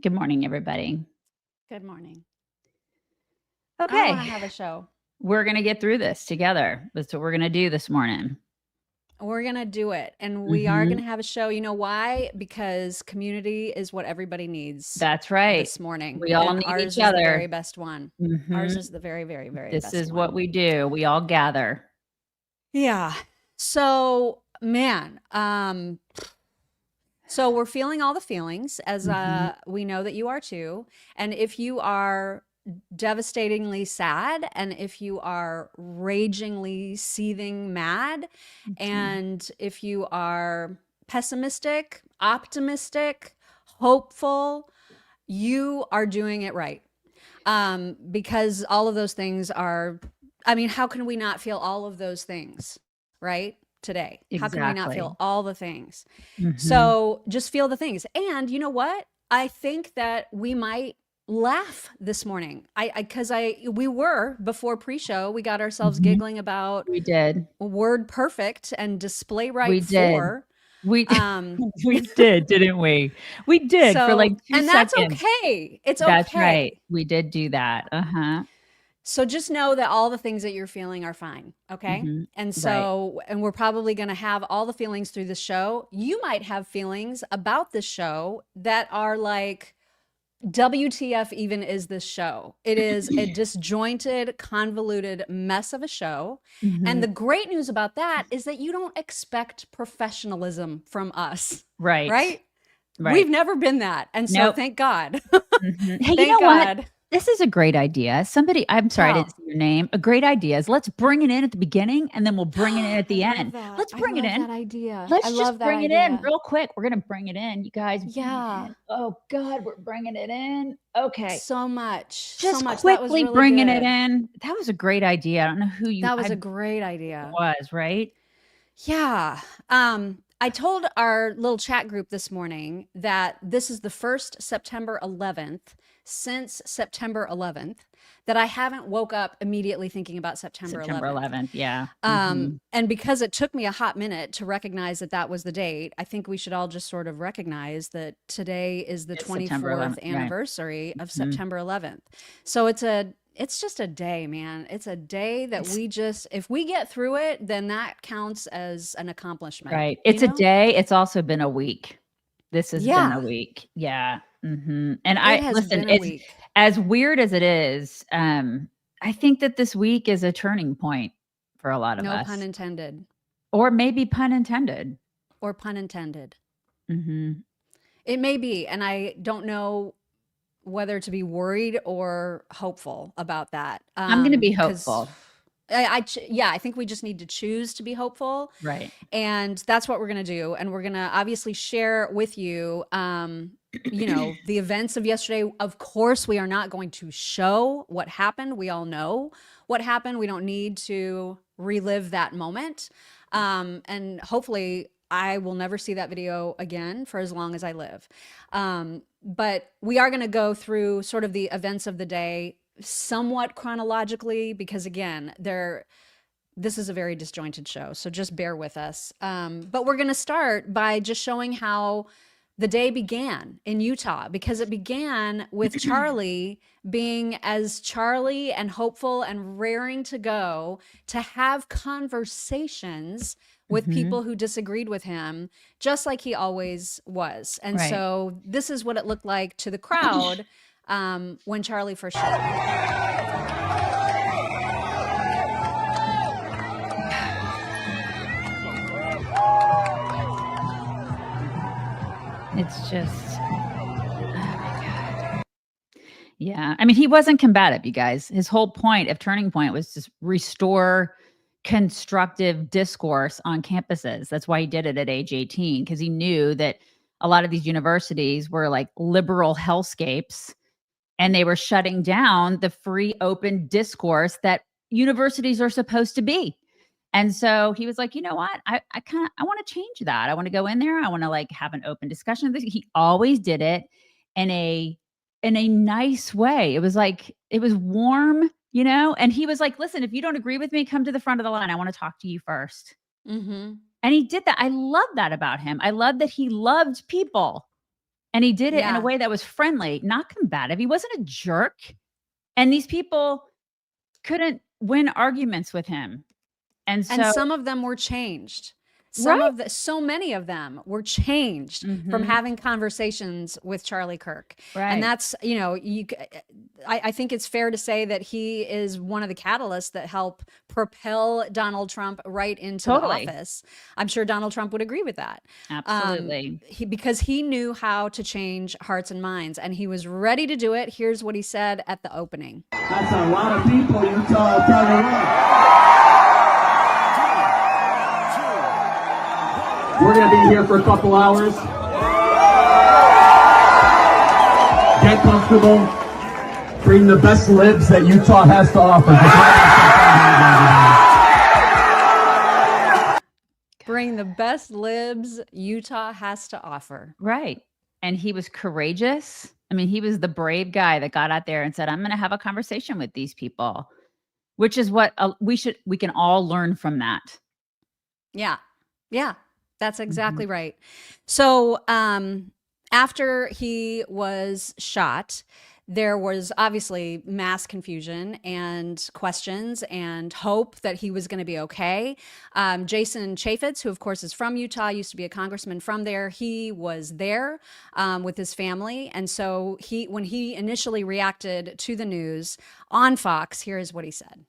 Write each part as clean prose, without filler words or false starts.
Good morning, everybody. Good morning. I want Okay, to have a show. we're going to get through this together. That's what we're going to do this morning. We're going to do it. And we are going Mhm. to have a show. You know why? Because community is what everybody needs That's right. this morning. We all And need ours each is the very other. best one. Ours Mhm. is the very, very, very This best is what one. we do. We all gather. Yeah. So, man, so we're feeling all the feelings as Mhm. we know that you are too. And if you are devastatingly sad and if you are ragingly seething mad Mhm. and if you are pessimistic, optimistic, hopeful, you are doing it right. Because all of those things are, I mean, how can we not feel all of those things, right? Today, how can we not feel Exactly. all the things? Mhm. So just feel the things. And you know what? I think that we might laugh this morning. Because we were before pre-show, we got ourselves Mhm. giggling about We did. word perfect and display We right did. for. We Um, we did, didn't we? We did for like so, 2 and that's seconds. okay. It's That's right. okay. We did do that. Uh-huh. So just know that all the things that you're feeling are fine, okay? Mhm. And Right. so, and we're probably going to have all the feelings through the show. You might have feelings about this show that are like, WTF even is this show? It is a disjointed, convoluted mess of a show. And the Mhm. great news about that is that you don't expect professionalism from us, Right. right? We've Right. never been that. And so Nope. thank God. Mhm. Hey, you Thank know what? God. This is a great idea. Somebody I'm sorry, I didn't Oh, see your name. A great idea is let's bring it in at the beginning, and then we'll bring it in at I the love end. that. Let's I bring it love in. that idea. I Let's just love that bring it in idea. real quick. We're gonna bring it in. You guys bring it Yeah. in. Oh god, we're bringing it in. Okay. So much. So Just much. That was quickly really bringing it good. in. That was a great idea. I don't know who you That was I a great idea. was, right? Yeah. I told our little chat group this morning that this is the first September 11th since September 11th that I haven't woke up immediately thinking about September September 11th. 11th. Yeah. Mhm. And because it took me a hot minute to recognize that that was the date, I think we should all just sort of recognize that today is the It's September 24th 11th. Right. anniversary of Mhm. September 11th. So it's just a day, man. It's a day that It's we just, if we get through it, then that counts as an accomplishment, right. you It's a know? day. It's also been a week. This has been a Yeah, week. Yeah. Mhm. And it I has listen, been a it's week. as weird as it is, I think that this week is a turning point for a lot of No pun us, intended, or maybe pun intended. or pun intended. Mhm. It may be. And I don't know whether to be worried or hopeful about that. I'm gonna be Because hopeful. yeah, I think we just need to choose to be hopeful. Right. And that's what we're going to do. And we're going to obviously share with you, you know, the events of yesterday. Of course, we are not going to show what happened. We all know what happened. We don't need to relive that moment. And hopefully, I will never see that video again for as long as I live. But we are going to go through sort of the events of the day somewhat chronologically because again, this is a very disjointed show, so just bear with us. But we're going to start by just showing how the day began in Utah because it began with Charlie being as Charlie and hopeful and raring to go to have conversations with Mhm. people who disagreed with him, just like he always was. And Right. so this is what it looked like to the crowd when Charlie first showed up. It's just oh my god. Yeah. I mean, he wasn't combative, you guys. His whole point of Turning Point was to restore constructive discourse on campuses. That's why he did it at age 18 because he knew that a lot of these universities were like liberal hellscapes and they were shutting down the free open discourse that universities are supposed to be. And so he was like, you know what? I kind of I want to change that. I want to go in there. I want to like have an open discussion. He always did it in a nice way. It was like it was warm, you know? And he was like, listen, if you don't agree with me, come to the front of the line. I want to talk to you first. Mm-hmm. And he did that. I love that about him. I love that he loved people. And he did it in a Yeah. way that was friendly, not combative. He wasn't a jerk. And these people couldn't win arguments with him. And And so, some of them were changed. right. So many of them were changed from having conversations with Charlie Kirk. And Right. that's, you know, I think it's fair to say that he is one of the catalysts that help propel Donald Trump right into Totally. the office. I'm sure Donald Trump would agree with that. Absolutely. Because he knew how to change hearts and minds, and he was ready to do it. Here's what he said at the opening. That's a lot of people, Utah, tell you what. We're going to be here for a couple hours. Get comfortable. Bring the best libs that Utah has to offer. Bring the best libs Utah has to offer. Right. And he was courageous. I mean, he was the brave guy that got out there and said, I'm going to have a conversation with these people, which is what we can all learn from that. Yeah. Yeah. That's exactly right. So after he was shot, there was obviously mass confusion and questions and hope that he was going to be okay. Jason Chaffetz, who of course is from Utah, used to be a congressman from there. He was there with his family. And so when he initially reacted to the news on Fox, here is what he said.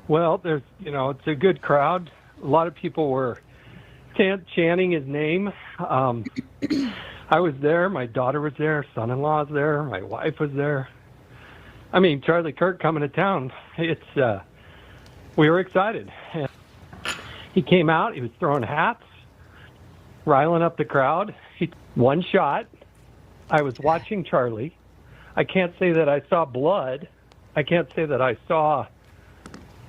Well, it's a good crowd. A lot of people were chanting his name. I was there. My daughter was there. Son-in-law was there. My wife was there. I mean, Charlie Kirk coming to town. We were excited. He came out. He was throwing hats, riling up the crowd. One shot. I was watching Charlie. I can't say that I saw blood. I can't say that I saw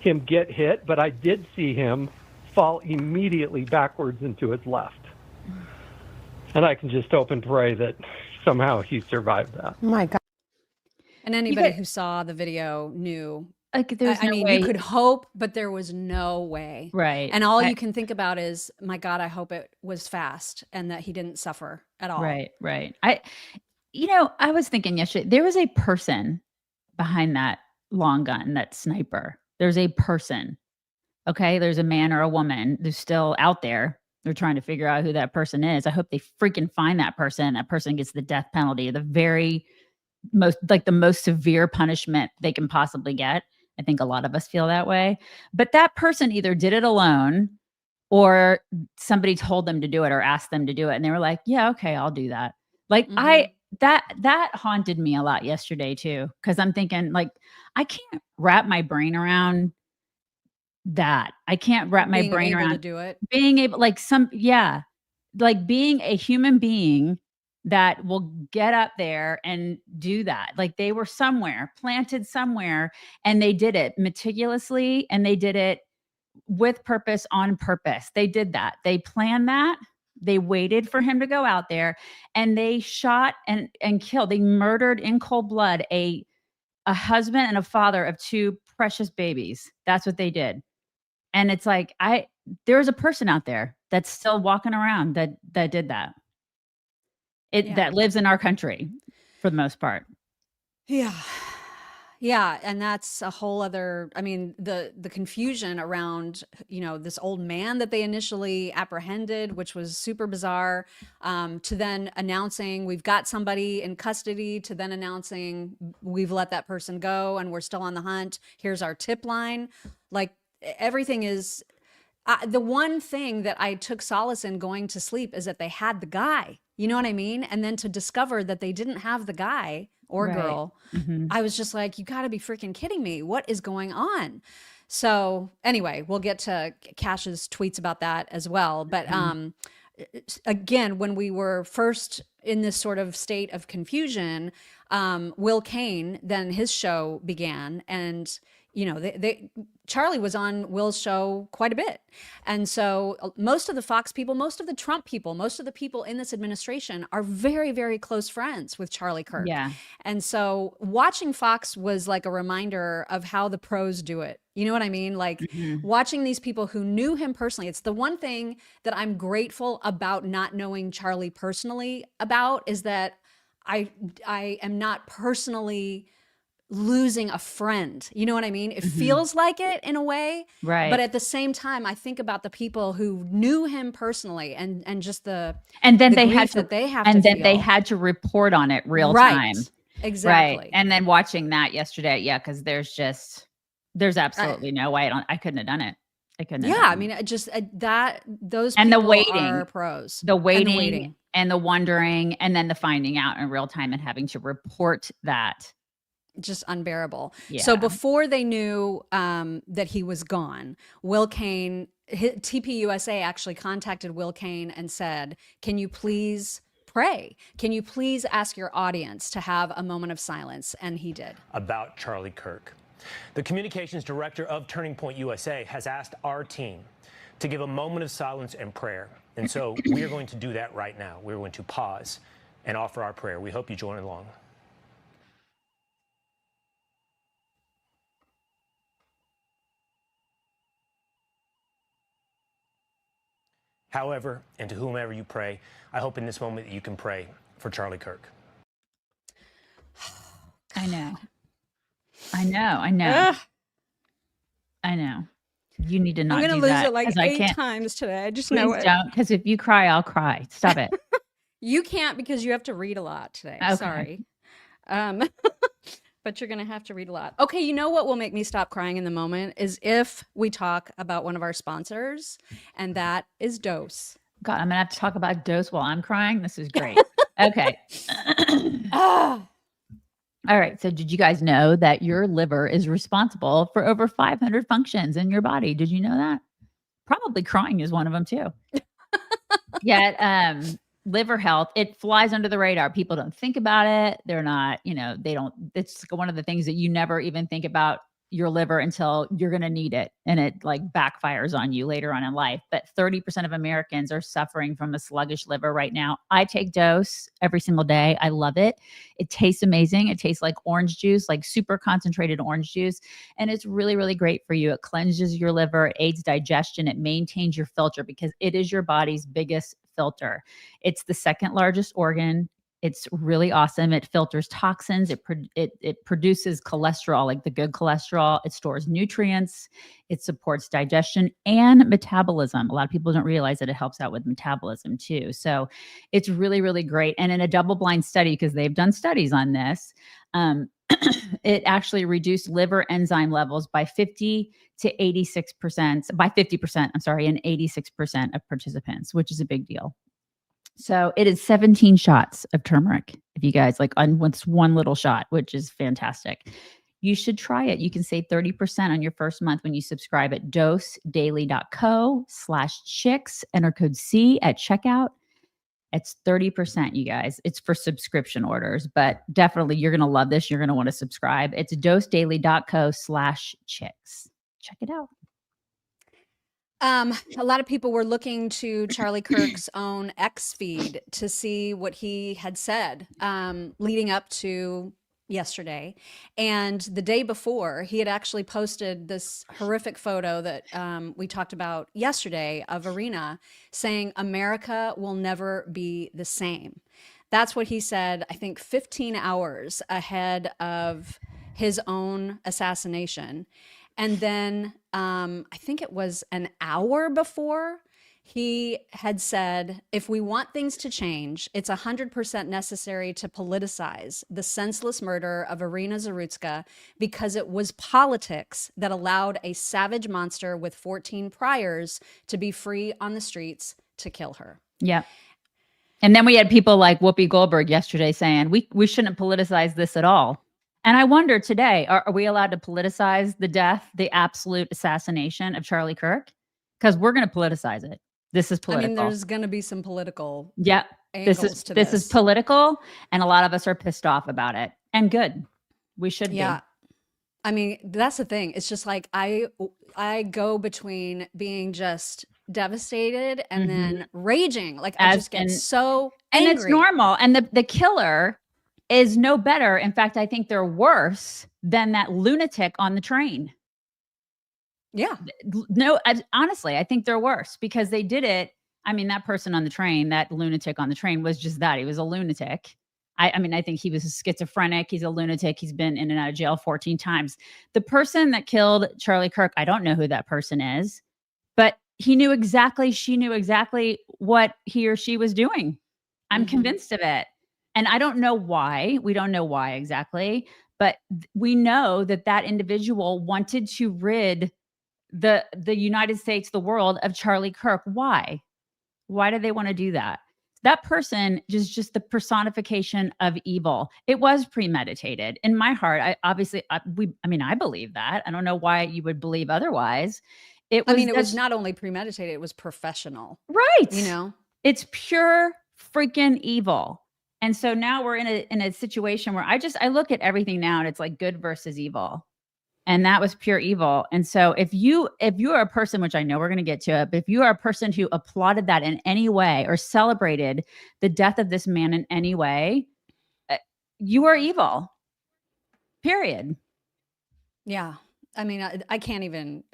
him get hit, but I did see him fall immediately backwards into his left. And I can just hope and pray that somehow he survived that. Oh my God. And anybody who saw the video knew. Like, there's no way. You could hope, but there was no way. Right. And all you can think about is, my God, I hope it was fast and that he didn't suffer at all. Right. Right. I was thinking yesterday, there was a person behind that long gun, that sniper. There's a person. Okay, there's a man or a woman who's still out there. They're trying to figure out who that person is. I hope they freaking find that person. That person gets the death penalty, the most severe punishment they can possibly get. I think a lot of us feel that way. But that person either did it alone or somebody told them to do it or asked them to do it. And they were like, yeah, okay, I'll do that. Like that haunted me a lot yesterday too. Cause I'm thinking, like, I can't wrap my brain around that. I can't wrap my brain around to do it. Being able, like being a human being that will get up there and do that. Like, they were planted somewhere, and they did it meticulously, and they did it with purpose, on purpose. They did that. They planned that. They waited for him to go out there, and they shot and killed. They murdered in cold blood a husband and a father of two precious babies. That's what they did. And it's like, there's a person out there that's still walking around that did that. That lives in our country for the most part. Yeah. Yeah. And that's a whole other, I mean, the confusion around, this old man that they initially apprehended, which was super bizarre, to then announcing we've got somebody in custody, to then announcing we've let that person go and we're still on the hunt. Here's our tip line. Like, everything is the one thing that I took solace in going to sleep is that they had the guy, you know what I mean? And then to discover that they didn't have the guy or girl, I was just like, you gotta be freaking kidding me. What is going on? So anyway, we'll get to Cash's tweets about that as well. But again, when we were first in this sort of state of confusion, Will Kaine, then his show began, and Charlie was on Will's show quite a bit. And so most of the Fox people, most of the Trump people, most of the people in this administration are very, very close friends with Charlie Kirk. Yeah. And so watching Fox was like a reminder of how the pros do it. You know what I mean? Like watching these people who knew him personally. It's the one thing that I'm grateful about not knowing Charlie personally about, is that I am not personally losing a friend. You know what I mean? It feels like it in a way, Right. but at the same time, I think about the people who knew him personally and just and then the they grief had to, that they have and to then they feel. had to report on it real Right. time. Exactly. Right. And then watching that yesterday, yeah, because there's absolutely no way. I couldn't have done it. I couldn't have Yeah, done I it. mean, just that those And the people waiting, are pros. the And waiting and the wondering, and then the finding out in real time and having to report that. just unbearable. Yeah. So before they knew that he was gone, Will Kaine, TPUSA actually contacted Will Kaine and said, "Can you please pray? Can you please ask your audience to have a moment of silence?" And he did. About Charlie Kirk. The communications director of Turning Point USA has asked our team to give a moment of silence and prayer. And so we are going to do that right now. We're going to pause and offer our prayer. We hope you join along. However, and to whomever you pray, I hope in this moment that you can pray for Charlie Kirk. I know. I know. You need to not I'm do going to lose that, it like 'cause I 8 can't. times today. I just know Please it. don't, because if you cry, I'll cry. Stop it. You can't because you have to read a lot today. Okay. Sorry. But you're going to have to read a lot. Okay, you know what will make me stop crying in the moment is if we talk about one of our sponsors, and that is Dose. God, I'm going to have to talk about Dose while I'm crying. This is great. Okay. Ah, All right. So did you guys know that your liver is responsible for over 500 functions in your body? Did you know that? Probably crying is one of them too. Yet, liver health, it flies under the radar. People don't think about it. They're not, it's one of the things that you never even think about your liver until you're going to need it. And it like backfires on you later on in life. But 30% of Americans are suffering from a sluggish liver right now. I take Dose every single day. I love it. It tastes amazing. It tastes like orange juice, like super concentrated orange juice. And it's really, really great for you. It cleanses your liver, it aids digestion, it maintains your filter because it is your body's biggest filter. It's the second largest organ. It's really awesome. It filters toxins. It produces cholesterol, like the good cholesterol. It stores nutrients. It supports digestion and metabolism. A lot of people don't realize that it helps out with metabolism too. So it's really, really great. And in a double-blind study, because they've done studies on this, it actually reduced liver enzyme levels by 50 to 86%, by 50%, I'm sorry, in 86% of participants, which is a big deal. So it is 17 shots of turmeric, if you guys like, on with one little shot, which is fantastic. You should try it. You can save 30% on your first month when you subscribe at dosedaily.co/chicks. Enter code C at checkout. It's 30%, you guys. It's for subscription orders, but definitely you're going to love this. You're going to want to subscribe. It's dosedaily.co/chicks. Check it out. a lot of people were looking to Charlie Kirk's own X feed to see what he had said leading up to yesterday. And the day before, he had actually posted this horrific photo that we talked about yesterday of Irina saying, "America will never be the same." That's what he said, I think 15 hours ahead of his own assassination. And then I think it was an hour before, he had said, if we want things to change, it's 100% necessary to politicize the senseless murder of Irina Zarutska because it was politics that allowed a savage monster with 14 priors to be free on the streets to kill her. Yeah. And then we had people like Whoopi Goldberg yesterday saying, we shouldn't politicize this at all. And I wonder today, are we allowed to politicize the death, the absolute assassination of Charlie Kirk? Because we're going to politicize it. This is political. I mean, there's going to be some political this is political, and a lot of us are pissed off about it. And good. We should be. I mean, that's the thing. It's just like I go between being just devastated and then raging. Like I just get so angry. And it's normal. And the killer is no better. In fact, I think they're worse than that lunatic on the train. Yeah. No, honestly, I think they're worse because they did it. I mean, that person on the train, that lunatic on the train was just that. He was a lunatic. I mean, I think he was a schizophrenic. He's a lunatic. He's been in and out of jail 14 times. The person that killed Charlie Kirk, I don't know who that person is, but she knew exactly what he or she was doing. I'm convinced of it. And I don't know why. We don't know why exactly, but we know that that individual wanted to rid the United States, the world, of Charlie Kirk. Why? Why did they want to do that? That person is just the personification of evil. It was premeditated. In my heart, I believe that. I don't know why you would believe otherwise. It was not only premeditated, it was professional. Right. You know? It's pure freaking evil. And so now we're in a situation where I look at everything now and it's like good versus evil. And that was pure evil. And so if you are a person, which I know we're going to get to it, but if you are a person who applauded that in any way or celebrated the death of this man in any way, you are evil. Period. Yeah. I mean, I can't even,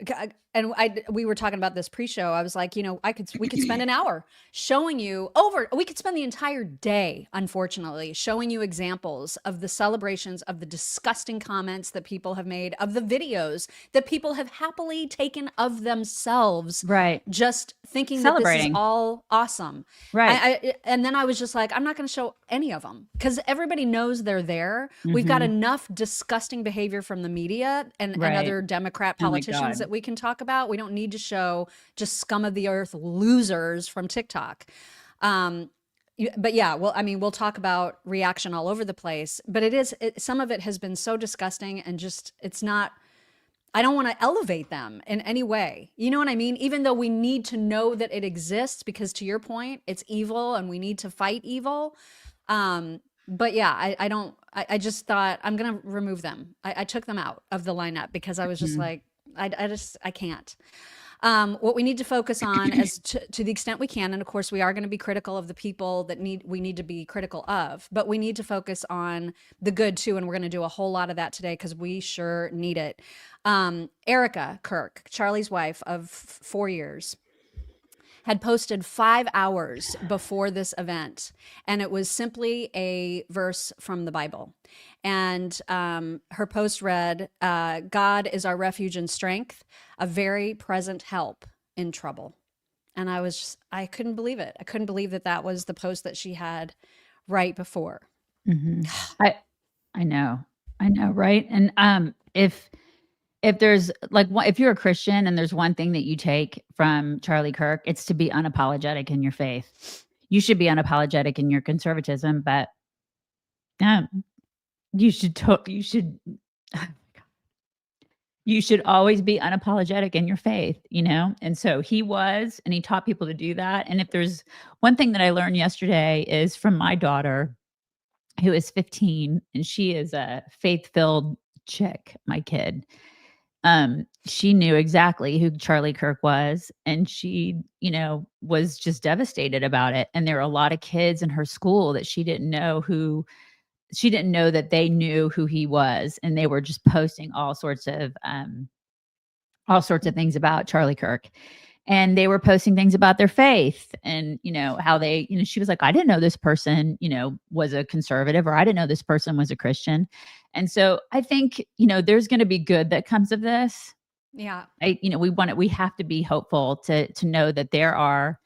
and we were talking about this pre-show. I was like, we could spend an hour showing you we could spend the entire day, unfortunately, showing you examples of the celebrations, of the disgusting comments that people have made, of the videos that people have happily taken of themselves. Right. Just thinking that this is all awesome. Right. And then I was just like, I'm not going to show any of them because everybody knows they're there. We've got enough disgusting behavior from the media and other Democrat politicians that we can talk about. We don't need to show just scum of the earth losers from TikTok. But yeah, well, I mean, we'll talk about reaction all over the place, but some of it has been so disgusting and just, it's not, I don't want to elevate them in any way. You know what I mean? Even though we need to know that it exists because to your point, it's evil and we need to fight evil. But yeah, I just thought I'm going to remove them. I took them out of the lineup because I was just like, I can't. What we need to focus on is to the extent we can. And of course we are going to be critical of the people that we need to be critical of, but we need to focus on the good too. And we're going to do a whole lot of that today because we sure need it. Erika Kirk, Charlie's wife of 4 years, had posted 5 hours before this event, and it was simply a verse from the Bible. And her post read, God is our refuge and strength, a very present help in trouble. And I couldn't believe it. I couldn't believe that was the post that she had right before. I know, right? And if there's if you're a Christian and there's one thing that you take from Charlie Kirk, it's to be unapologetic in your faith. You should be unapologetic in your conservatism, but you should always be unapologetic in your faith, And so he was, and he taught people to do that. And if there's one thing that I learned yesterday is from my daughter, who is 15, and she is a faith-filled chick, my kid. She knew exactly who Charlie Kirk was, and she, was just devastated about it. And there were a lot of kids in her school that she didn't know that they knew who he was. And they were just posting all sorts of things about Charlie Kirk. And they were posting things about their faith and, how they, she was like, I didn't know this person, was a conservative, or I didn't know this person was a Christian. And so I think, there's going to be good that comes of this. Yeah. We have to be hopeful to know that there are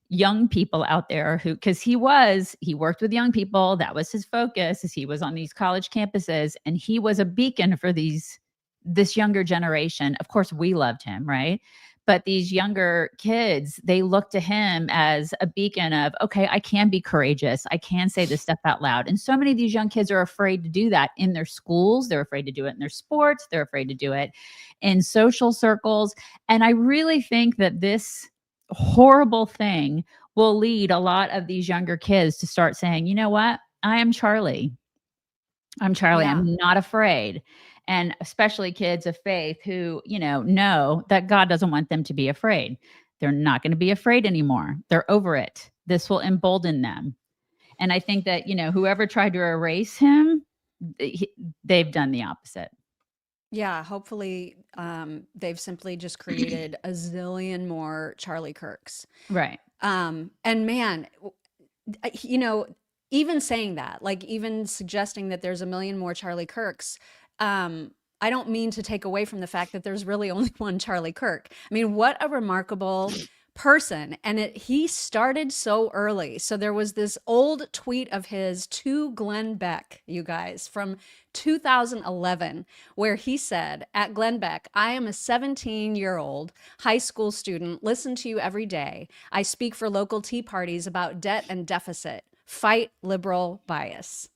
young people out there because he worked with young people. That was his focus as he was on these college campuses, and he was a beacon for this younger generation. Of course, we loved him, right? But these younger kids, they look to him as a beacon of, okay, I can be courageous. I can say this stuff out loud. And so many of these young kids are afraid to do that in their schools. They're afraid to do it in their sports. They're afraid to do it in social circles. And I really think that this horrible thing will lead a lot of these younger kids to start saying, you know what? I am Charlie. I'm Charlie. Yeah. I'm not afraid. And especially kids of faith who, know that God doesn't want them to be afraid. They're not going to be afraid anymore. They're over it. This will embolden them. And I think that, whoever tried to erase him, they've done the opposite. Yeah, hopefully they've simply just created a zillion more Charlie Kirks. Right. And man, you know, even saying that, like even suggesting that there's a million more Charlie Kirks, I don't mean to take away from the fact that there's really only one Charlie Kirk. I mean, what a remarkable person. And he started so early. So there was this old tweet of his to Glenn Beck, you guys, from 2011, where he said, at Glenn Beck, I am a 17-year-old high school student, listen to you every day. I speak for local tea parties about debt and deficit. Fight liberal bias.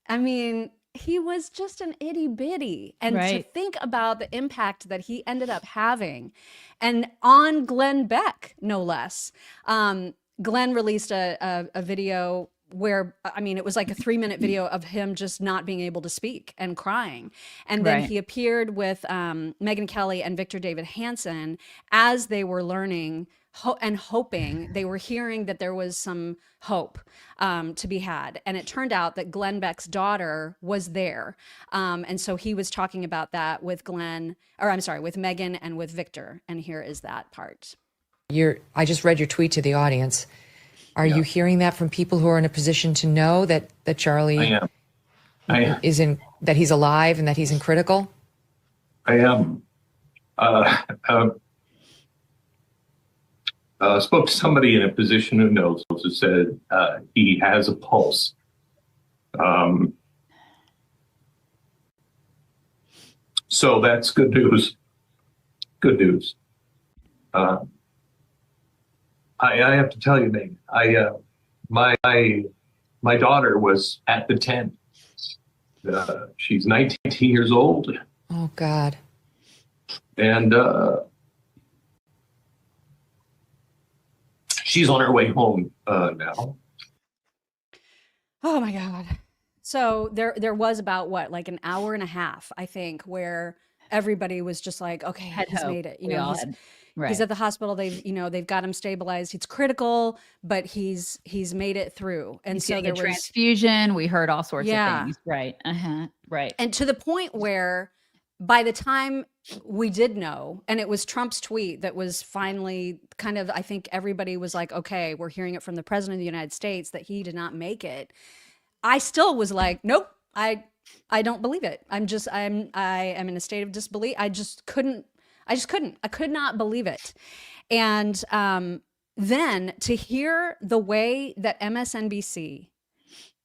I mean, he was just an itty bitty. And to Right. think about the impact that he ended up having, and on Glenn Beck, no less. Glenn released a video where, I mean, it was like a 3-minute video of him just not being able to speak and crying. And then Right. he appeared with Megyn Kelly and Victor David Hansen as they were learning and hoping, they were hearing that there was some hope to be had. And it turned out that Glenn Beck's daughter was there. And so he was talking about that with with Megyn and with Victor. And here is that part. I just read your tweet to the audience. Are you hearing that from people who are in a position to know that Charlie I am. that he's alive and that he's in critical? I am. Spoke to somebody in a position who knows, who said he has a pulse. So that's good news. Good news. I have to tell you, Megyn, my daughter was at the tent. She's 19 years old. Oh, God. And she's on her way home now. Oh my God. So there was about like an hour and a half, I think, where everybody was just like, okay, he's hope. made it. You We know, all he's, had- right. he's at the hospital. They've got him stabilized. He's critical, but he's made it through. And He's so getting there a was, transfusion. We heard all sorts Yeah. of things. Right. Right. and to the point where by the time we did know, and it was Trump's tweet that was finally kind of, I think everybody was like, okay, we're hearing it from the president of the United States that he did not make it. I still was like, nope, I don't believe it. I am in a state of disbelief. I could not believe it. And then to hear the way that MSNBC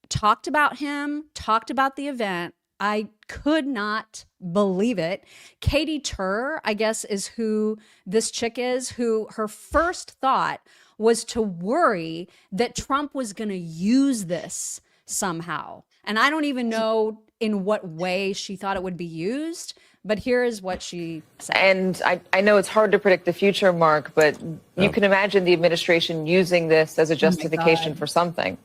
talked about him, talked about the event, I could not believe it. Katy Tur, I guess, is who this chick is, who her first thought was to worry that Trump was going to use this somehow. And I don't even know in what way she thought it would be used, but here is what she said. And I know it's hard to predict the future, Mark, but you can imagine the administration using this as a justification for something.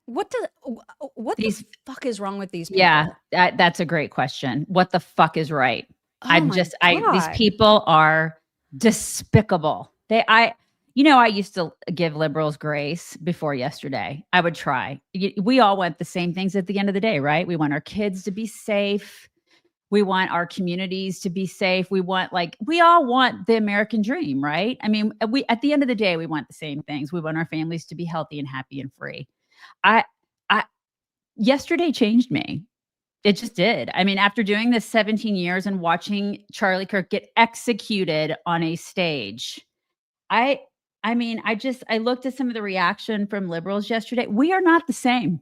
What the fuck is wrong with these people? Yeah, that's a great question. What the fuck is right? Oh my These God. people are despicable. I used to give liberals grace before yesterday. I would try. We all want the same things at the end of the day, right? We want our kids to be safe. We want our communities to be safe. We all want the American dream, right? I mean, at the end of the day, we want the same things. We want our families to be healthy and happy and free. Yesterday changed me. It just did. I mean, after doing this 17 years and watching Charlie Kirk get executed on a stage, I looked at some of the reaction from liberals yesterday. We are not the same.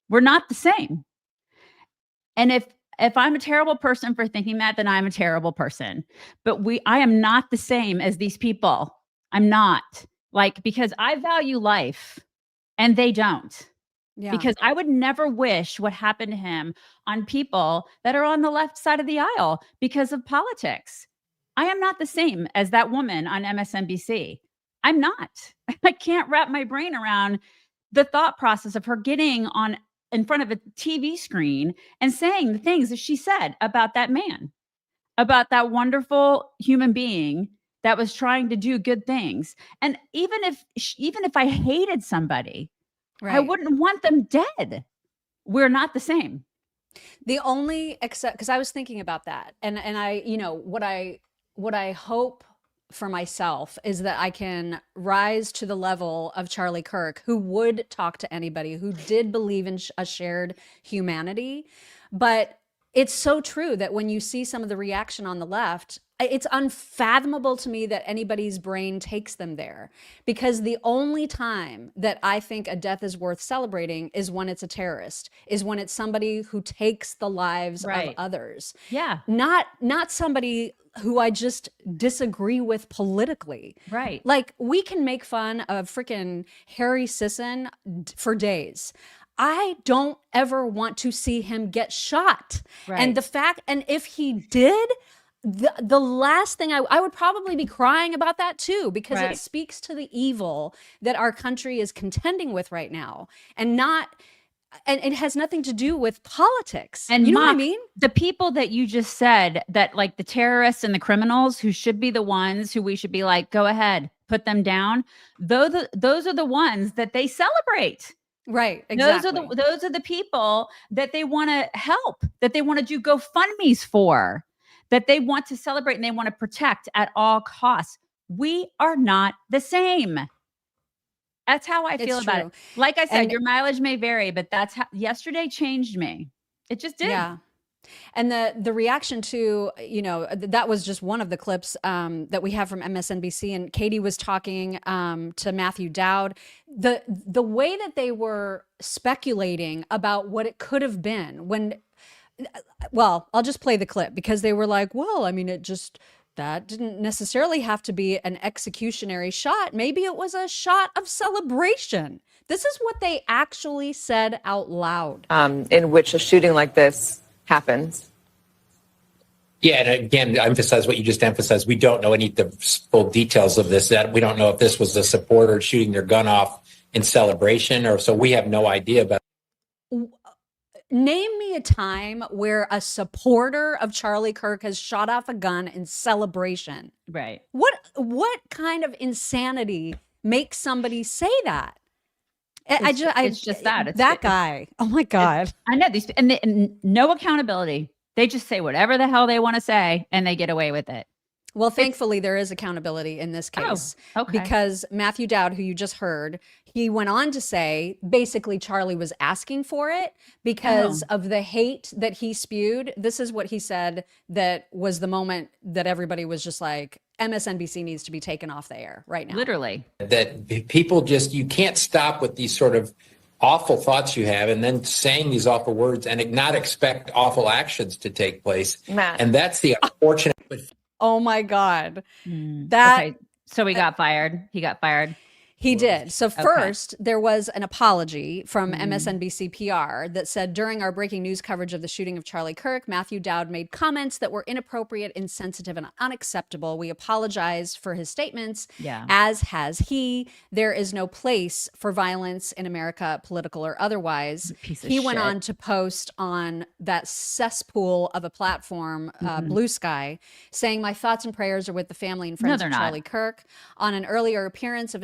We're not the same. And if I'm a terrible person for thinking that, then I'm a terrible person. But I am not the same as these people. I'm not. Because I value life and they don't. Yeah. Because I would never wish what happened to him on people that are on the left side of the aisle because of politics. I am not the same as that woman on MSNBC. I'm not. I can't wrap my brain around the thought process of her getting in front of a TV screen and saying the things that she said about that man, about that wonderful human being that was trying to do good things. And even if I hated somebody, Right. I wouldn't want them dead. We're not the same. The only except because I was thinking about that, and I, you know, what I hope for myself is that I can rise to the level of Charlie Kirk, who would talk to anybody, who did believe in a shared humanity. But it's so true that when you see some of the reaction on the left, it's unfathomable to me that anybody's brain takes them there, because the only time that I think a death is worth celebrating is when it's a terrorist, is when it's somebody who takes the lives of Right. others. Yeah. Not somebody who I just disagree with politically. Right. Like, we can make fun of freaking Harry Sisson for days. I don't ever want to see him get shot. Right. And the fact, and if he did, the last thing I would probably be crying about that too, because Right. it speaks to the evil that our country is contending with right now, and it has nothing to do with politics. And you know what I Mock, mean? the people that you just said, that like the terrorists and the criminals who should be the ones who we should be like, go ahead, put them down. Those are the ones that they celebrate. Right. Exactly. Those are the people that they want to help, that they want to do GoFundMe's for, that they want to celebrate and they want to protect at all costs. We are not the same. That's how I feel It's about true. it. Like I said, And- your mileage may vary, but that's how yesterday changed me. It just did. Yeah. And the reaction to, you know, that was just one of the clips that we have from MSNBC, and Katy was talking to Matthew Dowd. The way that they were speculating about what it could have been when, well, I'll just play the clip, because they were like, well, I mean, that didn't necessarily have to be an executionary shot. Maybe it was a shot of celebration. This is what they actually said out loud. In which a shooting like this happens. Yeah, and again, emphasize what you just emphasized. We don't know any of the full details of this. That we don't know if this was a supporter shooting their gun off in celebration, or so we have no idea about. Name me a time where a supporter of Charlie Kirk has shot off a gun in celebration. Right. What kind of insanity makes somebody say that? It's just that. It's- that guy. Oh my God. I know these, and no accountability. They just say whatever the hell they want to say and they get away with it. Well, thankfully, there is accountability in this case, okay. because Matthew Dowd, who you just heard, he went on to say basically Charlie was asking for it because of the hate that he spewed. This is what he said that was the moment that everybody was just like, MSNBC needs to be taken off the air right now. Literally. That people just, you can't stop with these sort of awful thoughts you have and then saying these awful words and not expect awful actions to take place. Matt. And that's the unfortunate. Oh my God. Okay. So he got fired. He got fired. He did. So first, there was an apology from MSNBC PR that said, during our breaking news coverage of the shooting of Charlie Kirk, Matthew Dowd made comments that were inappropriate, insensitive, and unacceptable. We apologize for his statements, as has he. There is no place for violence in America, political or otherwise. He went on to post on that cesspool of a platform, Blue Sky, saying, my thoughts and prayers are with the family and friends of Charlie Kirk. On an earlier appearance of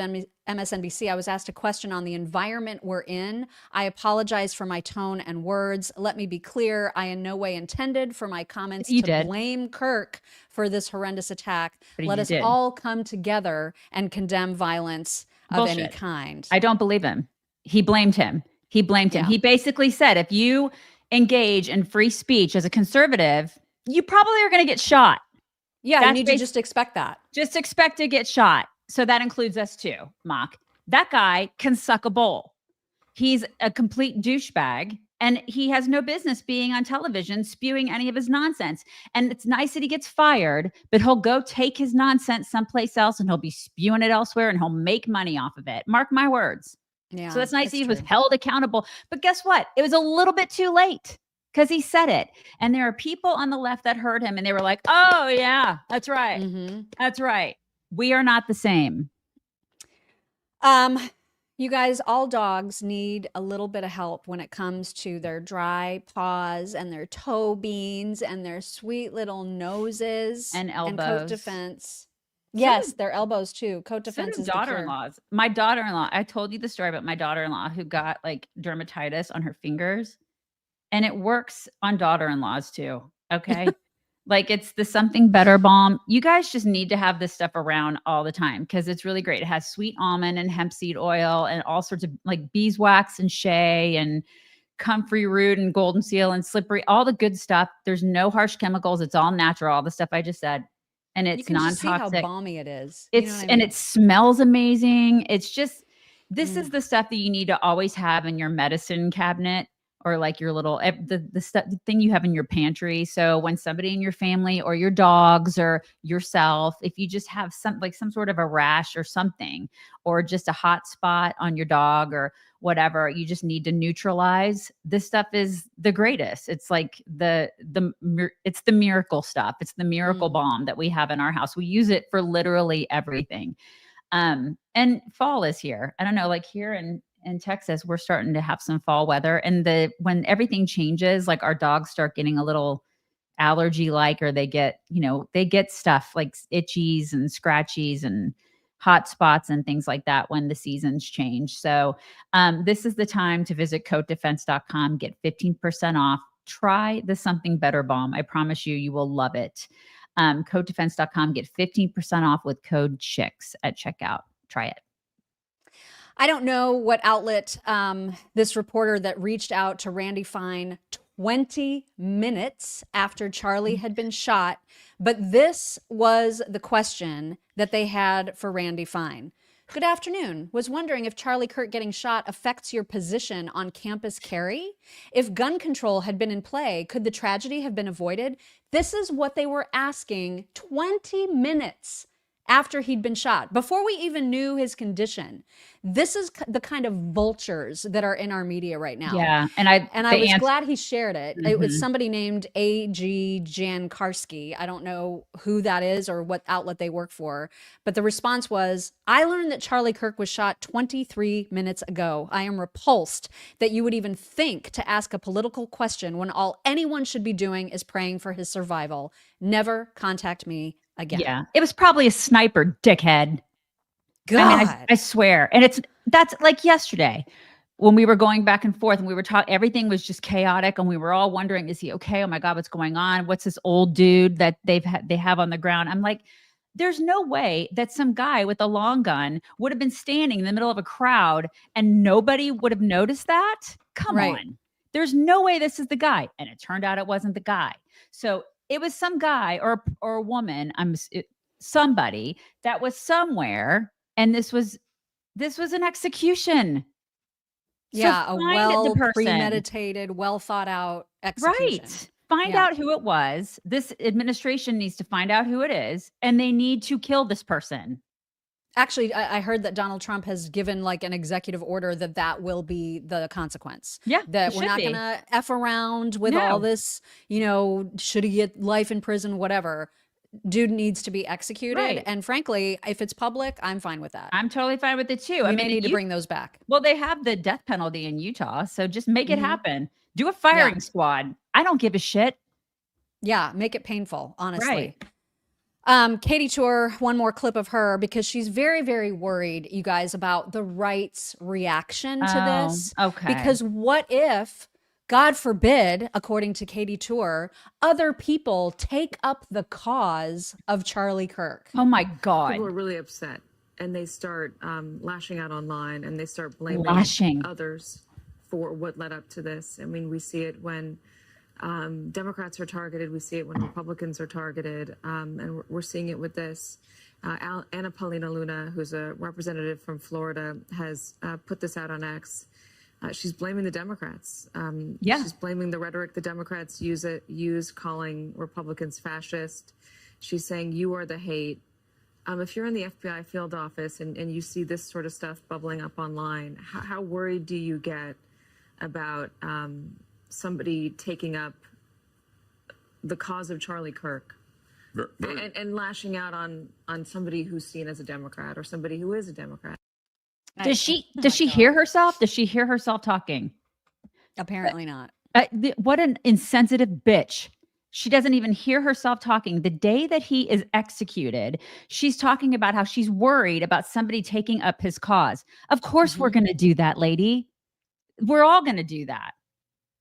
MSNBC, I was asked a question on the environment we're in. I apologize for my tone and words. Let me be clear. I in no way intended for my comments to blame Kirk for this horrendous attack. Let us all come together and condemn violence of any kind. I don't believe him. He blamed him. He blamed him. He basically said, if you engage in free speech as a conservative, you probably are going to get shot. Yeah, you need to just expect that. Just expect to get shot. So that includes us too, Mock. That guy can suck a bowl. He's a complete douchebag, and he has no business being on television spewing any of his nonsense. And it's nice that he gets fired, but he'll go take his nonsense someplace else and he'll be spewing it elsewhere and he'll make money off of it. Mark my words. Yeah. So it's nice that he was held accountable. But guess what? It was a little bit too late, because he said it. And there are people on the left that heard him and they were like, oh yeah, that's right. That's right. We are not the same. You guys, all dogs need a little bit of help when it comes to their dry paws and their toe beans and their sweet little noses and elbows. And coat defense. Yes, their elbows too. Coat defense is daughter-in-laws. My daughter-in-law, I told you the story about my daughter-in-law who got like dermatitis on her fingers. and it works on daughter-in-laws too. Okay. Like it's the something better balm. You guys just need to have this stuff around all the time because it's really great. It has sweet almond and hemp seed oil and all sorts of like beeswax and shea and comfrey root and golden seal and slippery, all the good stuff. There's no harsh chemicals. It's all natural, all the stuff I just said. And You it's can just see how non-toxic. balmy it is. You know It's what I and mean? it smells amazing. It's just this is the stuff that you need to always have in your medicine cabinet or like your little the stuff the thing you have in your pantry. So when somebody in your family or your dogs or yourself, if you just have some sort of a rash or something, or just a hot spot on your dog or whatever, you just need to neutralize. This stuff is the greatest. It's like it's the miracle stuff. It's the miracle balm that we have in our house. We use it for literally everything. And fall is here. I don't know, like here in Texas, we're starting to have some fall weather, and when everything changes, like our dogs start getting a little allergy like, or they get stuff like itchies and scratchies and hot spots and things like that when the seasons change. So this is the time to visit coatdefense.com, get 15% off. Try the Something Better Balm. I promise you will love it. Coatdefense.com, get 15% off with code CHICKS at checkout. Try it. I don't know what outlet this reporter that reached out to Randy Fine 20 minutes after Charlie had been shot, but this was the question that they had for Randy Fine. Good afternoon. Was wondering if Charlie Kirk getting shot affects your position on campus carry? If gun control had been in play, could the tragedy have been avoided? This is what they were asking 20 minutes after he'd been shot, before we even knew his condition. This is the kind of vultures that are in our media right now. Yeah. And I was glad he shared it. It was somebody named A.G. Jankarski. I don't know who that is or what outlet they work for, but the response was, I learned that Charlie Kirk was shot 23 minutes ago. I am repulsed that you would even think to ask a political question when all anyone should be doing is praying for his survival. Never contact me again. Yeah. It was probably a sniper, dickhead. God. I mean, I swear. And that's like yesterday when we were going back and forth and we were talking, everything was just chaotic and we were all wondering, is he okay? Oh my God, what's going on? What's this old dude that they have on the ground? I'm like, there's no way that some guy with a long gun would have been standing in the middle of a crowd and nobody would have noticed that. Come on. There's no way this is the guy. And it turned out it wasn't the guy. So it was some guy or a woman, somebody that was somewhere, and this was an execution. Yeah, so a premeditated, well thought out execution. Right. Find out who it was. This administration needs to find out who it is, and they need to kill this person. Actually, I heard that Donald Trump has given like an executive order that will be the consequence. Yeah. That we're not going to F around with all this, should he get life in prison, whatever. Dude needs to be executed. Right. And frankly, if it's public, I'm fine with that. I'm totally fine with it too. We may need to bring those back. Well, they have the death penalty in Utah. So just make it happen. Do a firing squad. I don't give a shit. Yeah. Make it painful, honestly. Right. Katy Tur, one more clip of her, because she's very, very worried, you guys, about the right's reaction to this. Okay. Because what if, God forbid, according to Katy Tur, other people take up the cause of Charlie Kirk? Oh my God. People are really upset and they start lashing out online and they start blaming others for what led up to this. I mean, we see it when Democrats are targeted. We see it when Republicans are targeted. And we're seeing it with this. Anna Paulina Luna, who's a representative from Florida, has put this out on X. She's blaming the Democrats. She's blaming the rhetoric the Democrats use calling Republicans fascist. She's saying, you are the hate. If you're in the FBI field office and you see this sort of stuff bubbling up online, how worried do you get about somebody taking up the cause of Charlie Kirk and lashing out on somebody who's seen as a Democrat or somebody who is a Democrat? Does she hear herself? Does she hear herself talking? Apparently not. What an insensitive bitch. She doesn't even hear herself talking. The day that he is executed, she's talking about how she's worried about somebody taking up his cause. Of course we're going to do that, lady. We're all going to do that.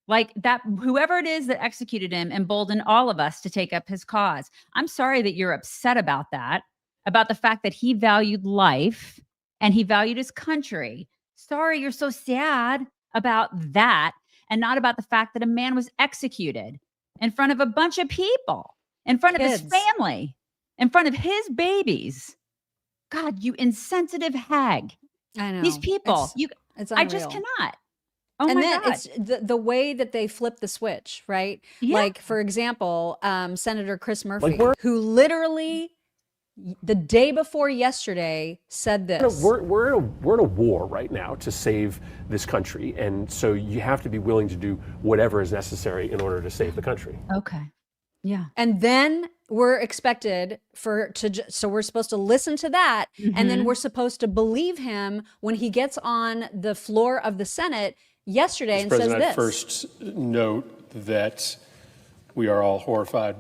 Like that, whoever it is that executed him emboldened all of us to take up his cause. I'm sorry that you're upset about that, about the fact that he valued life and he valued his country. Sorry, you're so sad about that and not about the fact that a man was executed in front of a bunch of people, in front of his family, in front of his babies. God, you insensitive hag. I know. These people, it's I just unreal. cannot. Oh And my then God. it's the way that they flip the switch, right? Yeah. Like, for example, Senator Chris Murphy, Like who literally the day before yesterday said this. We're in a war right now to save this country, and so you have to be willing to do whatever is necessary in order to save the country. Okay. Yeah. And then we're expected so we're supposed to listen to that, and then we're supposed to believe him when he gets on the floor of the Senate yesterday and says this. First note that we are all horrified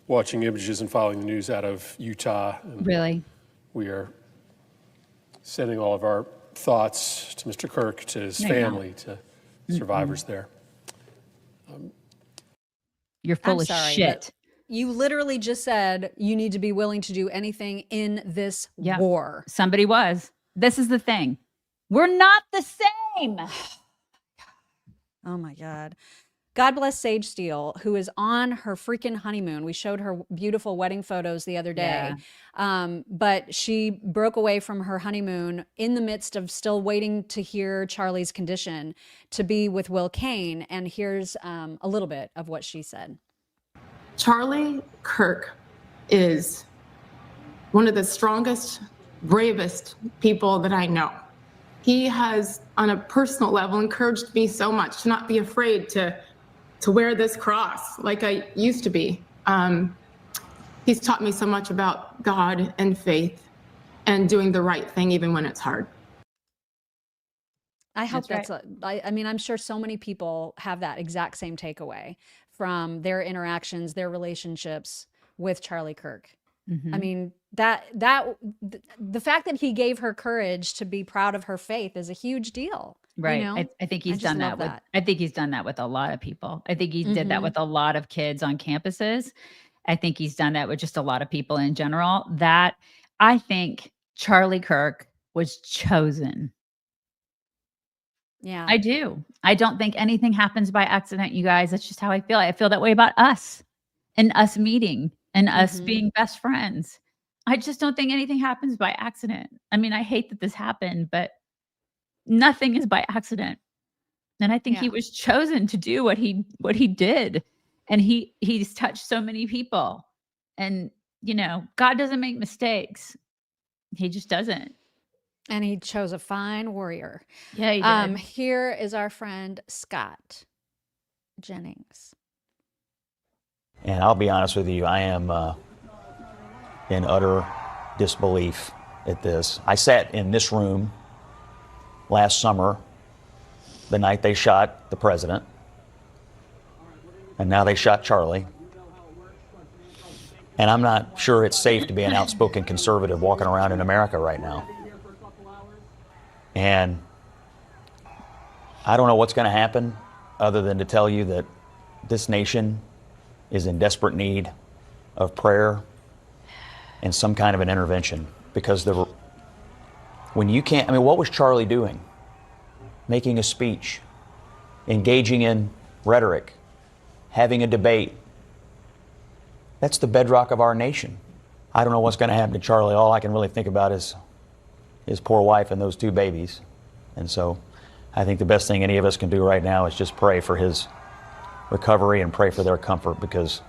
watching images and following the news out of Utah. And really? we are sending all of our thoughts to Mr. Kirk, to his family, to survivors there. You're full of shit. You literally just said you need to be willing to do anything in this war. Somebody was. This is the thing. We're not the same. Oh my God. God bless Sage Steele, who is on her freaking honeymoon. We showed her beautiful wedding photos the other day. But she broke away from her honeymoon in the midst of still waiting to hear Charlie's condition to be with Will Kaine. And here's a little bit of what she said. Charlie Kirk is one of the strongest, bravest people that I know. He has, on a personal level, encouraged me so much to not be afraid to wear this cross like I used to be. He's taught me so much about God and faith and doing the right thing even when it's hard. I hope I mean, I'm sure so many people have that exact same takeaway from their interactions, their relationships with Charlie Kirk. I mean, the fact that he gave her courage to be proud of her faith is a huge deal. Right. You know? I think he's done that with, I think he's done that with a lot of people. I think he did that with a lot of kids on campuses. I think he's done that with just a lot of people in general. That I think Charlie Kirk was chosen. Yeah. I do. I don't think anything happens by accident, you guys. That's just how I feel. I feel that way about us and us meeting and us being best friends. I just don't think anything happens by accident. I mean, I hate that this happened, but nothing is by accident. And I think he was chosen to do what he did. And he's touched so many people. And, you know, God doesn't make mistakes. He just doesn't. And he chose a fine warrior. Yeah, he did. Here is our friend Scott Jennings. And I'll be honest with you, I am in utter disbelief at this. I sat in this room last summer, the night they shot the president, and now they shot Charlie. And I'm not sure it's safe to be an outspoken conservative walking around in America right now. And I don't know what's going to happen other than to tell you that this nation is in desperate need of prayer and some kind of an intervention, because when you can't, I mean, what was Charlie doing? Making a speech, engaging in rhetoric, having a debate. That's the bedrock of our nation. I don't know what's going to happen to Charlie. All I can really think about is his poor wife and those two babies. And so I think the best thing any of us can do right now is just pray for his recovery and pray for their comfort, because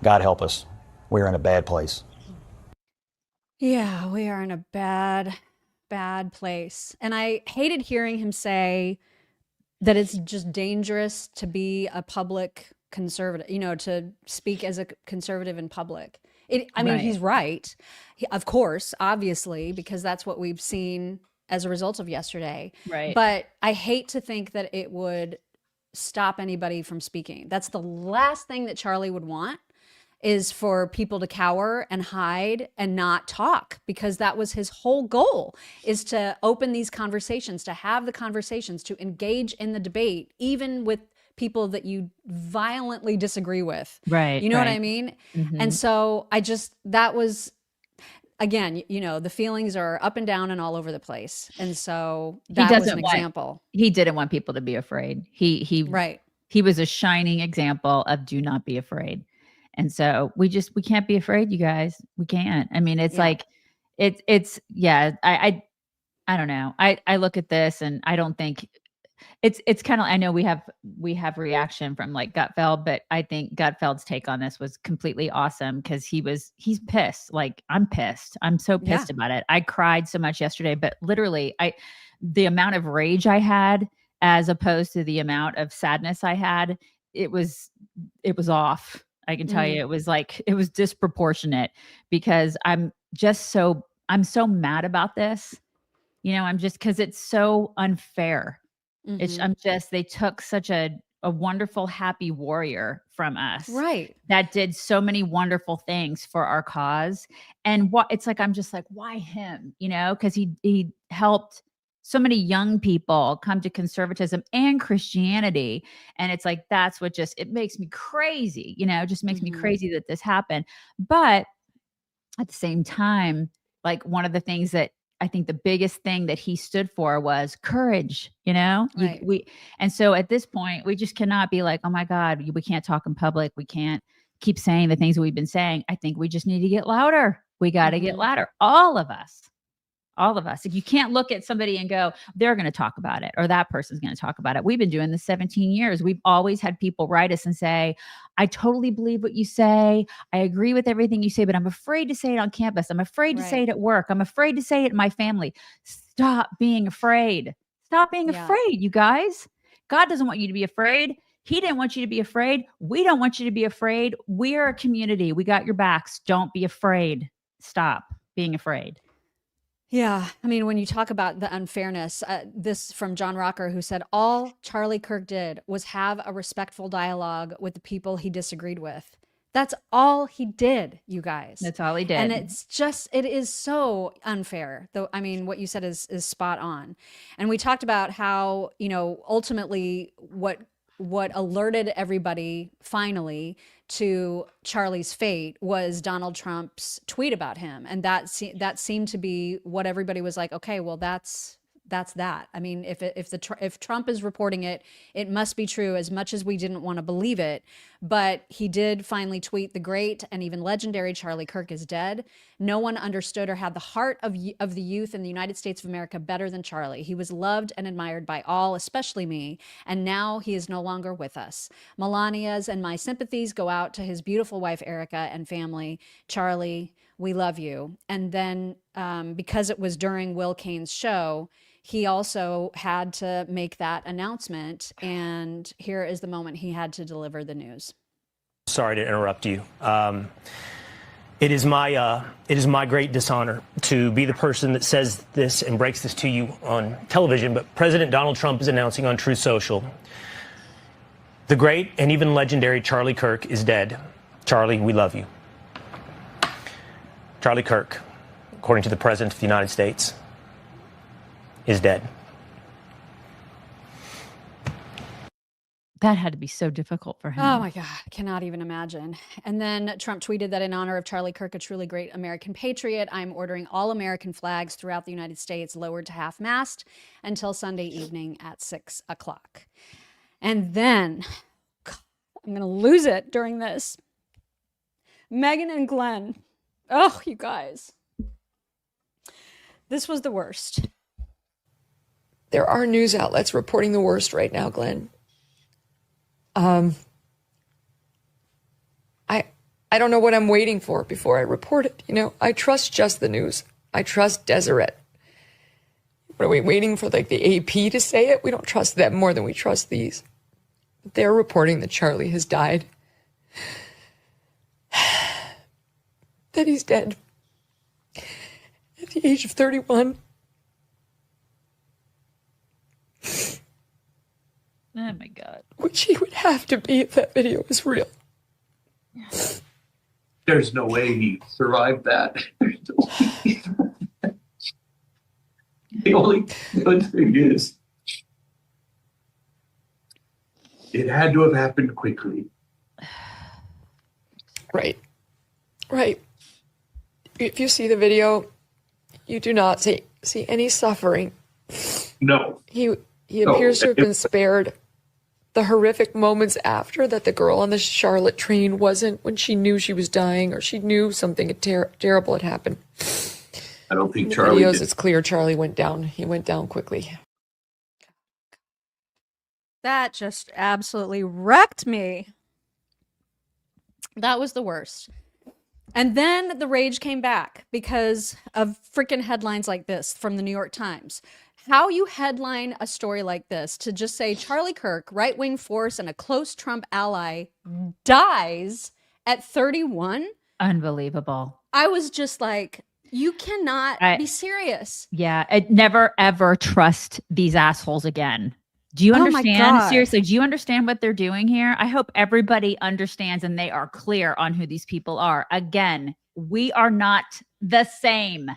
God help us, we're in a bad place. Yeah, we are in a bad place. And I hated hearing him say that it's just dangerous to be a public conservative, you know, to speak as a conservative in public. I mean, he's right. Of course, obviously, because that's what we've seen as a result of yesterday. Right. But I hate to think that it would stop anybody from speaking. That's the last thing that Charlie would want. is for people to cower and hide and not talk, because that was his whole goal, is to open these conversations, to have the conversations, to engage in the debate, even with people that you violently disagree with. Right. You know what I mean? Mhm. And so that was, again, the feelings are up and down and all over the place. And so that was an example. He didn't want people to be afraid. Right. He was a shining example of do not be afraid. And so we can't be afraid, you guys. We can't. I mean, it's like, I don't know. I look at this and I don't think it's kind of, I know we have reaction from like Gutfeld, but I think Gutfeld's take on this was completely awesome, because he's pissed. Like, I'm pissed. I'm so pissed about it. I cried so much yesterday, but literally the amount of rage I had as opposed to the amount of sadness I had, it was off. I can tell you, it was disproportionate, because I'm so mad about this. I'm just, because it's so unfair. They took such a wonderful, happy warrior from us. Right. That did so many wonderful things for our cause. And I'm just like, why him? Because he helped so many young people come to conservatism and Christianity. And it's like, that's what it makes me crazy, just makes me crazy that this happened. But at the same time, like, one of the things that I think the biggest thing that he stood for was courage, Right. And so at this point, we just cannot be like, oh my God, we can't talk in public. We can't keep saying the things that we've been saying. I think we just need to get louder. We got to get louder. All of us. If you can't look at somebody and go, they're going to talk about it, or that person's going to talk about it. We've been doing this 17 years. We've always had people write us and say, I totally believe what you say. I agree with everything you say, but I'm afraid to say it on campus. I'm afraid to say it at work. I'm afraid to say it in my family. Stop being afraid. Stop being afraid, you guys. God doesn't want you to be afraid. He didn't want you to be afraid. We don't want you to be afraid. We're a community. We got your backs. Don't be afraid. Stop being afraid. Yeah. I mean, when you talk about the unfairness, this from John Rocker, who said all Charlie Kirk did was have a respectful dialogue with the people he disagreed with. That's all he did, you guys. That's all he did. And it is so unfair. Though, I mean, what you said is spot on. And we talked about how, ultimately what alerted everybody finally to Charlie's fate was Donald Trump's tweet about him. And that seemed to be what everybody was like, okay, well, that's that. I mean, if Trump is reporting it, it must be true, as much as we didn't want to believe it. But he did finally tweet, the great and even legendary Charlie Kirk is dead. No one understood or had the heart of the youth in the United States of America better than Charlie. He was loved and admired by all, especially me. And now he is no longer with us. Melania's and my sympathies go out to his beautiful wife, Erika, and family. Charlie, we love you. And then because it was during Will Kaine's show, he also had to make that announcement. And here is the moment he had to deliver the news. Sorry to interrupt you. It is my great dishonor to be the person that says this and breaks this to you on television. But President Donald Trump is announcing on Truth Social, the great and even legendary Charlie Kirk is dead. Charlie, we love you. Charlie Kirk, according to the President of the United States, is dead. That had to be so difficult for him. Oh my God, I cannot even imagine. And then Trump tweeted that in honor of Charlie Kirk, a truly great American patriot, I'm ordering all American flags throughout the United States lowered to half-mast until Sunday evening at 6 o'clock. And then, God, I'm going to lose it during this. Megyn and Glenn. Oh, you guys. This was the worst. There are news outlets reporting the worst right now, Glenn. I don't know what I'm waiting for before I report it. I trust just the news. I trust Deseret. What are we waiting for, like the AP to say it? We don't trust them more than we trust these. But they're reporting that Charlie has died. That he's dead. At the age of 31. Oh my God. Which he would have to be if that video was real. There's no way he survived that. The only good thing is, it had to have happened quickly. Right. Right. If you see the video, you do not see any suffering. No. He appears to have been spared the horrific moments after that the girl on the Charlotte train wasn't, when she knew she was dying or she knew something terrible had happened. I don't think In the Charlie videos, did. it's clear Charlie went down. He went down quickly. That just absolutely wrecked me. That was the worst. And then the rage came back because of freaking headlines like this from the New York Times. How you headline a story like this to just say Charlie Kirk, right-wing force and a close Trump ally, dies at 31? Unbelievable. I was just like, you cannot be serious. Yeah, I'd never, ever trust these assholes again. Do you Oh my understand? God. Seriously, do you understand what they're doing here? I hope everybody understands and they are clear on who these people are. Again, we are not the same.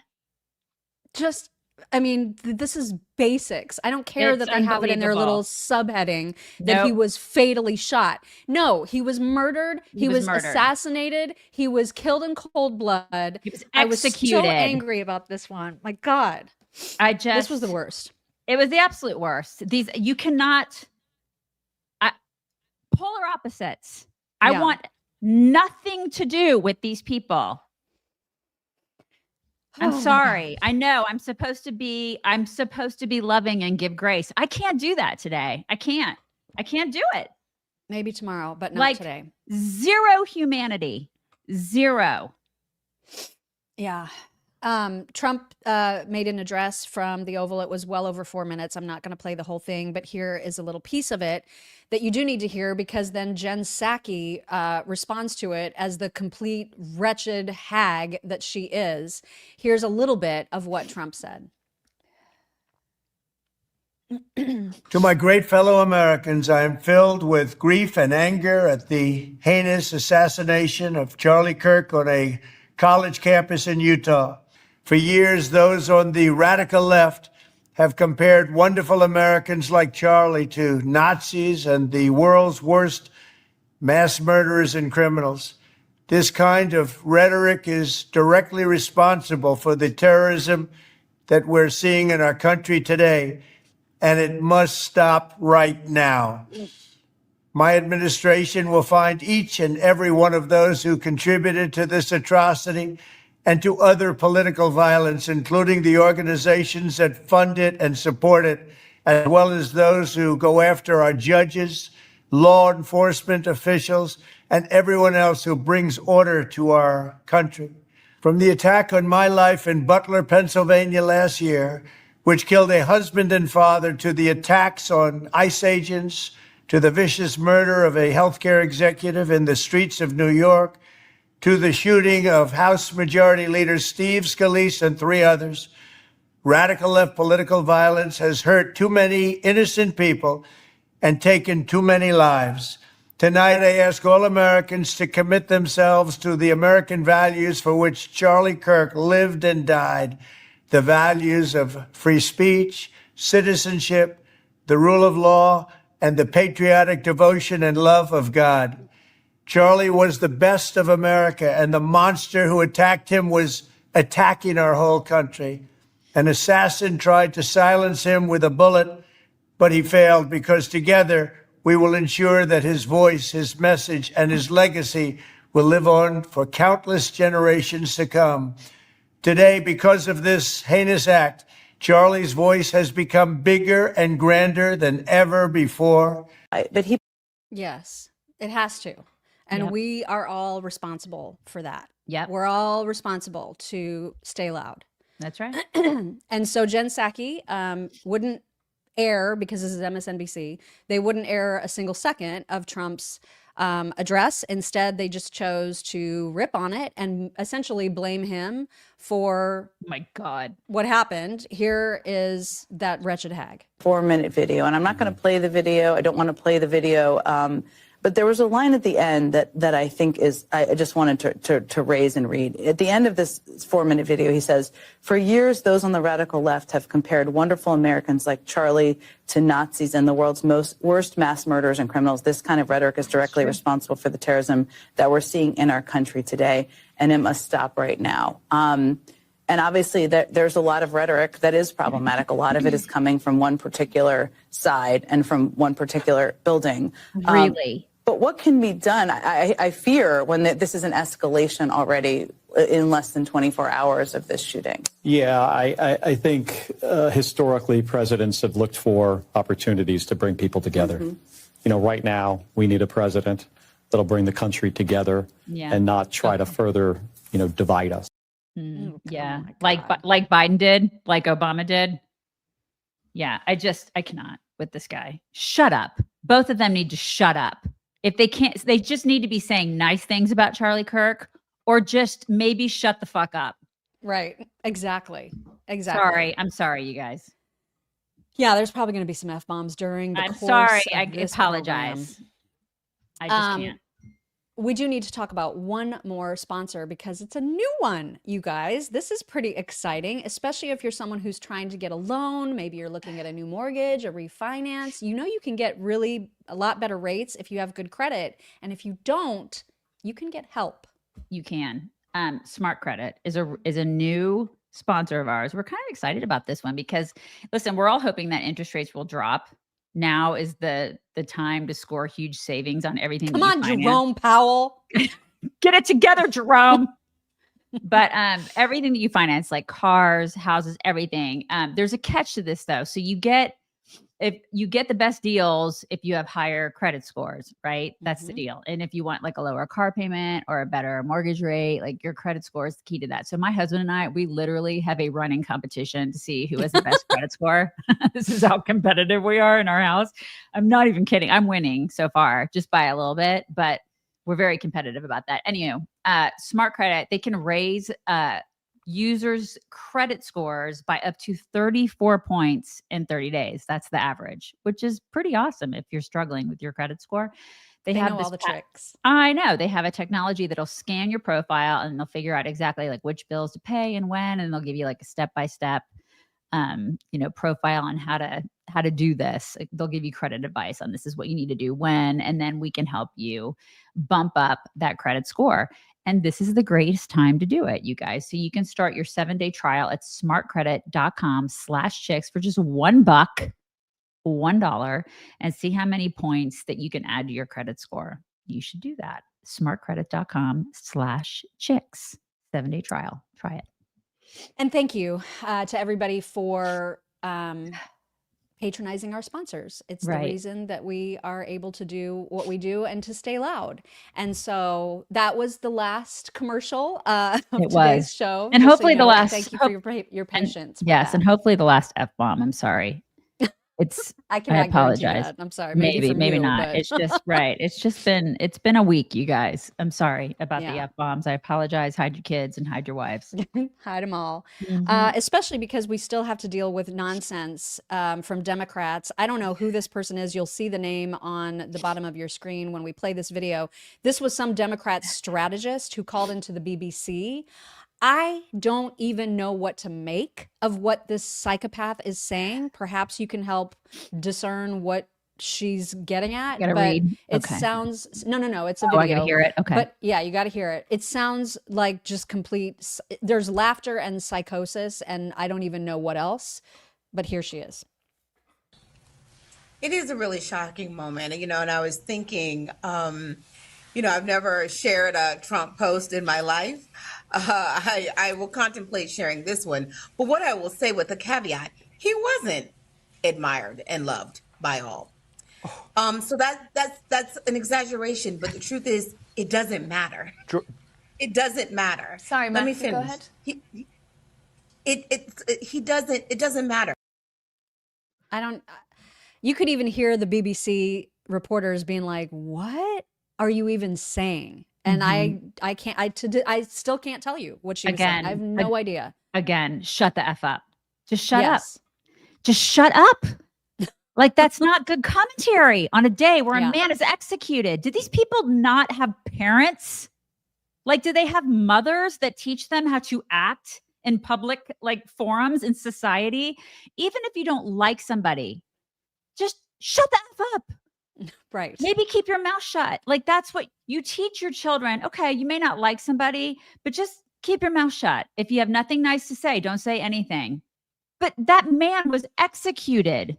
Just, I mean, this is basics. I don't care that they have it in their little subheading that he was fatally shot. No, he was murdered. He was assassinated. He was killed in cold blood. He was executed. I was so angry about this one. My God. This was the worst. It was the absolute worst. You cannot polar opposites. I want nothing to do with these people. I'm sorry. I know I'm supposed to be loving and give grace. I can't do that today. I can't do it. Maybe tomorrow, but not today. Zero humanity. Zero. Yeah. Trump made an address from the Oval. It was well over 4 minutes. I'm not going to play the whole thing, but here is a little piece of it that you do need to hear, because then Jen Psaki responds to it as the complete wretched hag that she is. Here's a little bit of what Trump said. To my great fellow Americans, I am filled with grief and anger at the heinous assassination of Charlie Kirk on a college campus in Utah. For years, those on the radical left have compared wonderful Americans like Charlie to Nazis and the world's worst mass murderers and criminals. This kind of rhetoric is directly responsible for the terrorism that we're seeing in our country today, and it must stop right now. My administration will find each and every one of those who contributed to this atrocity and to other political violence, including the organizations that fund it and support it, as well as those who go after our judges, law enforcement officials, and everyone else who brings order to our country. From the attack on my life in Butler, Pennsylvania last year, which killed a husband and father, to the attacks on ICE agents, to the vicious murder of a healthcare executive in the streets of New York, to the shooting of House Majority Leader Steve Scalise and 3 others, radical left political violence has hurt too many innocent people and taken too many lives. Tonight, I ask all Americans to commit themselves to the American values for which Charlie Kirk lived and died, the values of free speech, citizenship, the rule of law, and the patriotic devotion and love of God. Charlie was the best of America, and the monster who attacked him was attacking our whole country. An assassin tried to silence him with a bullet, but he failed, because together we will ensure that his voice, his message, and his legacy will live on for countless generations to come. Today, because of this heinous act, Charlie's voice has become bigger and grander than ever before. Yes, it has to. And Yep. we are all responsible for that. Yep. We're all responsible to stay loud. That's right. And so Jen Psaki wouldn't air, because this is MSNBC, they wouldn't air a single second of Trump's address. Instead, they just chose to rip on it and essentially blame him for my God, what happened. Here is that wretched hag. 4-minute video, and I'm not going to play the video. I don't want to play the video. But there was a line at the end that I think I just wanted to raise and read. At the end of this 4-minute video, he says, "For years, those on the radical left have compared wonderful Americans like Charlie to Nazis and the world's worst mass murderers and criminals. This kind of rhetoric is directly responsible for the terrorism that we're seeing in our country today, and it must stop right now." And obviously, there's a lot of rhetoric that is problematic. A lot of it is coming from one particular side and from one particular building. Really? But what can be done? I fear when this is an escalation already in less than 24 hours of this shooting. Yeah, I think historically presidents have looked for opportunities to bring people together. You know, right now we need a president that'll bring the country together and not try to further, divide us. Yeah, like Biden did, like Obama did. Yeah, I cannot with this guy. Shut up. Both of them need to shut up. If they can't, they just need to be saying nice things about Charlie Kirk, or just maybe shut the fuck up. Right. Exactly. Sorry. I'm sorry, you guys. Yeah, there's probably going to be some F-bombs during the I'm course sorry. of I this apologize. program. I just can't. We do need to talk about one more sponsor because it's a new one, you guys. This is pretty exciting, especially if you're someone who's trying to get a loan. Maybe you're looking at a new mortgage, a refinance. You know you can get really a lot better rates if you have good credit. And if you don't, you can get help. You can. SmartCredit is a new sponsor of ours. We're kind of excited about this one because, listen, we're all hoping that interest rates will drop. Now is the time to score huge savings on everything. Come on, Jerome Powell. Get it together, Jerome. But everything that you finance, like cars, houses, everything, there's a catch to this though. So you get the best deals if you have higher credit scores, right? That's the deal. And if you want like a lower car payment or a better mortgage rate, like your credit score is the key to that. So my husband and I, we literally have a running competition to see who has the best credit score. This is how competitive we are in our house. I'm not even kidding. I'm winning so far just by a little bit, but we're very competitive about that. Anyway, SmartCredit, they can raise users' credit scores by up to 34 points in 30 days. That's the average, which is pretty awesome if you're struggling with your credit score. They have know all the tricks. I know. They have a technology that'll scan your profile and they'll figure out exactly like which bills to pay and when, and they'll give you like a step-by-step profile on how to do this. Like, they'll give you credit advice on this is what you need to do when, and then we can help you bump up that credit score. And this is the greatest time to do it, you guys. So you can start your 7-day trial at smartcredit.com/chicks for just $1, and see how many points that you can add to your credit score. You should do that. smartcredit.com/chicks. 7-day trial. Try it. And thank you to everybody for patronizing our sponsors. It's the reason that we are able to do what we do and to stay loud. And so that was the last commercial of today's show. And hopefully the last. Thank you for your patience. Yes, and hopefully the last F-bomb. I'm sorry. I apologize. That. I'm sorry. Maybe not. But... It's just right. It's been a week, you guys. I'm sorry about the F-bombs. I apologize. Hide your kids and hide your wives. Hide them all. Especially because we still have to deal with nonsense from Democrats. I don't know who this person is. You'll see the name on the bottom of your screen when we play this video. This was some Democrat strategist who called into the BBC. I don't even know what to make of what this psychopath is saying. Perhaps you can help discern what she's getting at. Gotta read. It sounds no. It's a video. I gotta hear it. Okay. But yeah, you gotta hear it. It sounds like just complete. There's laughter and psychosis, and I don't even know what else. But here she is. It is a really shocking moment, and I was thinking, I've never shared a Trump post in my life. I will contemplate sharing this one. But what I will say with a caveat, he wasn't admired and loved by all. So that's an exaggeration. But the truth is, it doesn't matter. It doesn't matter. Sorry, let me Matt, finish. go ahead. It doesn't matter. You could even hear the BBC reporters being like, "What are you even saying?" And I still can't tell you what she was saying. I have no idea. Again, shut the F up. Just shut up. Just shut up. Like, that's not good commentary on a day where Yeah. a man is executed. Did these people not have parents? Like, do they have mothers that teach them how to act in public, like, forums in society? Even if you don't like somebody, just shut the F up. Right. Maybe keep your mouth shut. Like, that's what you teach your children. Okay, you may not like somebody, but just keep your mouth shut. If you have nothing nice to say, don't say anything. But that man was executed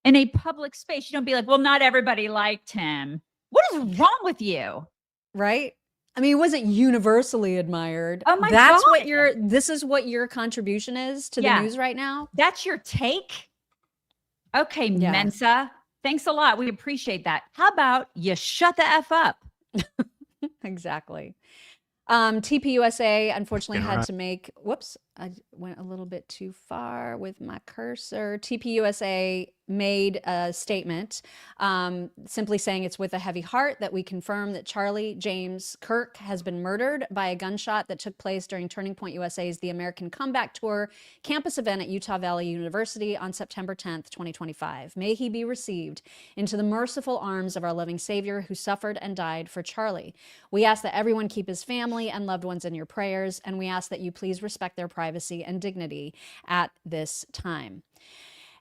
in a public space. You don't be like, well, not everybody liked him. What is wrong with you? Right? I mean, it wasn't universally admired. Oh my That's God. what this is what your contribution is to the news right now? That's your take? Okay, Yeah. Mensa. Thanks a lot. We appreciate that. How about you shut the F up? Exactly. TPUSA unfortunately had to make, whoops, I went a little bit too far with my cursor. TPUSA made a statement simply saying it's with a heavy heart that we confirm that Charlie James Kirk has been murdered by a gunshot that took place during Turning Point USA's The American Comeback Tour campus event at Utah Valley University on September 10th, 2025. May he be received into the merciful arms of our loving Savior who suffered and died for Charlie. We ask that everyone keep his family and loved ones in your prayers, and we ask that you please respect their privacy and dignity at this time.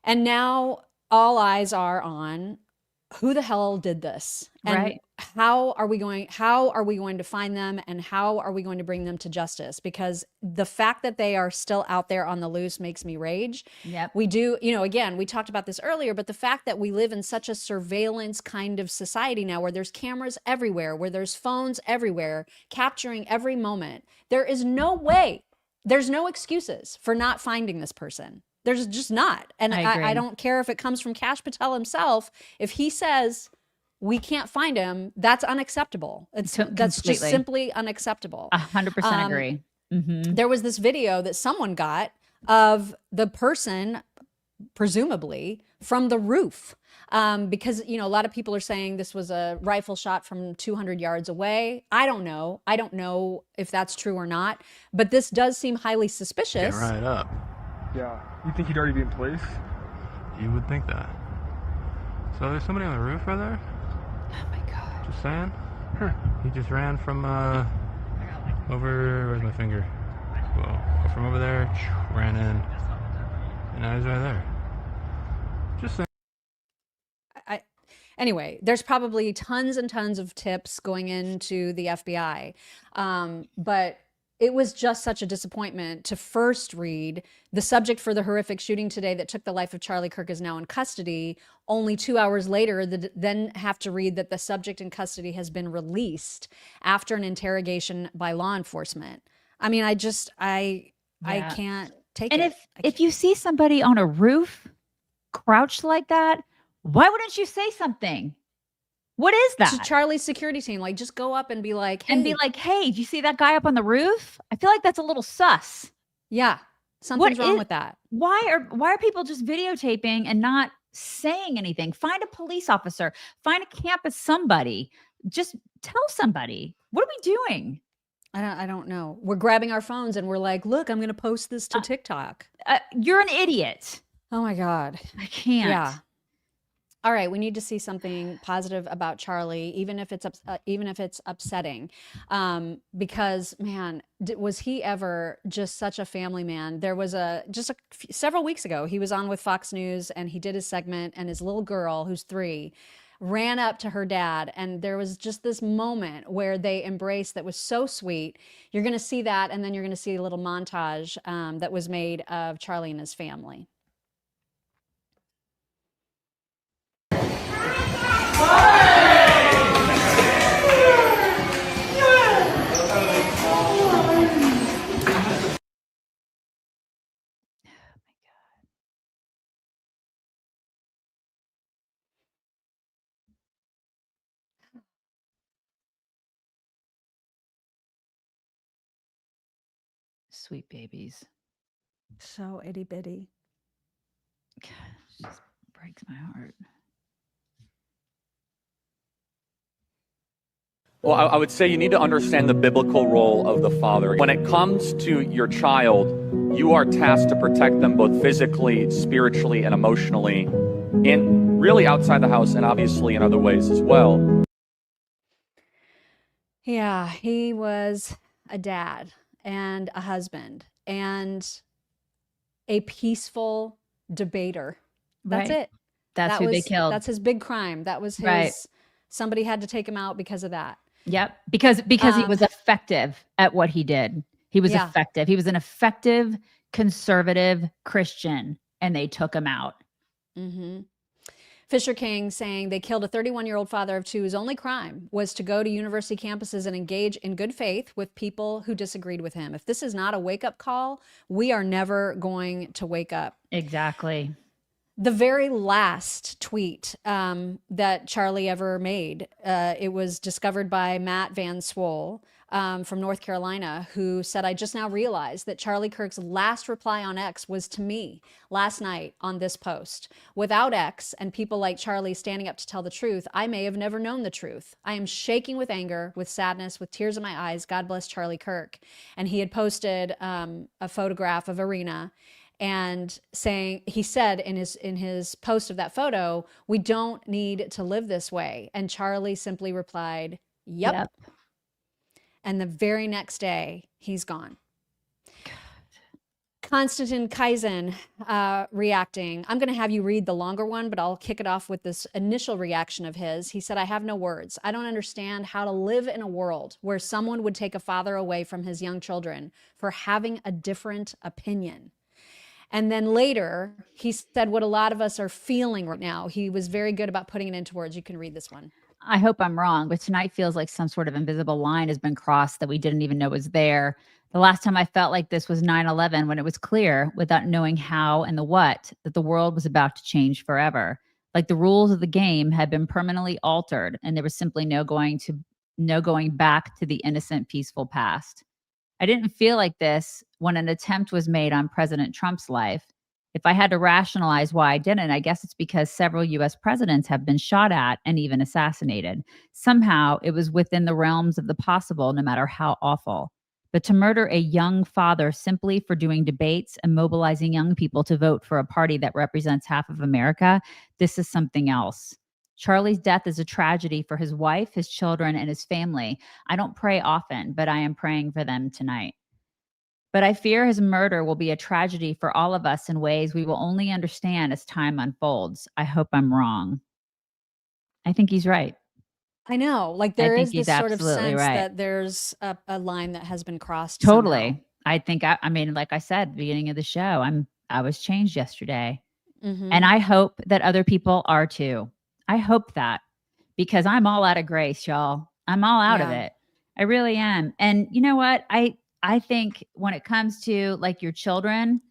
And now all eyes are on who the hell did this, and Right. how are we going to find them, and how are we going to bring them to justice? Because the fact that they are still out there on the loose makes me rage. Yep. We do, again, we talked about this earlier, but the fact that we live in such a surveillance kind of society now where there's cameras everywhere, where there's phones everywhere, capturing every moment, there is no way, there's no excuses for not finding this person. There's just not. And I agree. I don't care if it comes from Kash Patel himself. If he says we can't find him, that's unacceptable. That's just Completely. simply unacceptable. 100% agree. Mhm. There was this video that someone got of the person, presumably from the roof, because a lot of people are saying this was a rifle shot from 200 yards away. I don't know if that's true or not, but this does seem highly suspicious. Get right up. Yeah. You think he'd already be in place? You would think that. So there's somebody on the roof right there? Oh my God. Just saying. He just ran from over, where's my finger? Well, from over there, ran in, and now he's right there. Just saying. Anyway, there's probably tons and tons of tips going into the FBI, but it was just such a disappointment to first read the subject for the horrific shooting today that took the life of Charlie Kirk is now in custody. Only 2 hours later, then have to read that the subject in custody has been released after an interrogation by law enforcement. I mean, I can't take it. And if you see somebody on a roof crouched like that, why wouldn't you say something? What is that? To Charlie's security team, like, just go up and be like, hey. Hey, do you see that guy up on the roof? I feel like that's a little sus. Yeah, something's wrong with that. Why are people just videotaping and not saying anything? Find a police officer, find a campus somebody, just tell somebody. What are we doing? I don't know. We're grabbing our phones and we're like, look, I'm going to post this to TikTok. You're an idiot. Oh my God. I can't. Yeah. All right, we need to see something positive about Charlie, even if it's upsetting, because man, was he ever just such a family man? There was several weeks ago, he was on with Fox News and he did his segment, and his little girl, who's 3, ran up to her dad, and there was just this moment where they embraced that was so sweet. You're going to see that, and then you're going to see a little montage that was made of Charlie and his family. Sweet babies. So itty bitty. Gosh, it just breaks my heart. Well, I would say you need to understand the biblical role of the father. When it comes to your child, you are tasked to protect them both physically, spiritually, and emotionally. and really outside the house and obviously in other ways as well. Yeah, he was a dad and a husband and a peaceful debater. That's Right. it. That's who they killed. That's his big crime. That was his, Right. somebody had to take him out because of that. Yep. Because he was effective at what he did. He was Yeah. effective. He was an effective conservative Christian, and they took him out. Mm-hmm. Fisher King saying they killed a 31-year-old father of two whose only crime was to go to university campuses and engage in good faith with people who disagreed with him. If this is not a wake-up call, we are never going to wake up. Exactly. The very last tweet that Charlie ever made, it was discovered by Matt Van Swole from North Carolina, who said, I just now realized that Charlie Kirk's last reply on X was to me last night on this post. Without X and people like Charlie standing up to tell the truth, I may have never known the truth. I am shaking with anger, with sadness, with tears in my eyes. God bless Charlie Kirk. And he had posted a photograph of Arena, and saying, he said in his post of that photo, we don't need to live this way. And Charlie simply replied, yep. And the very next day, he's gone. Konstantin Kaizen reacting. I'm going to have you read the longer one, but I'll kick it off with this initial reaction of his. He said, I have no words. I don't understand how to live in a world where someone would take a father away from his young children for having a different opinion. And then later, he said what a lot of us are feeling right now. He was very good about putting it into words. You can read this one. I hope I'm wrong, but tonight feels like some sort of invisible line has been crossed that we didn't even know was there. The last time I felt like this was 9/11, when it was clear, without knowing how and the what, that the world was about to change forever. Like the rules of the game had been permanently altered, and there was simply no going back to the innocent, peaceful past. I didn't feel like this when an attempt was made on President Trump's life. If I had to rationalize why I didn't, I guess it's because several US presidents have been shot at and even assassinated. Somehow it was within the realms of the possible, no matter how awful. But to murder a young father simply for doing debates and mobilizing young people to vote for a party that represents half of America, this is something else. Charlie's death is a tragedy for his wife, his children, and his family. I don't pray often, but I am praying for them tonight. But I fear his murder will be a tragedy for all of us in ways we will only understand as time unfolds. I hope I'm wrong. I think he's right. I know, like there is this sort of sense that there's a line that has been crossed. Totally. Somehow. I think, I mean, like I said, at the beginning of the show, I was changed yesterday. Mhm. And I hope that other people are too. I hope that, because I'm all out of grace, y'all. I'm all out of Yeah. it. I really am. And you know what? I think when it comes to like your children,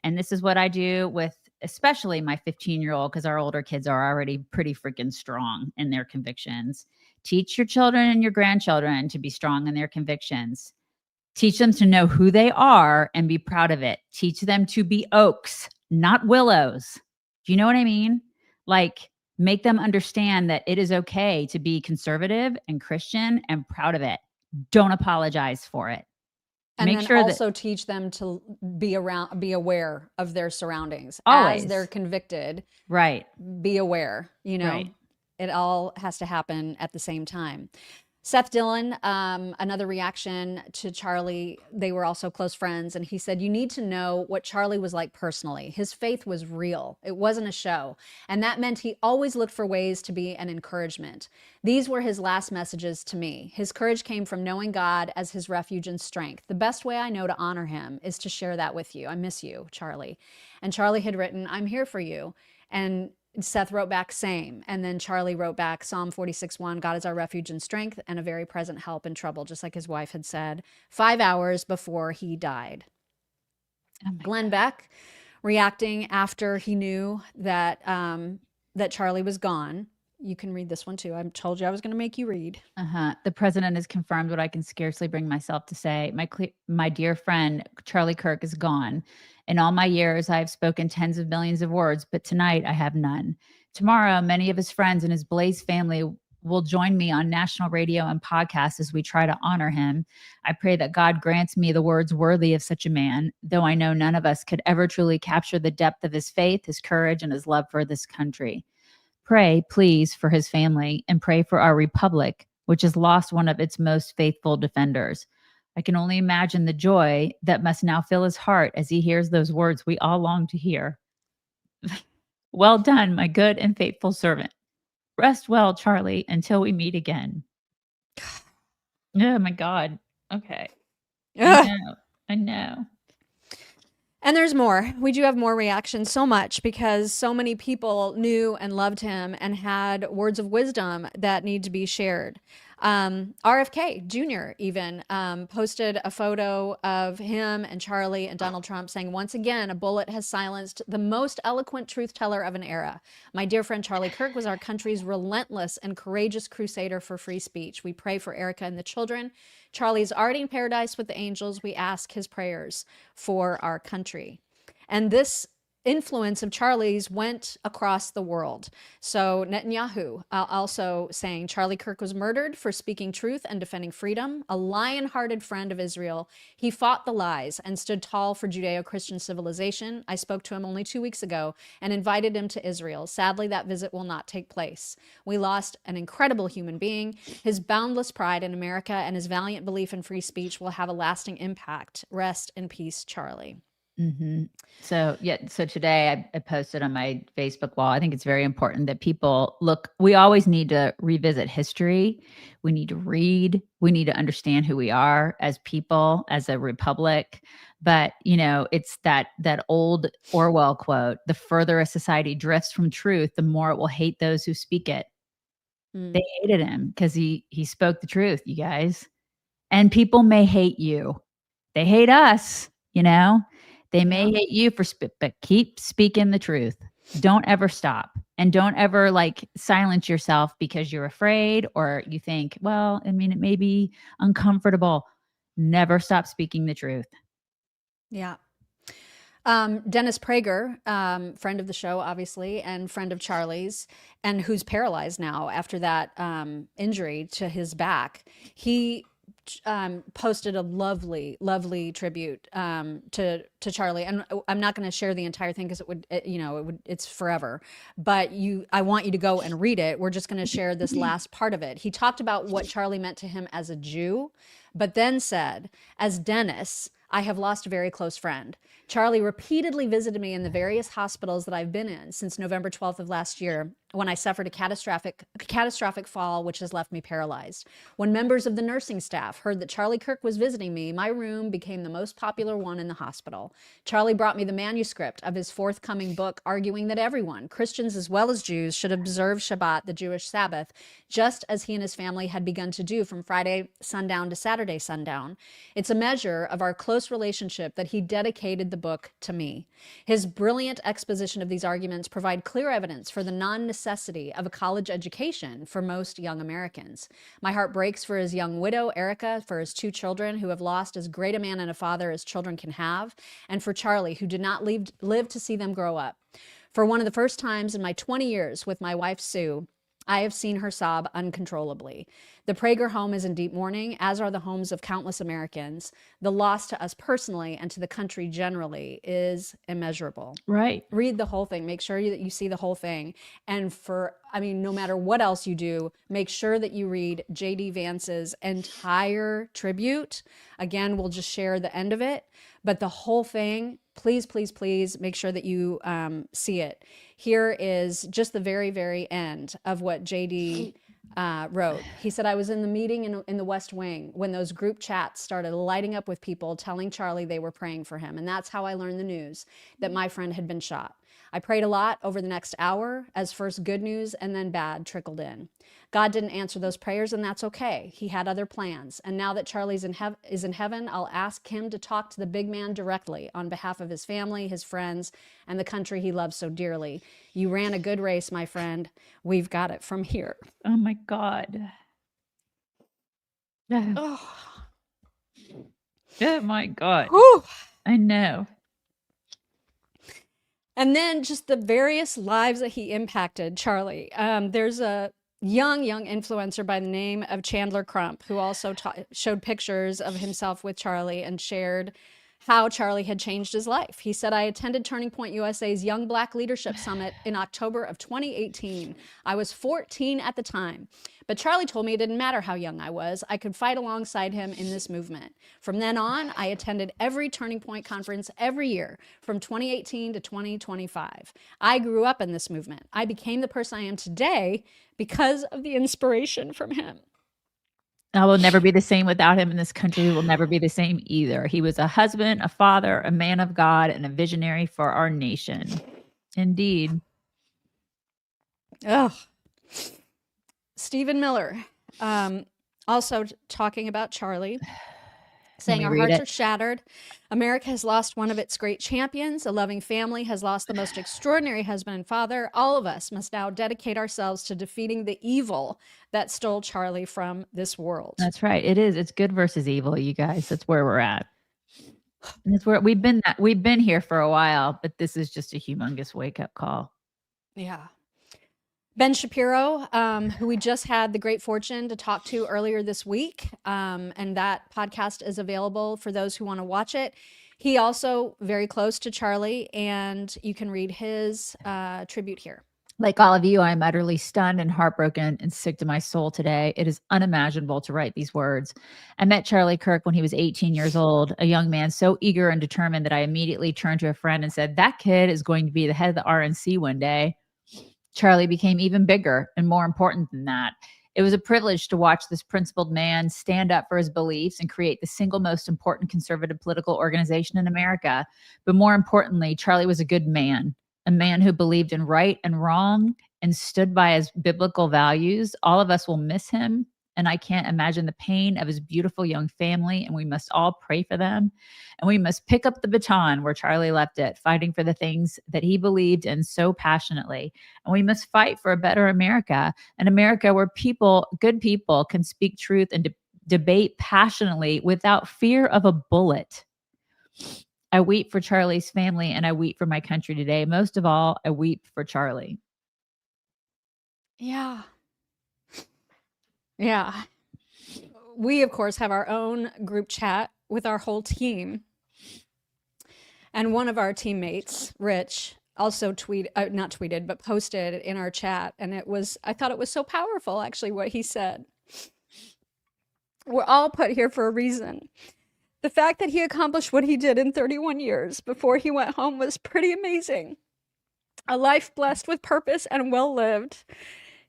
and this is what I do with especially my 15-year-old, because our older kids are already pretty freaking strong in their convictions. Teach your children and your grandchildren to be strong in their convictions. Teach them to know who they are and be proud of it. Teach them to be oaks, not willows. Do you know what I mean? Like, make them understand that it is okay to be conservative and Christian and proud of it. Don't apologize for it. And Make then sure also teach them to be aware of their surroundings. Always. As they're convicted. Right. Be aware, you know, Right. It all has to happen at the same time. Seth Dillon, another reaction to Charlie. They were also close friends. And he said, you need to know what Charlie was like personally. His faith was real. It wasn't a show. And that meant he always looked for ways to be an encouragement. These were his last messages to me. His courage came from knowing God as his refuge and strength. The best way I know to honor him is to share that with you. I miss you, Charlie. And Charlie had written, I'm here for you. And Seth wrote back, same. And then Charlie wrote back, Psalm 46:1, God is our refuge and strength and a very present help in trouble, just like his wife had said 5 hours before he died. Glenn Beck reacting after he knew that that Charlie was gone. You can read this one too. I told you I was going to make you read. The president has confirmed what I can scarcely bring myself to say. My dear friend, Charlie Kirk, is gone. In all my years, I have spoken tens of millions of words, but tonight I have none. Tomorrow, many of his friends and his Blaze family will join me on national radio and podcasts as we try to honor him. I pray that God grants me the words worthy of such a man, though I know none of us could ever truly capture the depth of his faith, his courage, and his love for this country. Pray, please, for his family, and pray for our republic, which has lost one of its most faithful defenders. I can only imagine the joy that must now fill his heart as he hears those words we all long to hear. Well done, my good and faithful servant. Rest well, Charlie, until we meet again. Oh my God. Okay. I know. And there's more. We do have more reactions, so much, because so many people knew and loved him and had words of wisdom that need to be shared. RFK Jr. even posted a photo of him and Charlie and Donald Trump saying, once again, a bullet has silenced the most eloquent truth teller of an era. My dear friend Charlie Kirk was our country's relentless and courageous crusader for free speech. We pray for Erika and the children. Charlie's already in paradise with the angels. We ask his prayers for our country. And this influence of Charlie's went across the world. So Netanyahu also saying Charlie Kirk was murdered for speaking truth and defending freedom, a lion-hearted friend of Israel. He fought the lies and stood tall for Judeo-Christian civilization. I spoke to him only 2 weeks ago and invited him to Israel. Sadly, that visit will not take place. We lost an incredible human being. His boundless pride in America and his valiant belief in free speech will have a lasting impact. Rest in peace, Charlie. Mm-hmm. So today I posted on my Facebook wall. I think it's very important that people look. We always need to revisit history. We need to read. We need to understand who we are as people, as a republic. But it's that old Orwell quote: "The further a society drifts from truth, the more it will hate those who speak it." They hated him because he spoke the truth, you guys. And people may hate you. They hate us, They may hate you but keep speaking the truth. Don't ever stop. And don't ever silence yourself because you're afraid or you think, well, it may be uncomfortable. Never stop speaking the truth. Yeah. Dennis Prager, friend of the show, obviously, and friend of Charlie's, and who's paralyzed now after that injury to his back. He posted a lovely tribute to Charlie, and I'm not going to share the entire thing because it's forever, but I want you to go and read it. We're just going to share this last part of it. He talked about what Charlie meant to him as a Jew, but then said, as Dennis, I have lost a very close friend. Charlie repeatedly visited me in the various hospitals that I've been in since November 12th of last year, when I suffered a catastrophic fall, which has left me paralyzed. When members of the nursing staff heard that Charlie Kirk was visiting me, my room became the most popular one in the hospital. Charlie brought me the manuscript of his forthcoming book, arguing that everyone, Christians as well as Jews, should observe Shabbat, the Jewish Sabbath, just as he and his family had begun to do from Friday sundown to Saturday sundown. It's a measure of our close relationship that he dedicated the book to me. His brilliant exposition of these arguments provide clear evidence for the non-necessity of a college education for most young Americans. My heart breaks for his young widow, Erika, for his 2 children who have lost as great a man and a father as children can have, and for Charlie, who did not live to see them grow up. For one of the first times in my 20 years with my wife, Sue, I have seen her sob uncontrollably. The Prager home is in deep mourning, as are the homes of countless Americans. The loss to us personally and to the country generally is immeasurable. Right. Read the whole thing. Make sure that you see the whole thing. And no matter what else you do, make sure that you read J.D. Vance's entire tribute. Again, we'll just share the end of it. But the whole thing, please, please, please make sure that you see it. Here is just the very, very end of what J.D. wrote. He said, I was in the meeting in the West Wing when those group chats started lighting up with people telling Charlie they were praying for him. And that's how I learned the news that my friend had been shot. I prayed a lot over the next hour as first good news and then bad trickled in. God didn't answer those prayers, and that's okay. He had other plans. And now that Charlie's is in heaven, I'll ask him to talk to the big man directly on behalf of his family, his friends, and the country he loves so dearly. You ran a good race, my friend. We've got it from here. Oh my God. Oh, Oh my God. Whew. I know. And then just the various lives that he impacted, Charlie. There's a young influencer by the name of Chandler Crump, who also showed pictures of himself with Charlie and shared how Charlie had changed his life. He said, I attended Turning Point USA's Young Black Leadership Summit in October of 2018. I was 14 at the time, but Charlie told me it didn't matter how young I was. I could fight alongside him in this movement. From then on, I attended every Turning Point conference every year from 2018 to 2025. I grew up in this movement. I became the person I am today because of the inspiration from him. I will never be the same without him, in this country will never be the same either. He was a husband, a father, a man of God, and a visionary for our nation. Indeed. Ugh. Stephen Miller, also talking about Charlie, saying our hearts are shattered. America has lost one of its great champions. A loving family has lost the most extraordinary husband and father. All of us must now dedicate ourselves to defeating the evil that stole Charlie from this world. That's right. It is. It's good versus evil, you guys. That's where we're at. And it's where we've been here for a while, but this is just a humongous wake-up call. Yeah. Ben Shapiro, who we just had the great fortune to talk to earlier this week, and that podcast is available for those who want to watch it. He also very close to Charlie, and you can read his tribute here. Like all of you, I'm utterly stunned and heartbroken and sick to my soul today. It is unimaginable to write these words. I met Charlie Kirk when he was 18 years old, a young man so eager and determined that I immediately turned to a friend and said, that kid is going to be the head of the RNC one day. Charlie became even bigger and more important than that. It was a privilege to watch this principled man stand up for his beliefs and create the single most important conservative political organization in America. But more importantly, Charlie was a good man, a man who believed in right and wrong and stood by his biblical values. All of us will miss him, and I can't imagine the pain of his beautiful young family, and we must all pray for them. And we must pick up the baton where Charlie left it, fighting for the things that he believed in so passionately. And we must fight for a better America, an America where good people can speak truth and debate passionately without fear of a bullet. I weep for Charlie's family, and I weep for my country today. Most of all, I weep for Charlie. Yeah. Yeah. We, of course, have our own group chat with our whole team. And one of our teammates, Rich, also posted in our chat. And I thought it was so powerful, actually, what he said. We're all put here for a reason. The fact that he accomplished what he did in 31 years before he went home was pretty amazing. A life blessed with purpose and well lived.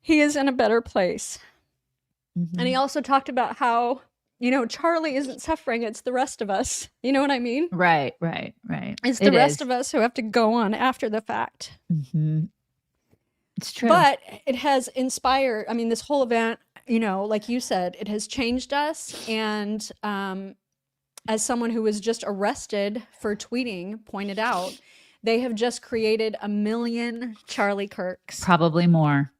He is in a better place. Mm-hmm. And he also talked about how, Charlie isn't suffering. It's the rest of us. You know what I mean? Right. It's the rest of us who have to go on after the fact. Mm-hmm. It's true. But it has inspired, this whole event, like you said, it has changed us. And as someone who was just arrested for tweeting pointed out, they have just created 1 million Charlie Kirks. Probably more.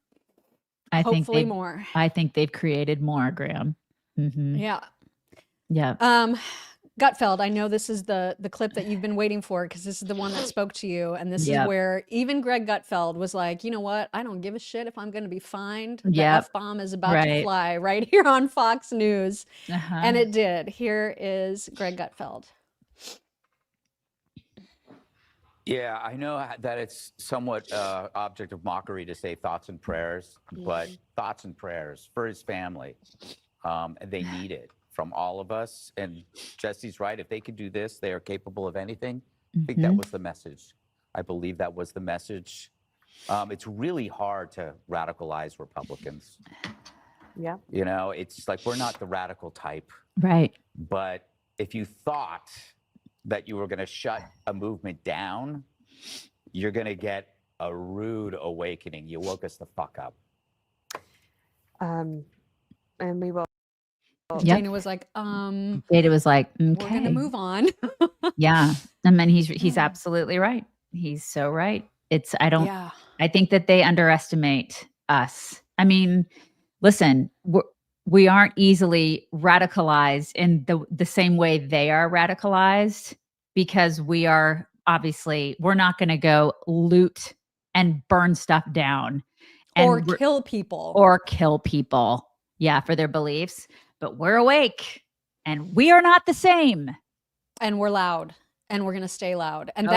Hopefully more. I think they've created more, Graham. Mm-hmm. Yeah. Gutfeld, I know this is the clip that you've been waiting for, because this is the one that spoke to you. And this is where even Greg Gutfeld was like, you know what? I don't give a shit if I'm going to be fined. The F-bomb is about to fly right here on Fox News. Uh-huh. And it did. Here is Greg Gutfeld. Yeah, I know that it's somewhat object of mockery to say thoughts and prayers, but thoughts and prayers for his family. They need it from all of us. And Jesse's right. If they could do this, they are capable of anything. I think that was the message. I believe that was the message. It's really hard to radicalize Republicans. Yeah. It's like we're not the radical type. Right. But if you thought that you were going to shut a movement down, you're going to get a rude awakening. You woke us the fuck up. And we will. Dana was like, Dana was like, okay. We're going to move on. Yeah. He's absolutely right. He's so right. I think that they underestimate us. Listen, we aren't easily radicalized in the same way they are radicalized, because we're not going to go loot and burn stuff down or kill people. Or kill people. Yeah, for their beliefs. But we're awake and we are not the same. And we're loud. And we're going to stay loud. And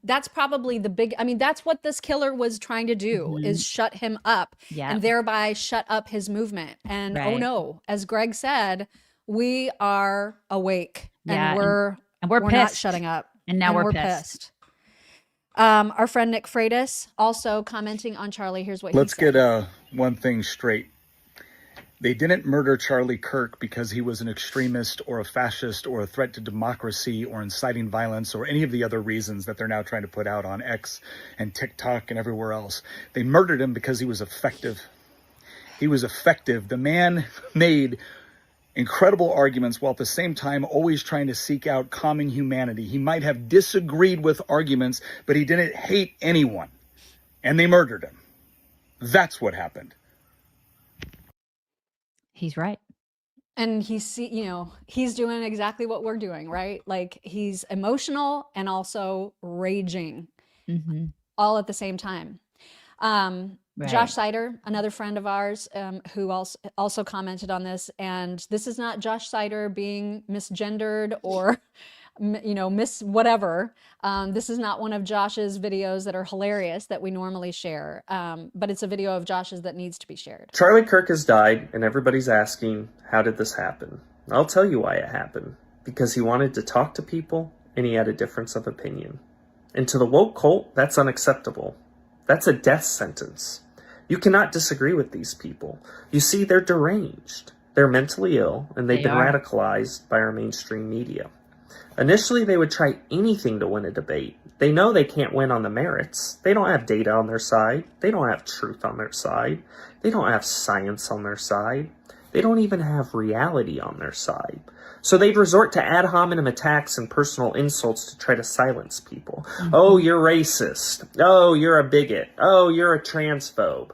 that's probably the big, I mean, that's what this killer was trying to do, is shut him up and thereby shut up his movement. And oh no, as Greg said, we are awake and we're pissed. Not shutting up. And now we're pissed. Our friend Nick Freitas also commenting on Charlie. Here's what Let's he said. get one thing straight. They didn't murder Charlie Kirk because he was an extremist or a fascist or a threat to democracy or inciting violence or any of the other reasons that they're now trying to put out on X and TikTok and everywhere else. They murdered him because he was effective. He was effective. The man made incredible arguments while at the same time always trying to seek out common humanity. He might have disagreed with arguments, but he didn't hate anyone. And they murdered him. That's what happened. He's right. And he's doing exactly what we're doing, right? Like, he's emotional and also raging all at the same time. Josh Sider, another friend of ours, who also commented on this, and this is not Josh Sider being misgendered or miss whatever. This is not one of Josh's videos that are hilarious that we normally share, but it's a video of Josh's that needs to be shared. Charlie Kirk has died, and everybody's asking, how did this happen? I'll tell you why it happened. Because he wanted to talk to people, and he had a difference of opinion. And to the woke cult, that's unacceptable. That's a death sentence. You cannot disagree with these people. You see, they're deranged. They're mentally ill, and they've been radicalized by our mainstream media. Initially, they would try anything to win a debate. They know they can't win on the merits. They don't have data on their side. They don't have truth on their side. They don't have science on their side. They don't even have reality on their side. So they'd resort to ad hominem attacks and personal insults to try to silence people. Oh, you're racist. Oh, you're a bigot. Oh, you're a transphobe.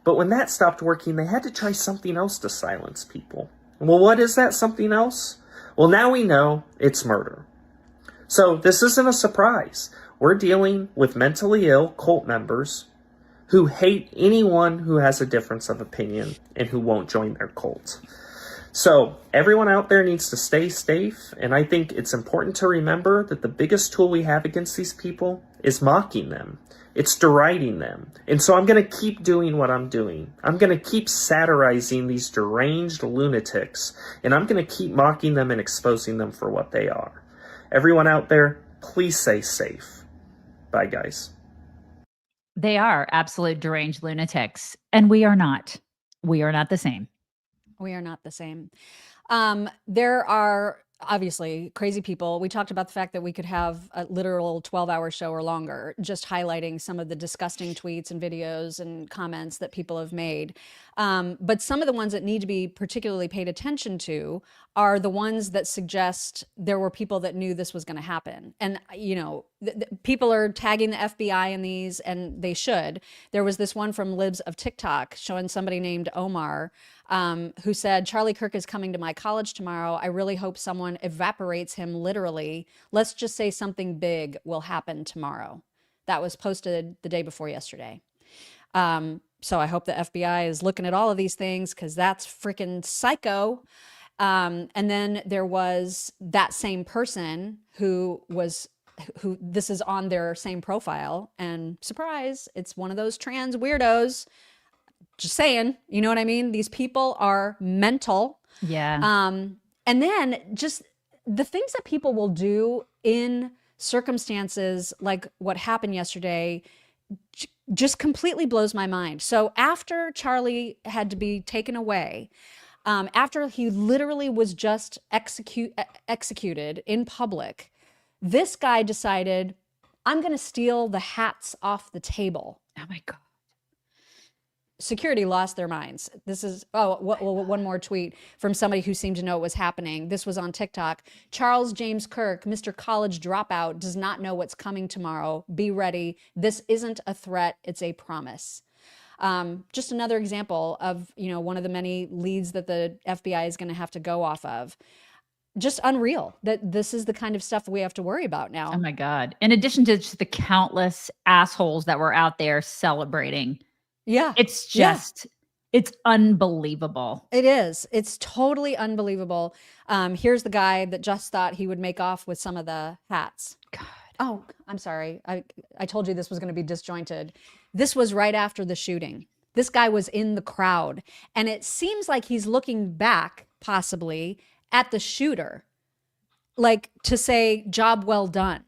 But when that stopped working, they had to try something else to silence people. Well, what is that something else? Well, now we know it's murder. So this isn't a surprise. We're dealing with mentally ill cult members who hate anyone who has a difference of opinion and who won't join their cult. So everyone out there needs to stay safe, and I think it's important to remember that the biggest tool we have against these people is mocking them. It's deriding them. And so I'm going to keep doing what I'm doing. I'm going to keep satirizing these deranged lunatics, and I'm going to keep mocking them and exposing them for what they are. Everyone out there, please stay safe. Bye, guys. They are absolute deranged lunatics, and we are not. We are not the same. We are not the same. There are obviously crazy people. We talked about the fact that we could have a literal 12-hour show or longer, just highlighting some of the disgusting tweets and videos and comments that people have made. But some of the ones that need to be particularly paid attention to are the ones that suggest there were people that knew this was going to happen. And, people are tagging the FBI in these, and they should. There was this one from Libs of TikTok showing somebody named Omar, who said, Charlie Kirk is coming to my college tomorrow. I really hope someone evaporates him literally. Let's just say something big will happen tomorrow. That was posted the day before yesterday. So I hope the FBI is looking at all of these things, because that's freaking psycho. And then there was that same person who this is on their same profile, and surprise, it's one of those trans weirdos. Just saying, you know what I mean? These people are mental. Yeah. And then just the things that people will do in circumstances like what happened yesterday just completely blows my mind. So after Charlie had to be taken away, after he literally was just executed in public, this guy decided, I'm going to steal the hats off the table. Oh my God. Security lost their minds. This is, one more tweet from somebody who seemed to know what was happening. This was on TikTok. Charles James Kirk, Mr. College Dropout, does not know what's coming tomorrow. Be ready. This isn't a threat. It's a promise. Just another example of, one of the many leads that the FBI is going to have to go off of. Just unreal that this is the kind of stuff we have to worry about now. Oh my God. In addition to just the countless assholes that were out there celebrating Yeah. It's just, it's unbelievable. It is. It's totally unbelievable. Here's the guy that just thought he would make off with some of the hats. God. Oh, I'm sorry. I told you this was going to be disjointed. This was right after the shooting. This guy was in the crowd, and it seems like he's looking back, possibly, at the shooter, like to say, job well done.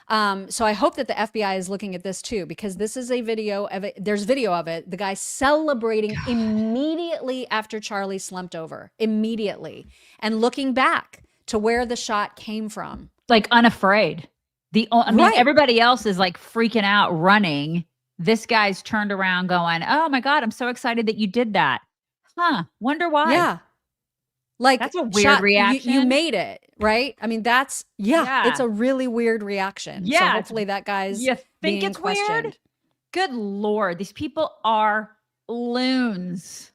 So I hope that the FBI is looking at this too, because this is a video of it. There's video of it. The guy celebrating immediately after Charlie slumped over, immediately, and looking back to where the shot came from. Like unafraid. I mean, everybody else is like freaking out, running. This guy's turned around going, oh my God, I'm so excited that you did that. Huh. Wonder why. Yeah. Like that's a weird reaction. You made it, right? I mean, that's, it's a really weird reaction. Yeah. So hopefully that guy's You think being it's questioned. weird? Good Lord. These people are loons.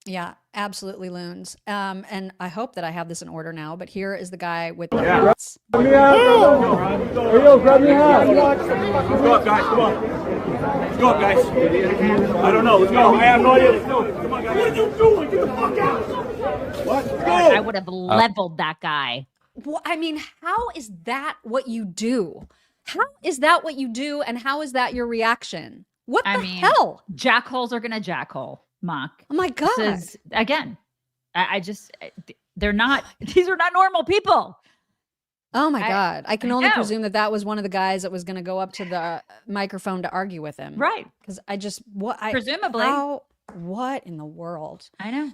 Yeah, absolutely loons. And I hope that I have this in order now, but here is the guy with the Yeah. hats. Grab me out. Hey, yo, grab me out. Let's go up, guys. Come on. Let's go up, guys. I don't know. Let's go. I have no idea. Let's go. Come on, guys. What are you doing? Get the fuck out. What? Let's go. I would have leveled that guy. Well, I mean, how is that what you do? How is that what you do? And how is that your reaction? What the hell? Jackholes are going to jackhole, Mock. Oh my God. This is, again, I just, they're not, these are not normal people. Oh my God. I can only know. presume that that was one of the guys that was going to go up to the microphone to argue with him. Right. Because I just, Presumably. What in the world? I know.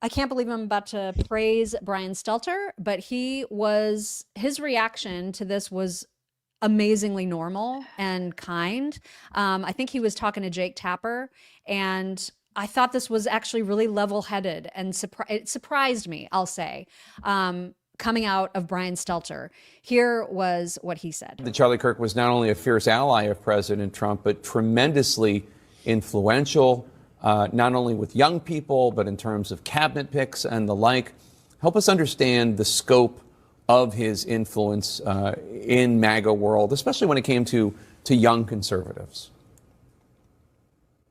I can't believe I'm about to praise Brian Stelter, but his reaction to this was amazingly normal and kind. I think he was talking to Jake Tapper, and I thought this was actually really level-headed, and it surprised me, I'll say, coming out of Brian Stelter. Here was what he said. That Charlie Kirk was not only a fierce ally of President Trump, but tremendously influential, not only with young people, but in terms of cabinet picks and the like. Help us understand the scope of his influence in MAGA world, especially when it came to young conservatives.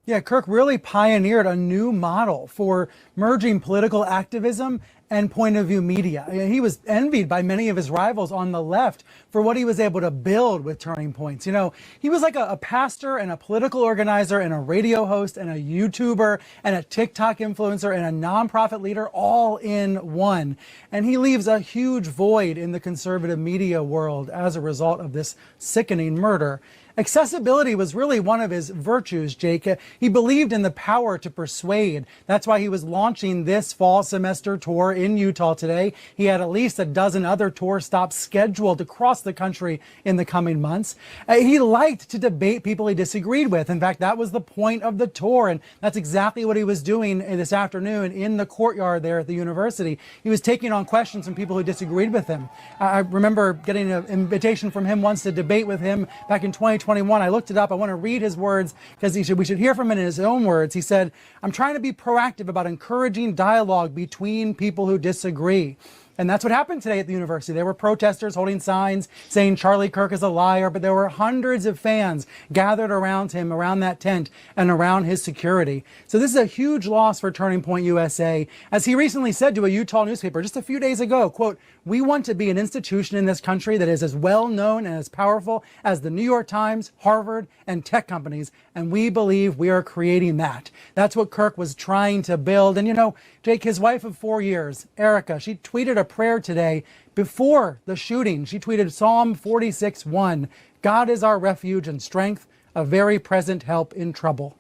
Yeah, Kirk really pioneered a new model for merging political activism and point of view media. He was envied by many of his rivals on the left for what he was able to build with Turning Points. You know, he was like a pastor and a political organizer and a radio host and a YouTuber and a TikTok influencer and a nonprofit leader all in one. And he leaves a huge void in the conservative media world as a result of this sickening murder. Accessibility was really one of his virtues, Jake. He believed in the power to persuade. That's why he was launching this fall semester tour in Utah today. He had at least a dozen other tour stops scheduled across the country in the coming months. He liked to debate people he disagreed with. In fact, that was the point of the tour, and that's exactly what he was doing this afternoon in the courtyard there at the university. He was taking on questions from people who disagreed with him. I remember getting an invitation from him once to debate with him back in 2021. I looked it up. I want to read his words because we should hear from him in his own words. He said, "I'm trying to be proactive about encouraging dialogue between people who disagree." And that's what happened today at the university. There were protesters holding signs saying Charlie Kirk is a liar, but there were hundreds of fans gathered around him, around that tent, and around his security. So this is a huge loss for Turning Point USA. As he recently said to a Utah newspaper just a few days ago, quote, "We want to be an institution in this country that is as well known and as powerful as the New York Times, Harvard, and tech companies, and we believe we are creating that." That's what Kirk was trying to build. And you know, Jake, his wife of 4 years, Erika, she tweeted a prayer today before the shooting. She tweeted Psalm 46:1, "God is our refuge and strength, a very present help in trouble."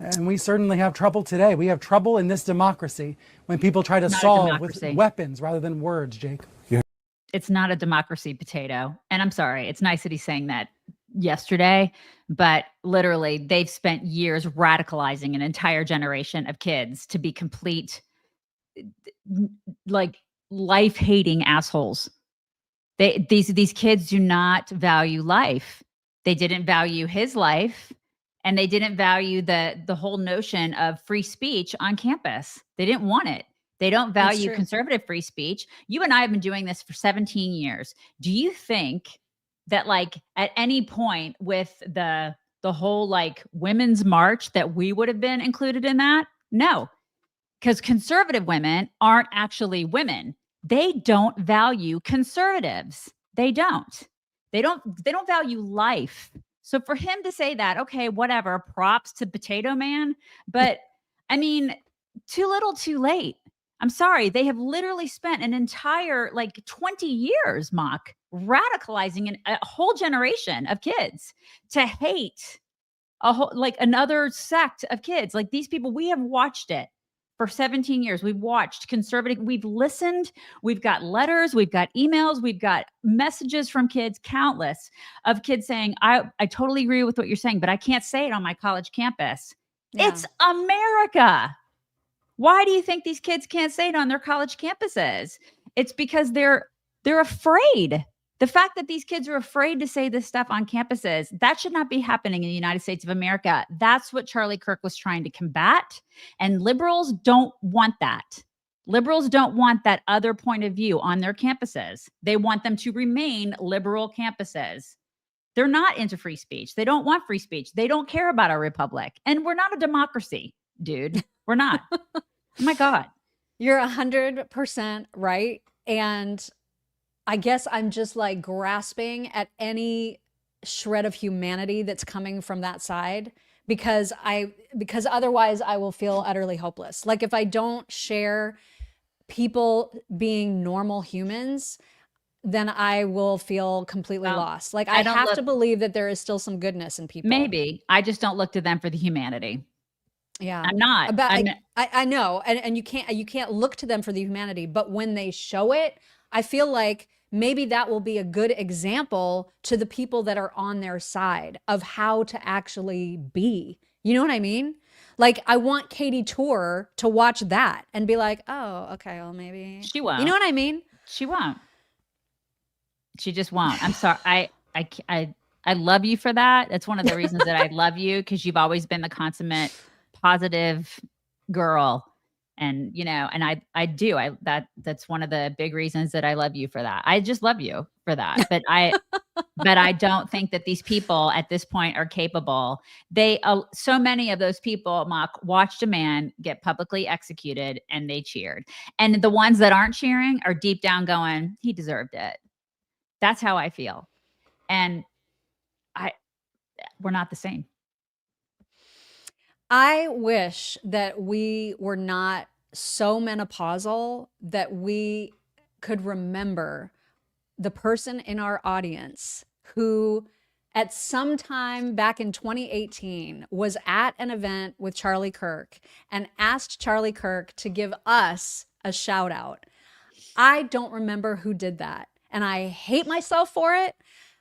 And we certainly have trouble today. We have trouble in this democracy when people try to solve with weapons rather than words, Jake. It's not a democracy, Potato. And I'm sorry, it's nice that he's saying that yesterday, but literally they've spent years radicalizing an entire generation of kids to be complete, like, life-hating assholes. These kids do not value life. They didn't value his life, and they didn't value the whole notion of free speech on campus. They didn't want it. They don't value conservative free speech. You and I have been doing this for 17 years. Do you think that, like, at any point with the the whole like women's march, that we would have been included in that? No, because conservative women aren't actually women. They don't value conservatives. They don't value life. So for him to say that, okay, whatever, props to Potato Man. But I mean, too little, too late. I'm sorry. They have literally spent an entire like 20 years, Mock, radicalizing a whole generation of kids to hate a whole, like another sect of kids. Like these people, we have watched it for 17 years. We've watched conservative, we've listened, we've got letters, we've got emails, we've got messages from kids, countless of kids saying, I totally agree with what you're saying, but I can't say it on my college campus. Yeah. It's America. Why do you think these kids can't say it on their college campuses? It's because they're afraid. The fact that these kids are afraid to say this stuff on campuses, that should not be happening in the United States of America. That's what Charlie Kirk was trying to combat. And liberals don't want that. Liberals don't want that other point of view on their campuses. They want them to remain liberal campuses. They're not into free speech. They don't want free speech. They don't care about our republic. And we're not a democracy, dude. We're not. Oh my God. You're 100% right. And I guess I'm just like grasping at any shred of humanity that's coming from that side, because otherwise I will feel utterly hopeless. Like if I don't share people being normal humans, then I will feel completely lost. Like I have to believe that there is still some goodness in people. Maybe. I just don't look to them for the humanity. Yeah, I'm not. I know. And you can't look to them for the humanity, but when they show it, I feel like maybe that will be a good example to the people that are on their side of how to actually be. You know what I mean? Like I want Katy Tur to watch that and be like, oh, okay, well maybe she won't. You know what I mean? She won't. She just won't. I'm sorry. I love you for that. That's one of the reasons that I love you, because you've always been the consummate positive girl. And, you know, and that's one of the big reasons that I love you for that. I just love you for that. But I don't think that these people at this point are capable. So many of those people, Mock, watched a man get publicly executed and they cheered. And the ones that aren't cheering are deep down going, he deserved it. That's how I feel. And we're not the same. I wish that we were not so menopausal that we could remember the person in our audience who at some time back in 2018 was at an event with Charlie Kirk and asked Charlie Kirk to give us a shout out. I don't remember who did that. And I hate myself for it,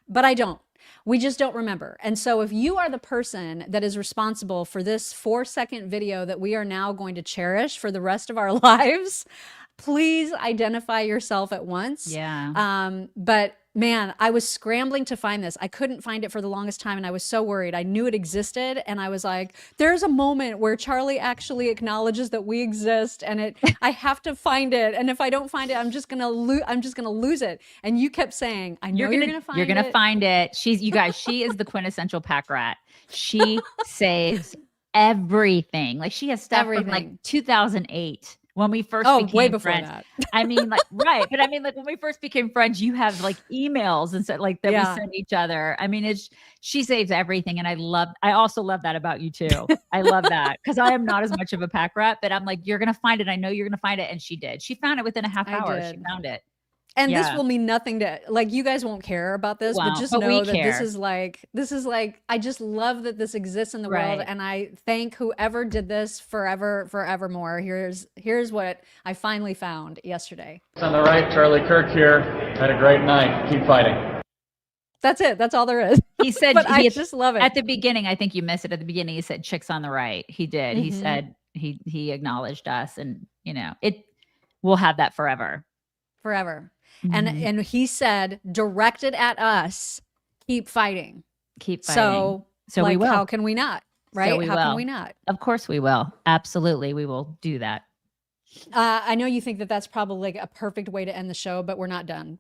but I don't. We just don't remember. And so if you are the person that is responsible for this 4-second video that we are now going to cherish for the rest of our lives, please identify yourself at once. Yeah. But man, I was scrambling to find this. I couldn't find it for the longest time and I was so worried. I knew it existed and I was like, there's a moment where Charlie actually acknowledges that we exist and I have to find it. And if I don't find it, I'm just going to lose it. And you kept saying, I know you're going to find it. You're going to find it. You guys, she is the quintessential pack rat. She saves everything. Like she has stuff from like 2008. When we first became way before friends. that. I mean, like, right. But I mean, like when we first became friends, you have like emails and stuff like that we sent each other. I mean, she saves everything. And I also love that about you too. I love that because I am not as much of a pack rat, but I'm like, you're going to find it. I know you're going to find it. And she did. She found it within a half hour. She found it. And this will mean nothing to, like, you guys won't care about this, but just know that this is like, I just love that this exists in the world. And I thank whoever did this forevermore. Here's what I finally found yesterday. On the right, Charlie Kirk here. Had a great night. Keep fighting. That's it. That's all there is. He said, but I just love it. At the beginning, I think you missed it. At the beginning, he said chicks on the right. He did. He said, he acknowledged us and, you know, we'll have that forever. Forever. And he said, directed at us, keep fighting. Keep fighting. So like, we will. How can we not? Right? So how can we not? Of course we will. Absolutely. We will do that. I know you think that that's probably like a perfect way to end the show, but we're not done.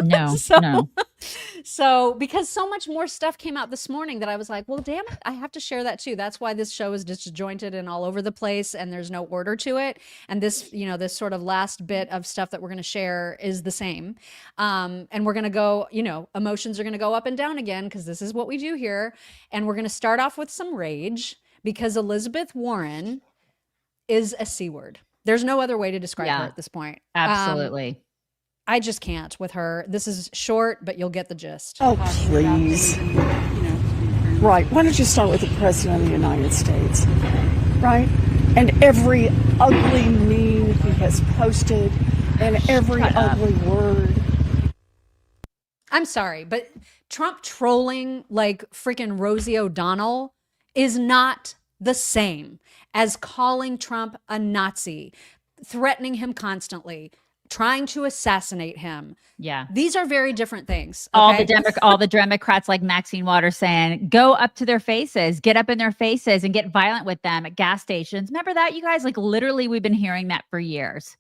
No, no. So, because so much more stuff came out this morning that I was like, well, damn it, I have to share that too. That's why this show is disjointed and all over the place and there's no order to it. And this, this sort of last bit of stuff that we're going to share is the same. And we're going to go, emotions are going to go up and down again because this is what we do here. And we're going to start off with some rage because Elizabeth Warren is a C word. There's no other way to describe her at this point. Absolutely. I just can't with her. This is short, but you'll get the gist. Oh, please. Right. Why don't you start with the President of the United States? Right? And every ugly meme he has posted and every ugly word. I'm sorry, but Trump trolling like freaking Rosie O'Donnell is not the same as calling Trump a Nazi, threatening him constantly, trying to assassinate him. Yeah. These are very different things. Okay? All the Democrats like Maxine Waters saying, go up to their faces, get up in their faces and get violent with them at gas stations. Remember that, you guys? Like literally we've been hearing that for years.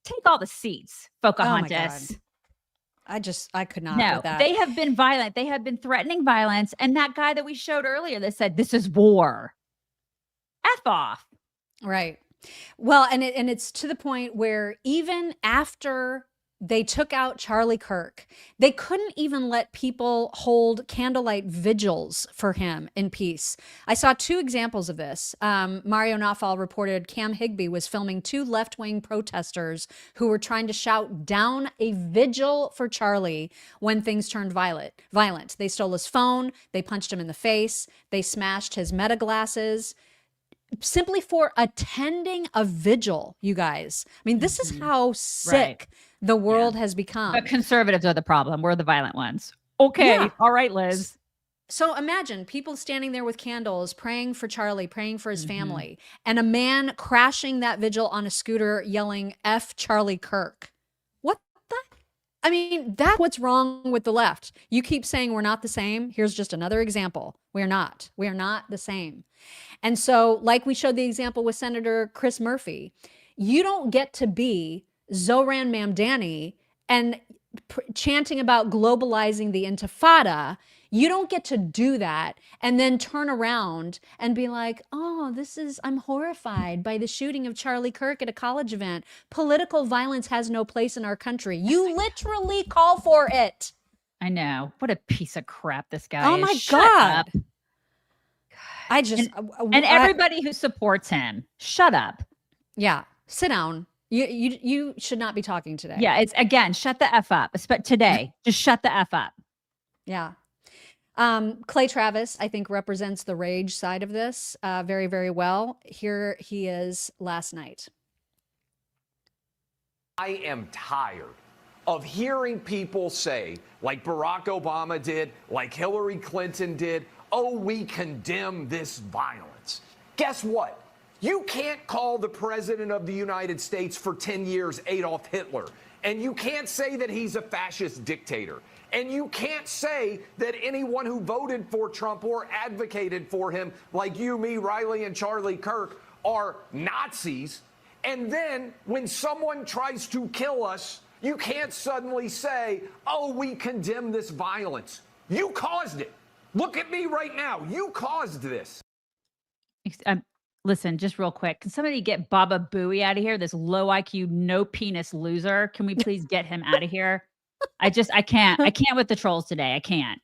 Take all the seats, Pocahontas. I could not No, with that. they have been violent. They have been threatening violence. And that guy that we showed earlier that said, this is war. F off. Right. Well, and it's to the point where even after they took out Charlie Kirk, they couldn't even let people hold candlelight vigils for him in peace. I saw two examples of this. Mario Nawfal reported Cam Higbee was filming two left-wing protesters who were trying to shout down a vigil for Charlie when things turned violent. They stole his phone. They punched him in the face. They smashed his meta glasses. Simply for attending a vigil, you guys. I mean, this is how sick the world has become. But conservatives are the problem. We're the violent ones. Okay. Yeah. All right, Liz. So imagine people standing there with candles, praying for Charlie, praying for his family, and a man crashing that vigil on a scooter yelling, F Charlie Kirk. What the? I mean, that's what's wrong with the left. You keep saying we're not the same. Here's just another example. We're not. We are not the same. And so, like we showed the example with Senator Chris Murphy, you don't get to be Zohran Mamdani and chanting about globalizing the Intifada. You don't get to do that and then turn around and be like, oh, I'm horrified by the shooting of Charlie Kirk at a college event. Political violence has no place in our country. You literally call for it. I know. What a piece of crap this guy is. Oh my Shut God. up. I just and everybody who supports him, shut up. Yeah, sit down. You should not be talking today. Yeah, it's again, shut the F up. Today, just shut the F up. Yeah. Clay Travis, I think, represents the rage side of this very, very well. Here he is last night. I am tired of hearing people say, like Barack Obama did, like Hillary Clinton did, oh, we condemn this violence. Guess what? You can't call the president of the United States for 10 years Adolf Hitler. And you can't say that he's a fascist dictator. And you can't say that anyone who voted for Trump or advocated for him, like you, me, Riley, and Charlie Kirk, are Nazis. And then when someone tries to kill us, you can't suddenly say, oh, we condemn this violence. You caused it. Look at me right now. You caused this. Listen, just real quick. Can somebody get Baba Booey out of here? This low IQ, no penis loser. Can we please get him out of here? I can't. I can't with the trolls today. I can't.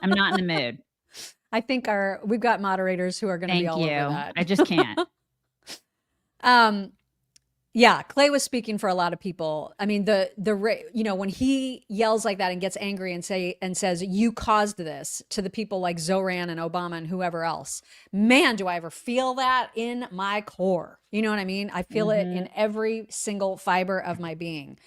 I'm not in the mood. I think we've got moderators who are going to be all over that. I just can't. Yeah, Clay was speaking for a lot of people. I mean, when he yells like that and gets angry and says, you caused this to the people like Zohran and Obama and whoever else, man, do I ever feel that in my core. You know what I mean? I feel it in every single fiber of my being.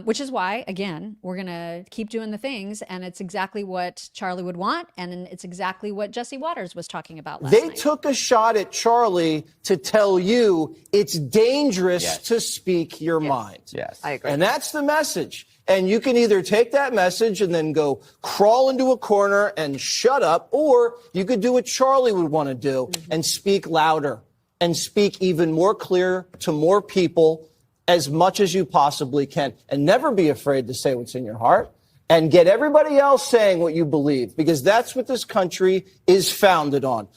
Which is why, again, we're going to keep doing the things. And it's exactly what Charlie would want. And it's exactly what Jesse Waters was talking about last night. They took a shot at Charlie to tell you it's dangerous to speak your mind. Yes, I agree. And that's the message. And you can either take that message and then go crawl into a corner and shut up, or you could do what Charlie would want to do and speak louder and speak even more clear to more people as much as you possibly can, and never be afraid to say what's in your heart. and get everybody else saying what you believe, because that's what this country is founded on.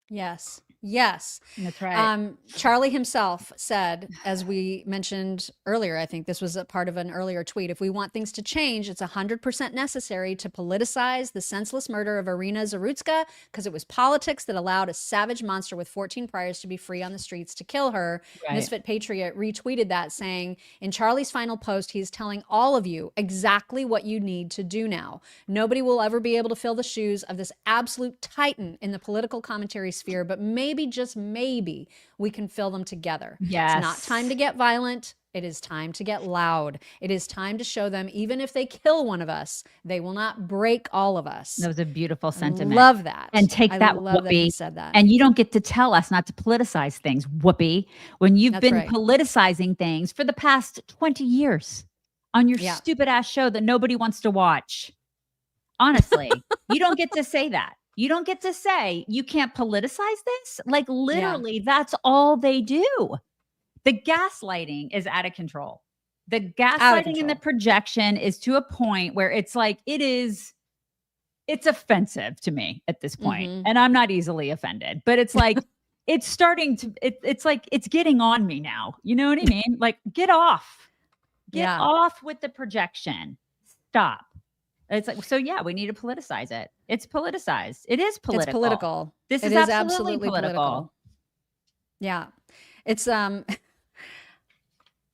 Yes. Yes. That's right. Charlie himself said, as we mentioned earlier, I think this was a part of an earlier tweet, if we want things to change, it's 100% necessary to politicize the senseless murder of Irina Zarutska, because it was politics that allowed a savage monster with 14 priors to be free on the streets to kill her. Right. Misfit Patriot retweeted that, saying, in Charlie's final post, he's telling all of you exactly what you need to do now. Nobody will ever be able to fill the shoes of this absolute titan in the political commentary sphere, but maybe, just maybe, we can fill them together. Yes. It's not time to get violent. It is time to get loud. It is time to show them, even if they kill one of us, they will not break all of us. That was a beautiful sentiment. Love that. And take I that, love that he Whoopi. said that. And you don't get to tell us not to politicize things, Whoopi, when you've That's been right. politicizing things for the past 20 years on your Yeah. stupid ass show that nobody wants to watch. Honestly, you don't get to say that. You don't get to say you can't politicize this. Like literally, that's all they do. The gaslighting is out of control. The gaslighting and the projection is to a point where it's like, it's offensive to me at this point. Mhm. And I'm not easily offended, but it's like, it's starting to, it's like, it's getting on me now. You know what I mean? Like, get off. Get Yeah. off with the projection. Stop. It's like, so yeah, we need to politicize it. It's politicized. It is political. It's political. This It is absolutely political. Yeah. It's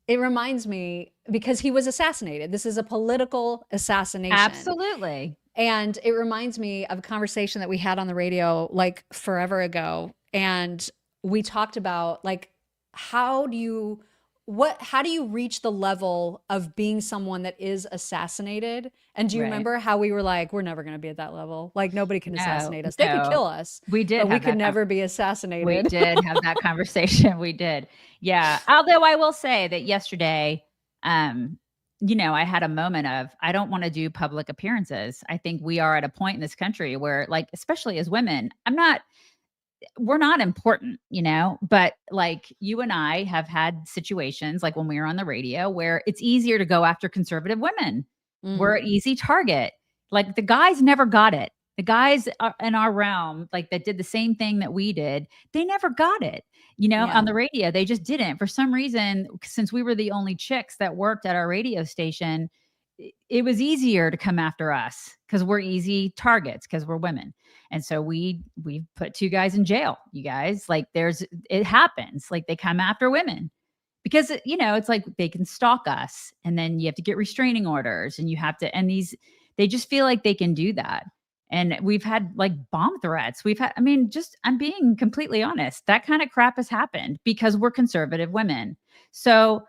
it reminds me, because he was assassinated. This is a political assassination. Absolutely. And it reminds me of a conversation that we had on the radio like forever ago. And we talked about like, how do you reach the level of being someone that is assassinated? And do you Right. remember how we were like, we're never going to be at that level. Like nobody can No, assassinate us. They could no. kill us. We did but we have could that never be assassinated. We did have that conversation. We did. Yeah. Although I will say that yesterday, I had a moment of, I don't want to do public appearances. I think we are at a point in this country where, like, especially as women, we're not important, but like you and I have had situations like when we were on the radio where it's easier to go after conservative women. We're an easy target. Like the guys never got it. The guys in our realm, like that did the same thing that we did, they never got it. On the radio, they just didn't. For some reason, since we were the only chicks that worked at our radio station, it was easier to come after us because we're easy targets because we're women. And so we put 2 guys in jail, you guys. Like it happens. Like they come after women because, it's like they can stalk us and then you have to get restraining orders and you have to, and they just feel like they can do that. And we've had like bomb threats. I'm being completely honest. That kind of crap has happened because we're conservative women. So,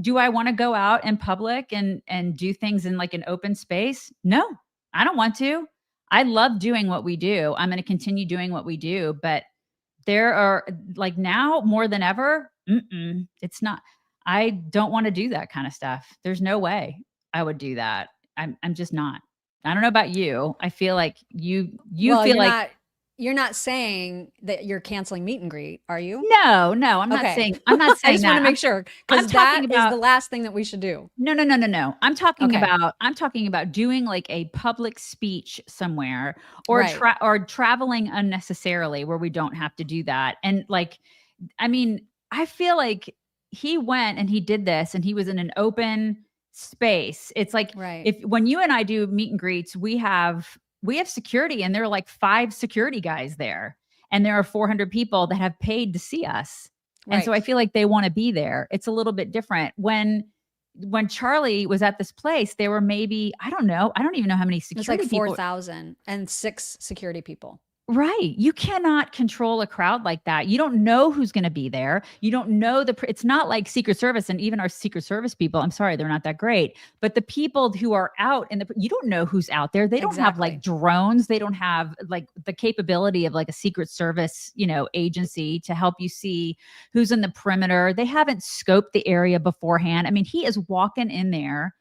do I want to go out in public and do things in like an open space? No, I don't want to. I love doing what we do. I'm going to continue doing what we do, but there are like now more than ever, it's not, I don't want to do that kind of stuff. There's no way I would do that. I'm just not. I don't know about you. I feel like you feel like you're not saying that you're canceling meet and greet, are you? No, I'm not saying I that. just want to make sure because that is about the last thing that we should do. No. I'm talking about doing like a public speech somewhere or Right. or traveling unnecessarily where we don't have to do that. And like, I feel like he went and he did this and he was in an open space. It's like when you and I do meet and greets, we have security and there are like 5 security guys there and there are 400 people that have paid to see us. And so I feel like they want to be there. It's a little bit different. When Charlie was at this place, there were maybe, I don't even know how many It's security like people. 4,000 and 6 security people. Right. You cannot control a crowd like that. You don't know who's going to be there. You don't know it's not like Secret Service, and even our Secret Service people, I'm sorry, they're not that great, but the people who are out you don't know who's out there. They don't have like drones. They don't have like the capability of like a Secret Service, agency to help you see who's in the perimeter. They haven't scoped the area beforehand. He is walking in there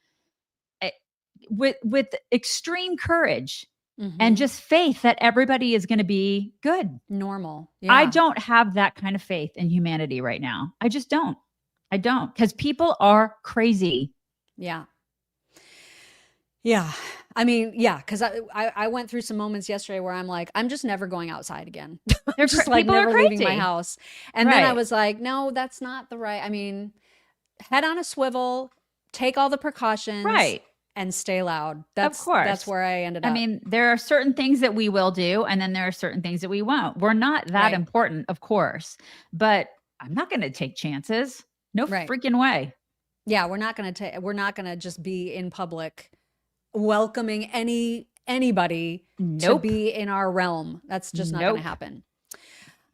with extreme courage. And just faith that everybody is going to be good. Normal. I don't have that kind of faith in humanity right now. I just don't. I don't. Because people are crazy. Yeah. Yeah. I mean, yeah, because I went through some moments yesterday where I'm like, I'm just never going outside again. They're just like people are never leaving my crazy. house. And then I Right. was like, no, that's not the right. I mean, head on a swivel, take all the precautions, Right. and stay loud. Of That's course. where I ended up. I mean, there are certain things that we will do, and then there are certain things that we won't. We're not that Right. important, of course, but I'm not going to take chances. No Right. freaking way. Yeah, we're not gonna just be in public welcoming anybody to Nope. be in our realm. That's just not Nope. gonna happen.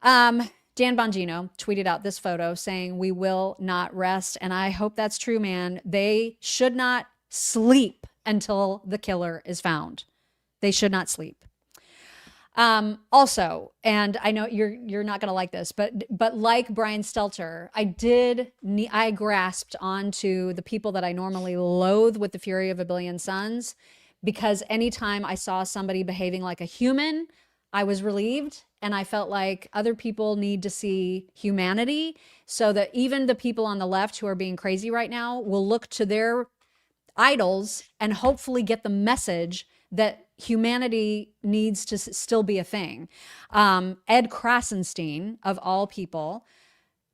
Dan Bongino tweeted out this photo saying, "We will not rest." And I hope that's true, man. They should not sleep until the killer is found. They should not sleep. Also, and I know you're not going to like this, but like Brian Stelter, I grasped onto the people that I normally loathe with the fury of a billion suns, because anytime I saw somebody behaving like a human, I was relieved, and I felt like other people need to see humanity, so that even the people on the left who are being crazy right now will look to their idols and hopefully get the message that humanity needs to still be a thing. Ed Krassenstein, of all people,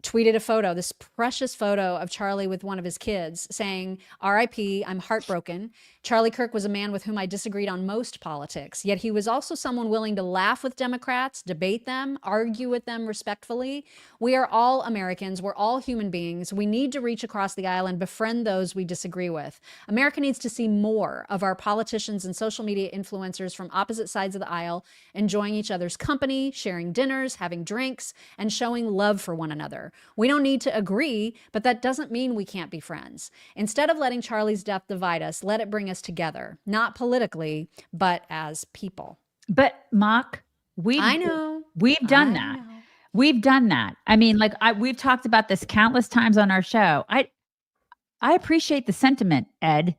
tweeted a photo, this precious photo of Charlie with one of his kids, saying, "RIP, I'm heartbroken. Charlie Kirk was a man with whom I disagreed on most politics, yet he was also someone willing to laugh with Democrats, debate them, argue with them respectfully. We are all Americans. We're all human beings. We need to reach across the aisle and befriend those we disagree with. America needs to see more of our politicians and social media influencers from opposite sides of the aisle enjoying each other's company, sharing dinners, having drinks, and showing love for one another. We don't need to agree, but that doesn't mean we can't be friends. Instead of letting Charlie's death divide us, let it bring us together, not politically, but as people." But Mock, I know. We've done that. We've done that. I mean, like we've talked about this countless times on our show. I appreciate the sentiment, Ed.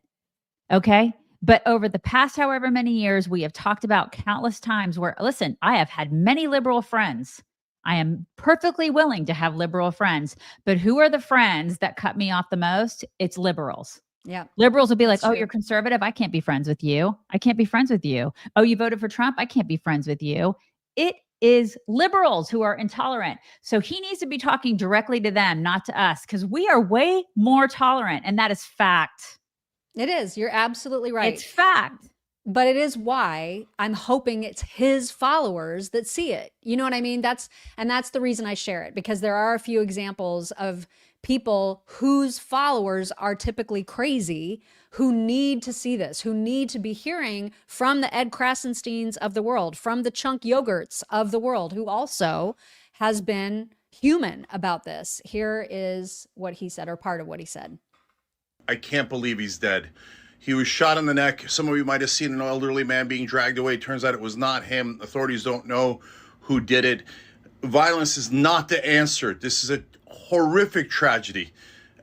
Okay. But over the past however many years, we have talked about countless times where, listen, I have had many liberal friends. I am perfectly willing to have liberal friends, but who are the friends that cut me off the most? It's liberals. Yeah. Liberals will be like, That's "Oh, true. you're conservative. I can't be friends with you. I can't be friends with you. Oh, you voted for Trump. I can't be friends with you." It is liberals who are intolerant. So he needs to be talking directly to them, not to us, because we are way more tolerant. And that is fact. It is. You're absolutely right. It's fact. But it is why I'm hoping it's his followers that see it. You know what I mean? That's the reason I share it, because there are a few examples of people whose followers are typically crazy, who need to see this, who need to be hearing from the Ed Krassensteins of the world, from the Chunk Yogurts of the world, who also has been human about this. Here is what he said, or part of what he said. "I can't believe he's dead. He was shot in the neck. Some of you might have seen an elderly man being dragged away. Turns out it was not him. Authorities don't know who did it. Violence is not the answer. This is a horrific tragedy,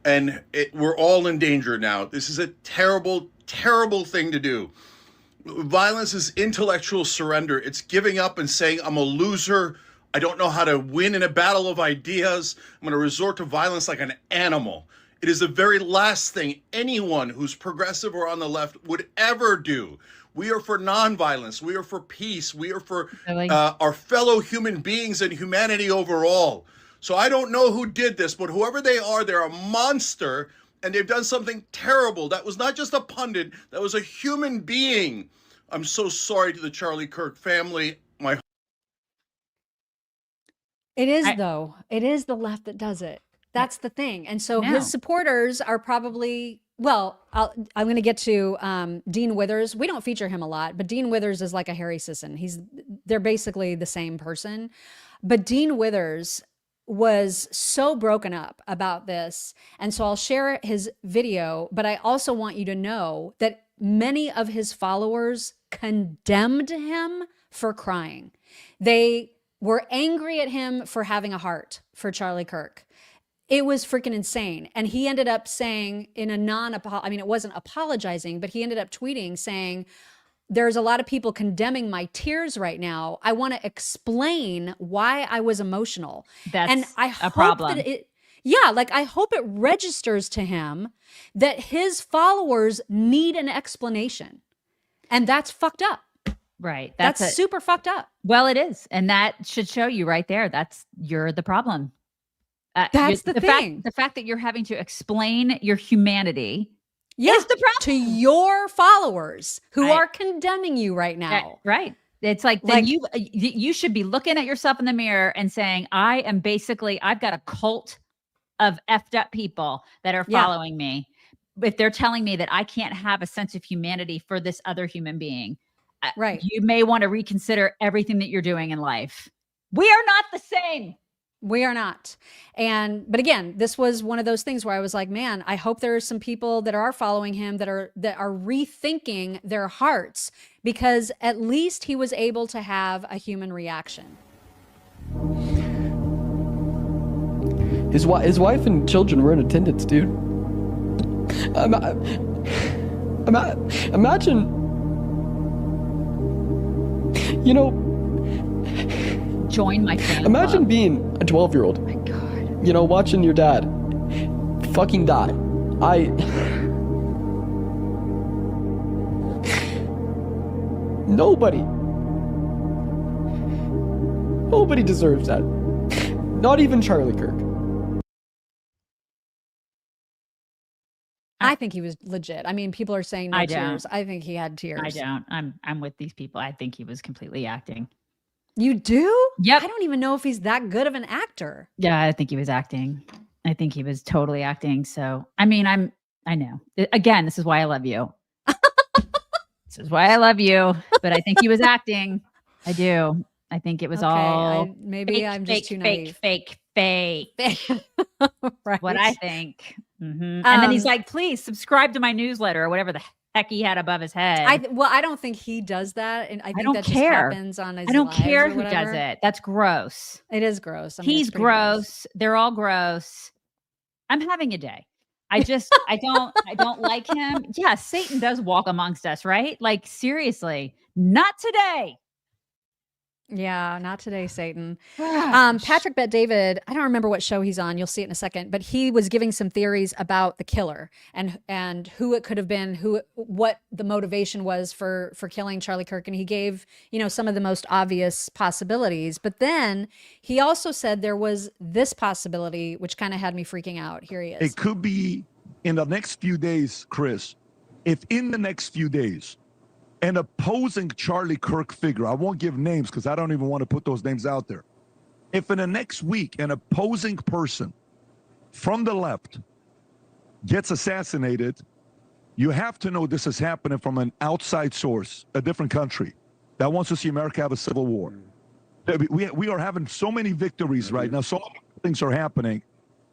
and we're all in danger now. This is a terrible, terrible thing to do. Violence is intellectual surrender. It's giving up and saying, I'm a loser. I don't know how to win in a battle of ideas. I'm going to resort to violence like an animal. It is the very last thing anyone who's progressive or on the left would ever do. We are for nonviolence. We are for peace. We are for our fellow human beings and humanity overall. So I don't know who did this, but whoever they are, they're a monster, and they've done something terrible. That was not just a pundit. That was a human being. I'm so sorry to the Charlie Kirk family. It is, though. It is the left that does it. That's the thing. And so No. his supporters are probably, well, I'm going to get to Dean Withers. We don't feature him a lot, but Dean Withers is like a Harry Sisson. They're basically the same person. But Dean Withers was so broken up about this. And so I'll share his video, but I also want you to know that many of his followers condemned him for crying. They were angry at him for having a heart for Charlie Kirk. It was freaking insane. And he ended up saying in a it wasn't apologizing, but he ended up tweeting saying, there's a lot of people condemning my tears right now. I want to explain why I was emotional. That's and I a hope problem. that Yeah, like I hope it registers to him that his followers need an explanation. And that's fucked up. Right. That's super fucked up. Well, it is. And that should show you right there. You're the problem. That's the thing. The fact that you're having to explain your humanity is the problem to your followers who are condemning you right now. Right. It's like you should be looking at yourself in the mirror and saying, I've got a cult of effed up people that are following me. If they're telling me that I can't have a sense of humanity for this other human being, right? You may want to reconsider everything that you're doing in life. We are not the same. We are not. But again, this was one of those things where I was like, man, I hope there are some people that are following him that are rethinking their hearts, because at least he was able to have a human reaction. His wife and children were in attendance, dude. Imagine, you know, join my fan imagine club. Being a 12-year-old. Oh my God. You know, watching your dad fucking die. Nobody deserves that. Not even Charlie Kirk. I think he was legit. I mean, people are saying no I don't. tears. I think he had tears. I don't. I'm with these people. I think he was completely acting. You do? Yep. I don't even know if he's that good of an actor. Yeah, I think he was acting. I think he was totally acting. So, I mean, I know. Again, this is why I love you. This is why I love you. But I think he was acting. I do. I think it was all maybe I'm just too naive. Fake. Right. What I think. And then he's like, please subscribe to my newsletter or whatever the heck he had above his head. I don't think he does that. And I think don't that care. just happens on his I don't lives care or who does whatever. it. That's gross. It is gross. I mean, He's it's pretty gross. They're all gross. I'm having a day. I don't like him. Yeah, Satan does walk amongst us, right? Like, seriously, not today. Yeah, not today, Satan. Patrick Bet David, I don't remember what show he's on. You'll see it in a second, but he was giving some theories about the killer and who it could have been, what the motivation was for killing Charlie Kirk, and he gave, some of the most obvious possibilities. But then he also said there was this possibility, which kind of had me freaking out. Here he is. It could be in the next few days, Chris. If in the next few days, an opposing Charlie Kirk figure, I won't give names because I don't even want to put those names out there. If in the next week, an opposing person from the left gets assassinated, you have to know this is happening from an outside source, a different country that wants to see America have a civil war. We are having so many victories right now. So many things are happening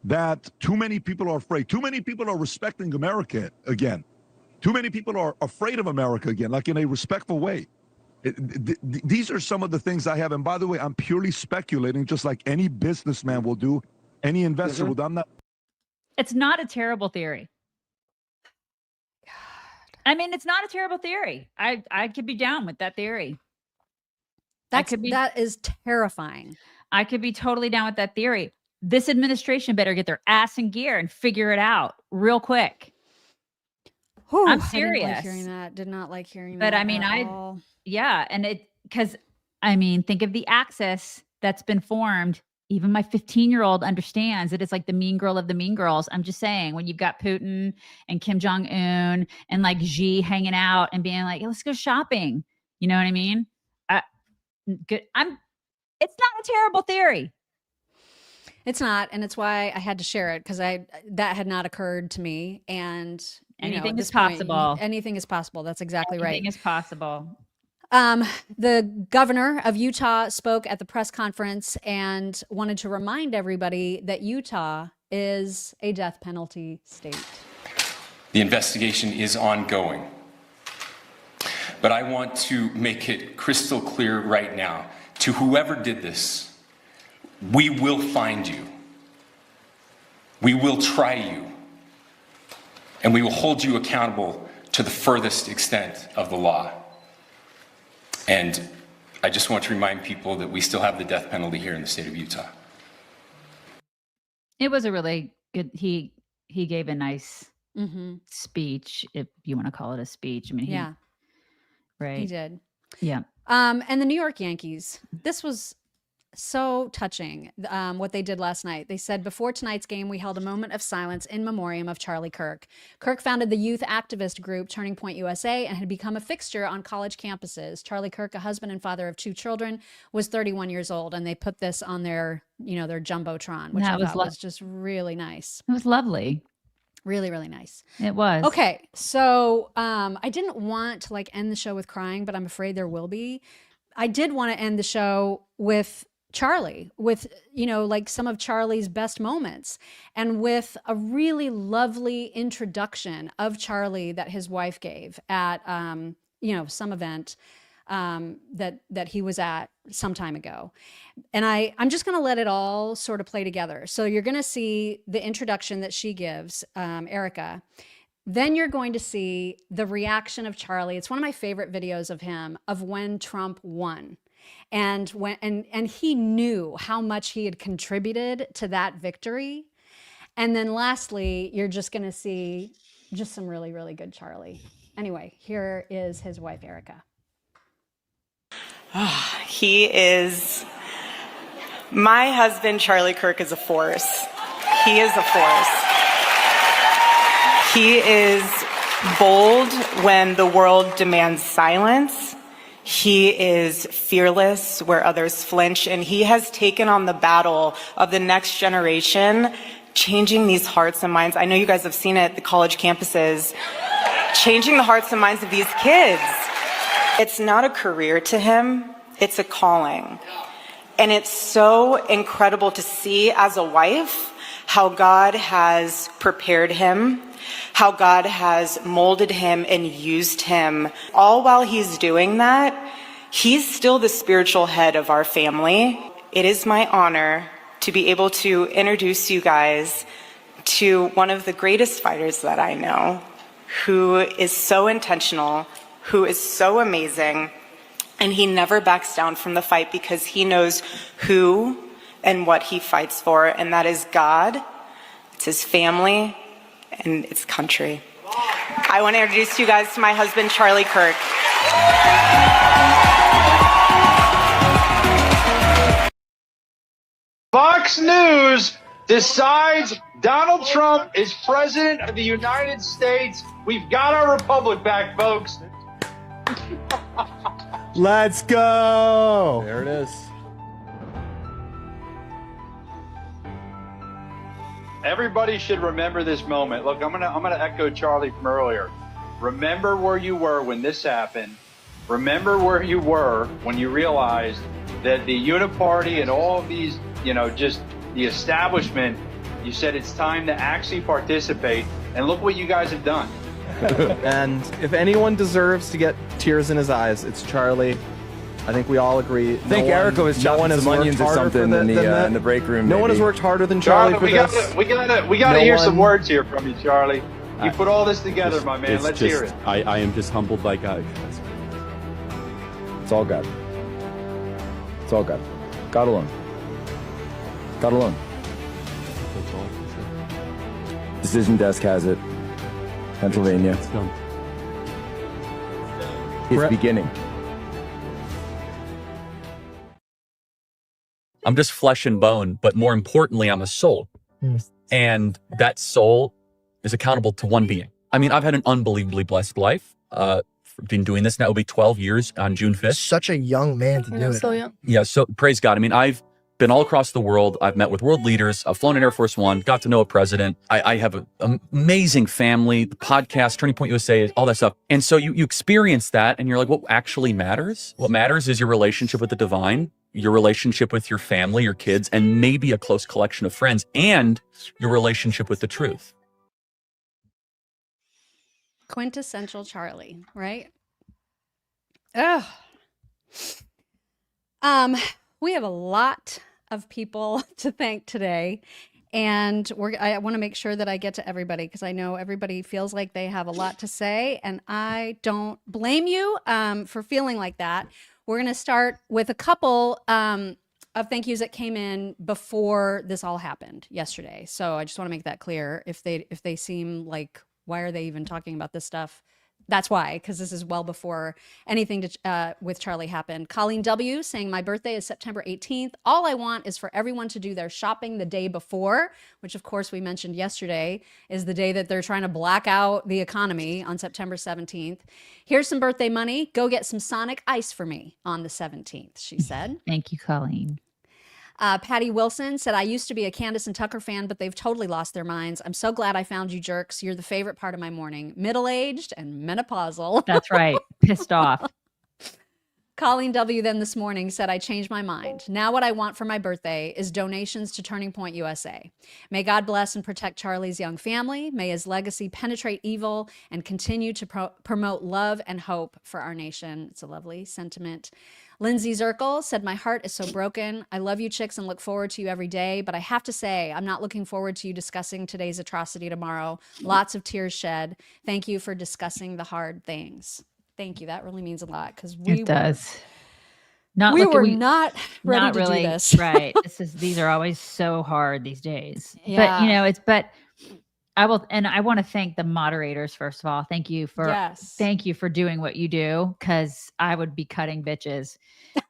that too many people are afraid. Too many people are respecting America again. Too many people are afraid of America again, like in a respectful way. These are some of the things I have. And by the way, I'm purely speculating, just like any businessman will do, any investor will do. I'm not. It's not a terrible theory. God. I mean, it's not a terrible theory. I could be down with that theory. That is terrifying. I could be totally down with that theory. This administration better get their ass in gear and figure it out real quick. I'm serious. I didn't like hearing that. Did not like hearing but that. I mean, all. because I mean, think of the axis that's been formed. Even my 15-year-old understands that it's like the mean girl of the mean girls. I'm just saying, when you've got Putin and Kim Jong-un and like Xi hanging out and being like, let's go shopping. You know what I mean? Good. It's not a terrible theory. It's not, and it's why I had to share it, because that had not occurred to me. And anything is possible. Anything is possible. That's exactly right. Anything is possible. The governor of Utah spoke at the press conference and wanted to remind everybody that Utah is a death penalty state. The investigation is ongoing, but I want to make it crystal clear right now to whoever did this: we will find you, we will try you, and we will hold you accountable to the furthest extent of the law. And I just want to remind people that we still have the death penalty here in the state of Utah. It was a really good. He gave a nice Mm-hmm. speech, if you want to call it a speech. I mean, Yeah, right. he did. Yeah. And the New York Yankees. This was so touching, what they did last night. They said, before tonight's game, we held a moment of silence in memoriam of Charlie Kirk. Kirk founded the youth activist group Turning Point USA and had become a fixture on college campuses. Charlie Kirk, a husband and father of 2 children, was 31 years old, and they put this on their, their Jumbotron, which I thought was just really nice. It was lovely. Really, really nice. It was. Okay, so I didn't want to end the show with crying, but I'm afraid there will be. I did want to end the show with Charlie, with some of Charlie's best moments, and with a really lovely introduction of Charlie that his wife gave at some event that he was at some time ago. And I'm just going to let it all sort of play together. So you're going to see the introduction that she gives, Erika. Then you're going to see the reaction of Charlie. It's one of my favorite videos of him, of when Trump won. And he knew how much he had contributed to that victory. And then lastly, you're just going to see just some really, really good Charlie. Anyway, here is his wife, Erika. He is, my husband, Charlie Kirk, is a force. He is a force. He is bold when the world demands silence. He is fearless where others flinch, and he has taken on the battle of the next generation, changing these hearts and minds. I know you guys have seen it at the college campuses, changing the hearts and minds of these kids. It's not a career to him, it's a calling. And it's so incredible to see as a wife how God has prepared him, how God has molded him and used him. All while he's doing that, he's still the spiritual head of our family. It is my honor to be able to introduce you guys to one of the greatest fighters that I know, who is so intentional, who is so amazing, and he never backs down from the fight because he knows who and what he fights for, and that is God, it's his family, and its country. I want to introduce you guys to my husband, Charlie Kirk. Fox News decides Donald Trump is president of the United States. We've got our republic back, folks. Let's go. There it is. Everybody should remember this moment. Look, I'm gonna echo Charlie from earlier. Remember where you were when this happened. Remember where you were when you realized that the Uniparty and all of these, just the establishment, you said it's time to actually participate. And look what you guys have done. And if anyone deserves to get tears in his eyes, it's Charlie. I think we all agree. I think Erika was chopping some onions or something in the break room. No one has worked harder than Charlie for this. We gotta hear some words here from you, Charlie. You put all this together, my man. Let's hear it. I am just humbled by God. It's all God. It's all God. God alone. God alone. Decision desk has it. Pennsylvania. It's beginning. I'm just flesh and bone, but more importantly, I'm a soul. And that soul is accountable to one being. I mean, I've had an unbelievably blessed life. Been doing this now, it'll be 12 years on June 5th. Such a young man to do it. So young. Yeah, so praise God. I mean, I've been all across the world. I've met with world leaders. I've flown in Air Force One, got to know a president. I have an amazing family, the podcast, Turning Point USA, all that stuff. And so you experience that and you're like, what actually matters? What matters is your relationship with the divine, your relationship with your family, your kids, and maybe a close collection of friends, and your relationship with the truth. Quintessential Charlie, right? Ugh. We have a lot of people to thank today, and I want to make sure that I get to everybody because I know everybody feels like they have a lot to say, and I don't blame you for feeling like that. We're going to start with a couple of thank yous that came in before this all happened yesterday. So I just want to make that clear. If they seem like, why are they even talking about this stuff? That's why, because this is well before anything with Charlie happened. Colleen W. saying, my birthday is September 18th. All I want is for everyone to do their shopping the day before, which of course we mentioned yesterday is the day that they're trying to black out the economy on September 17th. Here's some birthday money. Go get some Sonic ice for me on the 17th, she said. Thank you, Colleen. Patty Wilson said, I used to be a Candace and Tucker fan, but they've totally lost their minds. I'm so glad I found you jerks. You're the favorite part of my morning. Middle-aged and menopausal. That's right. Pissed off. Colleen W. then this morning said, I changed my mind. Now what I want for my birthday is donations to Turning Point USA. May God bless and protect Charlie's young family. May his legacy penetrate evil and continue to promote love and hope for our nation. It's a lovely sentiment. Lindsay Zirkle said, my heart is so broken. I love you chicks and look forward to you every day. But I have to say, I'm not looking forward to you discussing today's atrocity tomorrow. Lots of tears shed. Thank you for discussing the hard things. Thank you. That really means a lot because we does. Not we were not ready not to really, do this. Right. These are always so hard these days. Yeah. But I want to thank the moderators first of all. Thank you for doing what you do, because I would be cutting bitches.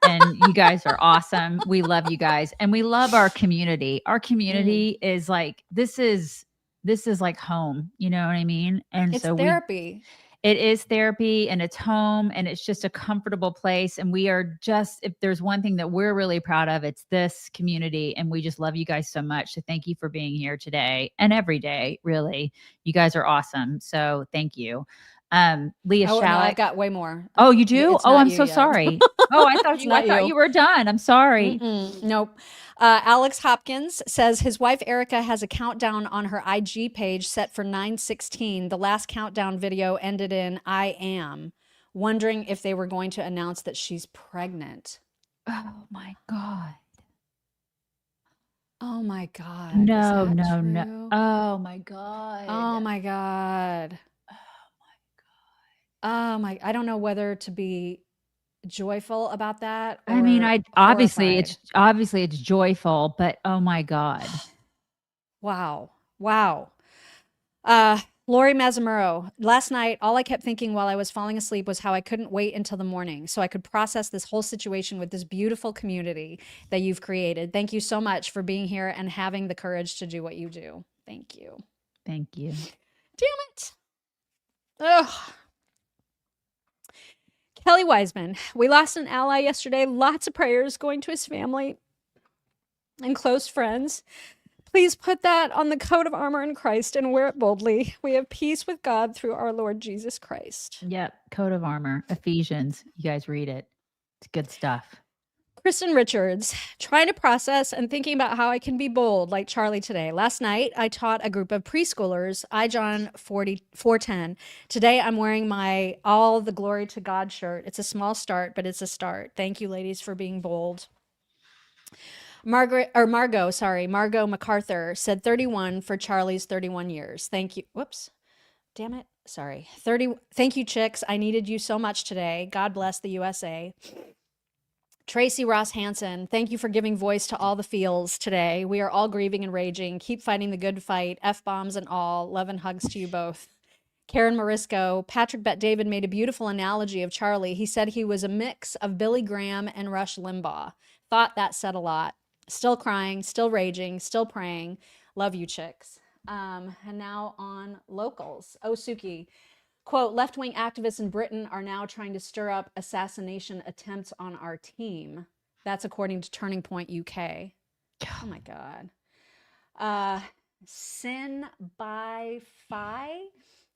And you guys are awesome. We love you guys, and we love our community. Our community is like this is like home. You know what I mean? And It's so therapy. it is therapy, and it's home, and it's just a comfortable place. And we are just, if there's one thing that we're really proud of, it's this community. And we just love you guys so much. So thank you for being here today and every day. Really, you guys are awesome. So thank you. Leah Oh, Shallak. no, I've got way more. Oh, you do? It's Oh, not I'm you so yet. sorry. Oh, I thought It's you. not I thought you. you were done. I'm sorry. Nope. Alex Hopkins says his wife Erika has a countdown on her IG page set for 9/16. The last countdown video ended in I am. Wondering if they were going to announce that she's pregnant. Oh my God. Oh my God. No, Is that no, true? no. Oh my God. Oh my God. Oh my, I don't know whether to be joyful about that. I mean, or obviously horrified. it's joyful, but oh my God. Wow. Wow. Lori Mazamuro, last night, all I kept thinking while I was falling asleep was how I couldn't wait until the morning so I could process this whole situation with this beautiful community that you've created. Thank you so much for being here and having the courage to do what you do. Thank you. Thank you. Damn it. Ugh. Kelly Wiseman, we lost an ally yesterday. Lots of prayers going to his family and close friends. Please put that on the coat of armor in Christ and wear it boldly. We have peace with God through our Lord Jesus Christ. Yep. Coat of armor, Ephesians. You guys read it. It's good stuff. Kristen Richards, trying to process and thinking about how I can be bold like Charlie today. Last night, I taught a group of preschoolers, John 4:10. Today, I'm wearing my All the Glory to God shirt. It's a small start, but it's a start. Thank you, ladies, for being bold. Margot MacArthur said 31 for Charlie's 31 years. Thank you. Whoops. Damn it. Sorry. Thank you, chicks. I needed you so much today. God bless the USA. Tracy Ross Hansen, thank you for giving voice to all the feels today. We are all grieving and raging. Keep fighting the good fight. F-bombs and all. Love and hugs to you both. Karen Morisco, Patrick Bet David made a beautiful analogy of Charlie. He said he was a mix of Billy Graham and Rush Limbaugh. Thought that said a lot. Still crying, still raging, still praying. Love you, chicks. And now on locals. Oh, Suki. Quote, left-wing activists in Britain are now trying to stir up assassination attempts on our team. That's according to Turning Point UK. Oh my God. Sin by Fi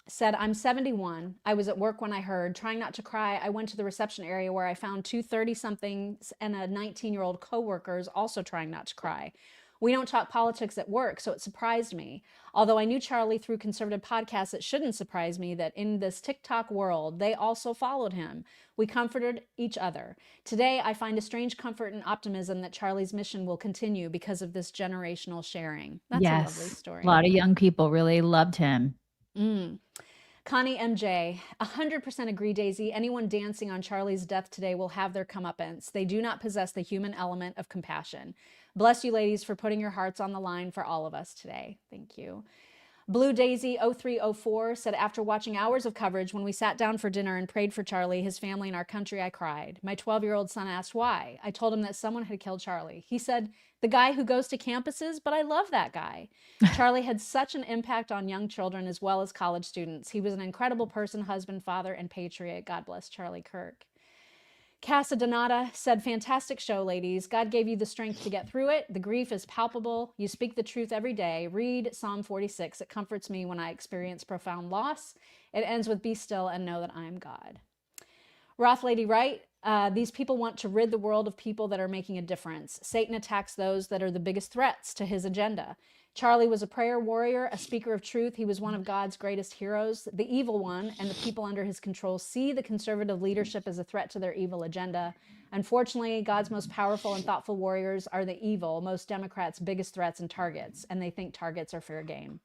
said, I'm 71. I was at work when I heard. Trying not to cry, I went to the reception area where I found two 30-somethings and a 19-year-old co-workers also trying not to cry. We don't talk politics at work, so it surprised me. Although I knew Charlie through conservative podcasts, it shouldn't surprise me that in this TikTok world, they also followed him. We comforted each other. Today, I find a strange comfort and optimism that Charlie's mission will continue because of this generational sharing. That's a lovely story. A lot of young people really loved him. Connie MJ, 100% agree, Daisy. Anyone dancing on Charlie's death today will have their comeuppance. They do not possess the human element of compassion. Bless you, ladies, for putting your hearts on the line for all of us today. Thank you. Blue Daisy 0304 said, after watching hours of coverage, when we sat down for dinner and prayed for Charlie, his family, and our country, I cried. My 12-year-old son asked why. I told him that someone had killed Charlie. He said, the guy who goes to campuses, but I love that guy. Charlie had such an impact on young children as well as college students. He was an incredible person, husband, father, and patriot. God bless Charlie Kirk. Casa Donata said, fantastic show, ladies. God gave you the strength to get through it. The grief is palpable. You speak the truth every day. Read Psalm 46. It comforts me when I experience profound loss. It ends with, be still and know that I am God. Roth Lady Wright, these people want to rid the world of people that are making a difference. Satan attacks those that are the biggest threats to his agenda. Charlie was a prayer warrior, a speaker of truth. He was one of God's greatest heroes. The evil one and the people under his control see the conservative leadership as a threat to their evil agenda. Unfortunately, God's most powerful and thoughtful warriors are the evil, most Democrats' biggest threats and targets, and they think targets are fair game.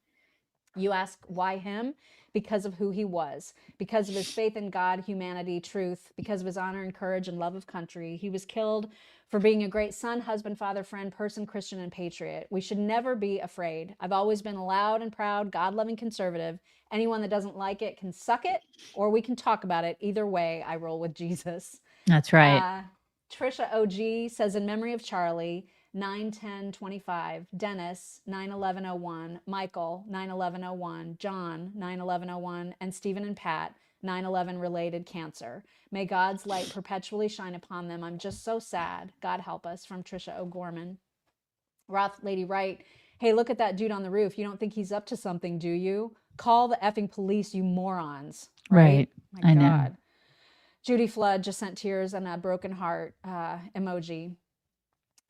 You ask, why him? Because of who he was, because of his faith in God, humanity, truth, because of his honor and courage and love of country. He was killed for being a great son, husband, father, friend, person, Christian, and patriot. We should never be afraid. I've always been a loud and proud, God-loving conservative. Anyone that doesn't like it can suck it, or we can talk about it. Either way, I roll with Jesus. That's right. Trisha OG says, in memory of Charlie, 9/10/25, Dennis 9/11/01, Michael 9/11/01, John 9/11/01, and Stephen and Pat 9/11 related cancer. May God's light perpetually shine upon them. I'm just so sad. God help us. From Trisha O'Gorman. Roth Lady Wright, hey, look at that dude on the roof. You don't think he's up to something, do you? Call the effing police, you morons. Right. My I God. know. Judy Flood just sent tears and a broken heart emoji.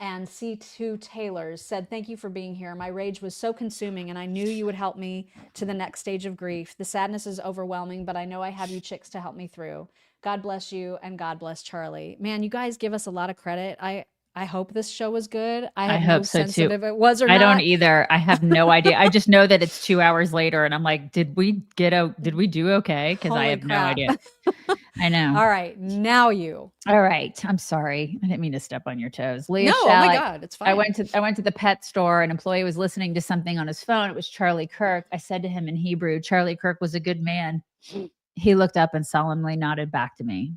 And C2 Taylors said, thank you for being here. My rage was so consuming, and I knew you would help me to the next stage of grief. The sadness is overwhelming, but I know I have you chicks to help me through. God bless you, and God bless Charlie. Man, you guys give us a lot of credit. I hope this show was good. I have hope no so sense too. of if it was or not. I don't either. I have no idea. I just know that it's 2 hours later, and I'm like, did we do okay? Because I Holy have no crap. idea. I know. All right, now you. All right. I'm sorry. I didn't mean to step on your toes. Leah No, oh my Shallot, God, it's fine. I went to the pet store. An employee was listening to something on his phone. It was Charlie Kirk. I said to him in Hebrew, Charlie Kirk was a good man. He looked up and solemnly nodded back to me.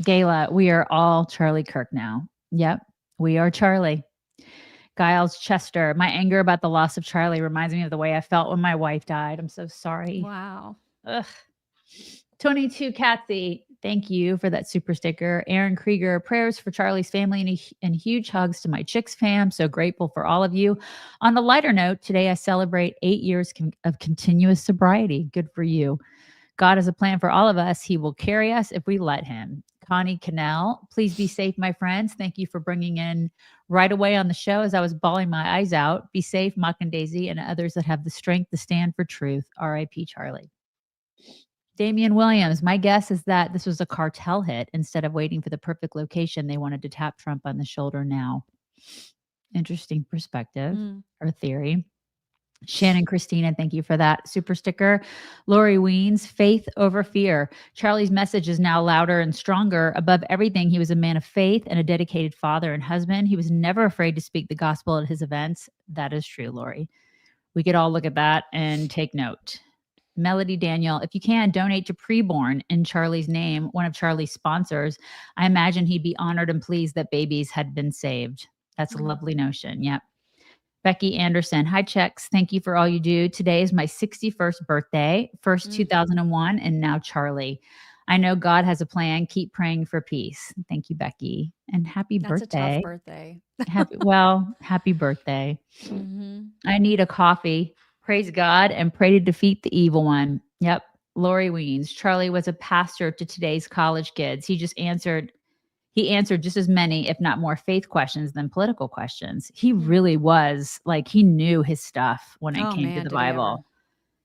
Gayla, we are all Charlie Kirk now. Yep, we are Charlie. Giles Chester, my anger about the loss of Charlie reminds me of the way I felt when my wife died. I'm so sorry. Wow. Ugh. 22 Kathy, thank you for that super sticker. Aaron Krieger, prayers for Charlie's family and huge hugs to my Chicks fam. So grateful for all of you. On a lighter note, today I celebrate 8 years of continuous sobriety. Good for you. God has a plan for all of us. He will carry us if we let him. Connie Cannell, please be safe, my friends. Thank you for bringing in right away on the show as I was bawling my eyes out. Be safe, Mock and Daisy, and others that have the strength to stand for truth. R.I.P. Charlie. Damian Williams, my guess is that this was a cartel hit. Instead of waiting for the perfect location, they wanted to tap Trump on the shoulder now. Interesting perspective or theory. Shannon Christina, thank you for that super sticker. Lori Weens, faith over fear. Charlie's message is now louder and stronger. Above everything, he was a man of faith and a dedicated father and husband. He was never afraid to speak the gospel at his events. That is true, Lori. We could all look at that and take note. Melody Daniel, if you can, donate to Preborn in Charlie's name, one of Charlie's sponsors. I imagine he'd be honored and pleased that babies had been saved. That's a lovely notion. Yep. Becky Anderson, hi, Checks. Thank you for all you do. Today is my 61st birthday, first 2001, and now Charlie. I know God has a plan. Keep praying for peace. Thank you, Becky. And happy birthday. That's a tough birthday. Happy birthday. I need a coffee. Praise God and pray to defeat the evil one. Yep. Lori Weens. Charlie was a pastor to today's college kids. He answered just as many, if not more, faith questions than political questions. He really was he knew his stuff when it came to the Bible.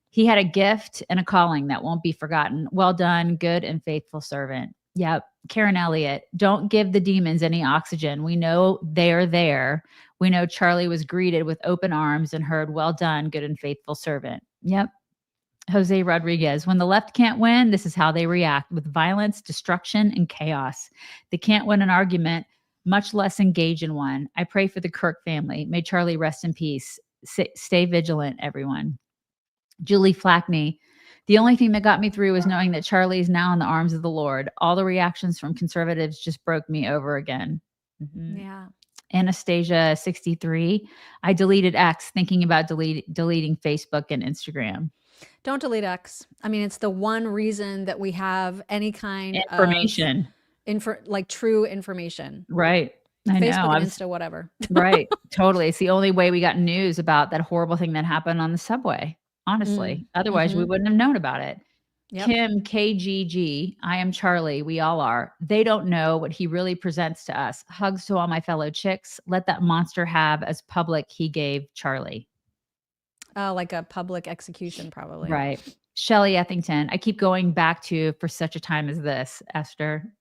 He had a gift and a calling that won't be forgotten. Well done, good and faithful servant. Yep. Karen Elliott, don't give the demons any oxygen. We know they're there. We know Charlie was greeted with open arms and heard, well done, good and faithful servant. Yep. Jose Rodriguez, when the left can't win, this is how they react, with violence, destruction, and chaos. They can't win an argument, much less engage in one. I pray for the Kirk family. May Charlie rest in peace. Stay vigilant, everyone. Julie Flackney, the only thing that got me through was knowing that Charlie is now in the arms of the Lord. All the reactions from conservatives just broke me over again. Mm-hmm. Yeah. Anastasia 63, I deleted X thinking about deleting Facebook and Instagram. Don't delete X. I mean, it's the one reason that we have any kind Information. of like true information. Right. I Facebook know. and Insta, whatever. Right. Totally. It's the only way we got news about that horrible thing that happened on the subway. Honestly. Otherwise, we wouldn't have known about it. Yep. Kim KGG, I am Charlie. We all are. They don't know what he really presents to us. Hugs to all my fellow chicks. Let that monster have as public he gave Charlie. Like a public execution, probably. Right. Shelley Ethington, I keep going back to for such a time as this. Esther.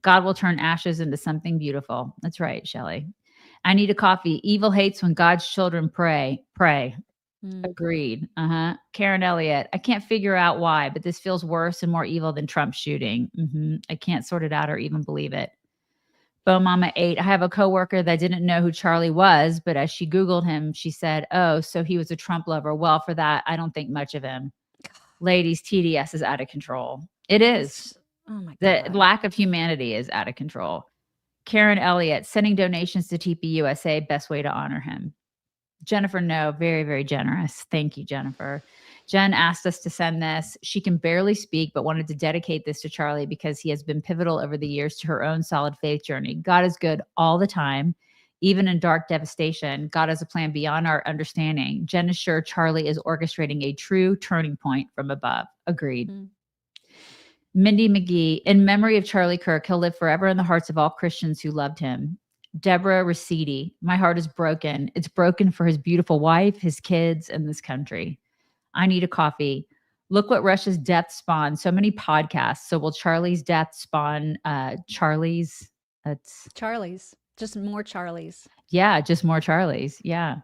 God will turn ashes into something beautiful. That's right, Shelley. I need a coffee. Evil hates when God's children pray. Agreed. Karen Elliott, I can't figure out why, but this feels worse and more evil than Trump's shooting. I can't sort it out or even believe it. Bo Mama 8, I have a coworker that didn't know who Charlie was, but as she Googled him, she said, oh, so he was a Trump lover. Well, for that, I don't think much of him. Ladies, TDS is out of control. It is. Oh my The God. lack of humanity is out of control. Karen Elliott, sending donations to TPUSA, best way to honor him. Jennifer, no, very, very generous. Thank you, Jennifer. Jen asked us to send this. She can barely speak, but wanted to dedicate this to Charlie because he has been pivotal over the years to her own solid faith journey. God is good all the time, even in dark devastation. God has a plan beyond our understanding. Jen is sure Charlie is orchestrating a true turning point from above. Agreed. Mindy McGee, in memory of Charlie Kirk, he'll live forever in the hearts of all Christians who loved him. Deborah Ricidi, my heart is broken. It's broken for his beautiful wife, his kids, and this country. I need a coffee. Look what Russia's death spawned. So many podcasts. So will Charlie's death spawn Charlie's? That's Charlie's. Just more Charlies. yeah, just more Charlies. Yeah.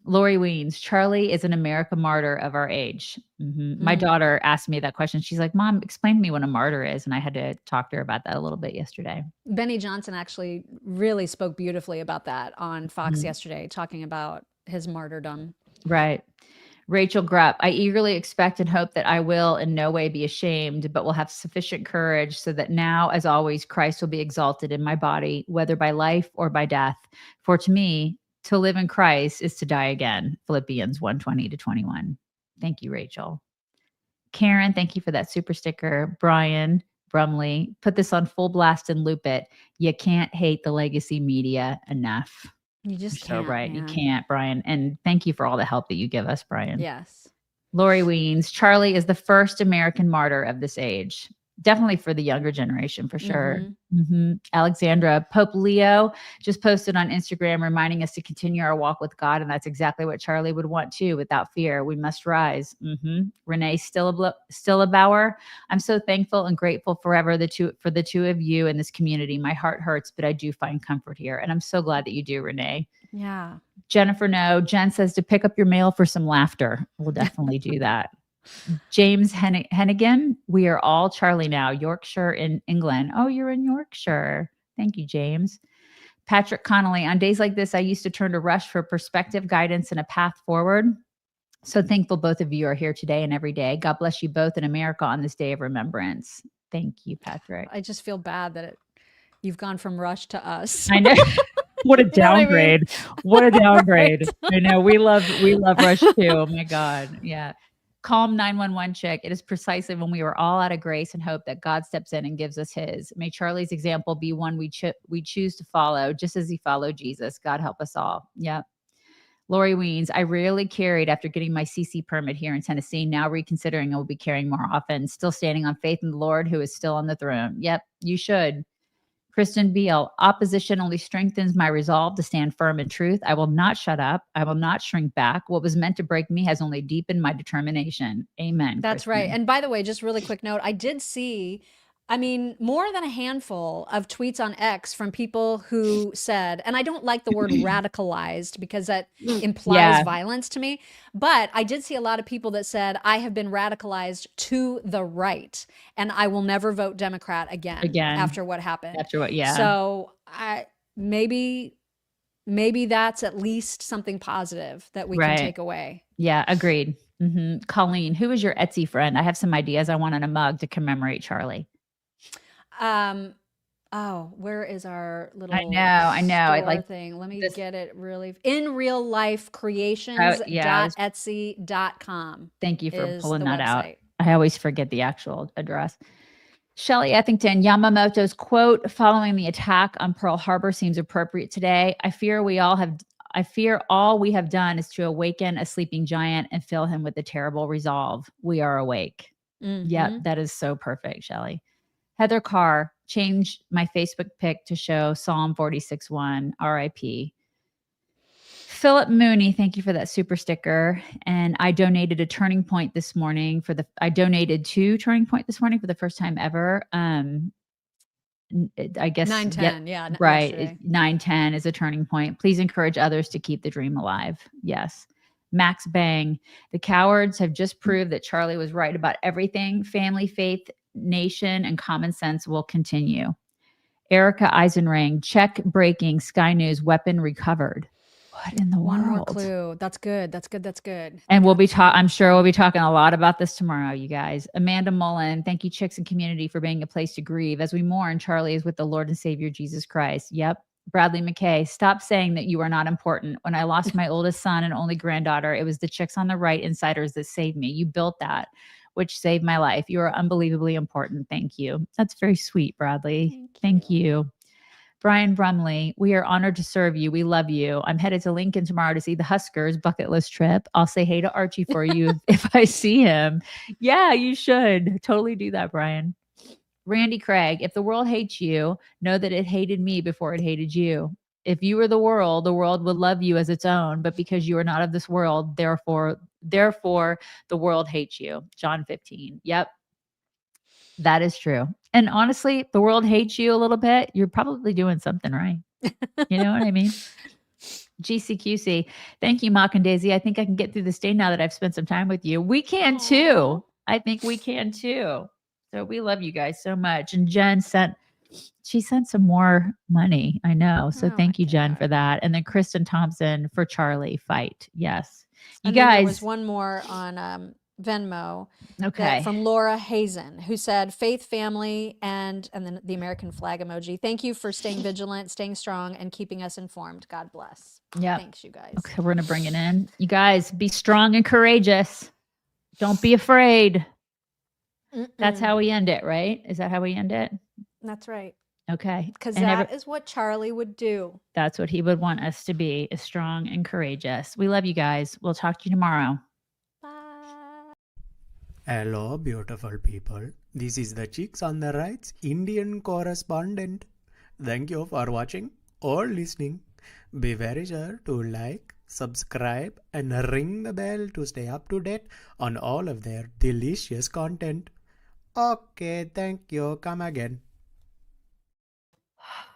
Lori Weens, Charlie is an America martyr of our age. My daughter asked me that question. She's like, Mom, explain to me what a martyr is. And I had to talk to her about that a little bit yesterday. Benny Johnson actually really spoke beautifully about that on Fox yesterday, talking about his martyrdom. Right. Rachel Grupp, I eagerly expect and hope that I will in no way be ashamed, but will have sufficient courage so that now, as always, Christ will be exalted in my body, whether by life or by death. For to me, to live in Christ is to die again. Philippians 1:20-21. Thank you, Rachel. Karen, thank you for that super sticker. Brian Brumley, put this on full blast and loop it. You can't hate the legacy media enough. You just You're can't. so right. Man. You can't, Brian. And thank you for all the help that you give us, Brian. Yes. Lori Weens, Charlie is the first American martyr of this age. Definitely for the younger generation, for sure. Alexandra, Pope Leo just posted on Instagram reminding us to continue our walk with God. And that's exactly what Charlie would want too. Without fear, we must rise. Renee Stillabauer, I'm so thankful and grateful forever for the two of you in this community. My heart hurts, but I do find comfort here. And I'm so glad that you do, Renee. Yeah. Jennifer, no. Jen says to pick up your mail for some laughter. We'll definitely do that. James Hennigan, we are all Charlie now. Yorkshire in England. Oh, you're in Yorkshire. Thank you, James. Patrick Connolly, on days like this, I used to turn to Rush for perspective, guidance, and a path forward. So thankful both of you are here today and every day. God bless you both in America on this day of remembrance. Thank you, Patrick. I just feel bad that you've gone from Rush to us. I know. What a You know what I mean? downgrade. What a downgrade. I know. We love Rush too. Oh my God. Yeah. Calm 911 chick. It is precisely when we were all out of grace and hope that God steps in and gives us his. May Charlie's example be one we choose to follow, just as he followed Jesus. God help us all. Yep. Lori Weens, I rarely carried after getting my CC permit here in Tennessee. Now reconsidering, I will be carrying more often. Still standing on faith in the Lord who is still on the throne. Yep, you should. Kristen Beal, opposition only strengthens my resolve to stand firm in truth. I will not shut up. I will not shrink back. What was meant to break me has only deepened my determination. Amen. That's Kristen. right. And by the way, just really quick note, I I mean, more than a handful of tweets on X from people who said, and I don't like the word radicalized because that implies violence to me, but I did see a lot of people that said, I have been radicalized to the right and I will never vote Democrat again. After what happened. After what, So maybe that's at least something positive that we can take away. Yeah, agreed. Colleen, who is your Etsy friend? I have some ideas I want on a mug to commemorate Charlie. Where is our little I know. I like thing. Let me get it really. In real life creations.etsy.com. Thank you for pulling that out. I always forget the actual address. Shelley Ethington, Yamamoto's quote following the attack on Pearl Harbor seems appropriate today. I fear all we have done is to awaken a sleeping giant and fill him with a terrible resolve. We are awake. Yeah, that is so perfect, Shelley. Heather Carr, changed my Facebook pic to show Psalm 46:1, RIP. Philip Mooney, thank you for that super sticker. And I donated to Turning Point this morning for the first time ever. I guess 9/10, right. 9/10 is a turning point. Please encourage others to keep the dream alive. Yes. Max Bang, the cowards have just proved that Charlie was right about everything. Family, faith, nation, and common sense will continue. Erika Eisenring, check breaking, Sky News, weapon recovered. What in the world? One more clue. That's good. And I'm sure we'll be talking a lot about this tomorrow, you guys. Amanda Mullen, thank you, Chicks and Community, for being a place to grieve. As we mourn, Charlie is with the Lord and Savior, Jesus Christ. Yep. Bradley McKay, stop saying that you are not important. When I lost my oldest son and only granddaughter, it was the chicks on the right, insiders, that saved me. You built that, which saved my life. You are unbelievably important. Thank you. That's very sweet, Bradley. Thank you. Brian Brumley, we are honored to serve you. We love you. I'm headed to Lincoln tomorrow to see the Huskers bucket list trip. I'll say hey to Archie for you if I see him. Yeah, you should totally do that, Brian. Randy Craig, if the world hates you, know that it hated me before it hated you. If you were the world would love you as its own, but because you are not of this world, therefore the world hates you. John 15. Yep. That is true. And honestly, the world hates you a little bit. You're probably doing something right. You know what I mean? GCQC. Thank you, Mock and Daisy. I think I can get through this day now that I've spent some time with you. We can too. I think we can too. So we love you guys so much. And Jen sent some more money. I know. So thank you, Jen, for that. And then Kristen Thompson for Charlie fight. Yes. And then there was one more on Venmo. Okay. From Laura Hazen, who said, faith, family, and then the American flag emoji. Thank you for staying vigilant, staying strong, and keeping us informed. God bless. Yeah. Thanks, you guys. Okay, we're going to bring it in. You guys, be strong and courageous. Don't be afraid. That's how we end it, right? Is that how we end it? That's right. Okay. Because that is what Charlie would do. That's what he would want us to be, is strong and courageous. We love you guys. We'll talk to you tomorrow. Hello, beautiful people. This is the Chicks on the Right's Indian correspondent. Thank you for watching or listening. Be very sure to like, subscribe, and ring the bell to stay up to date on all of their delicious content. Okay, thank you. Come again.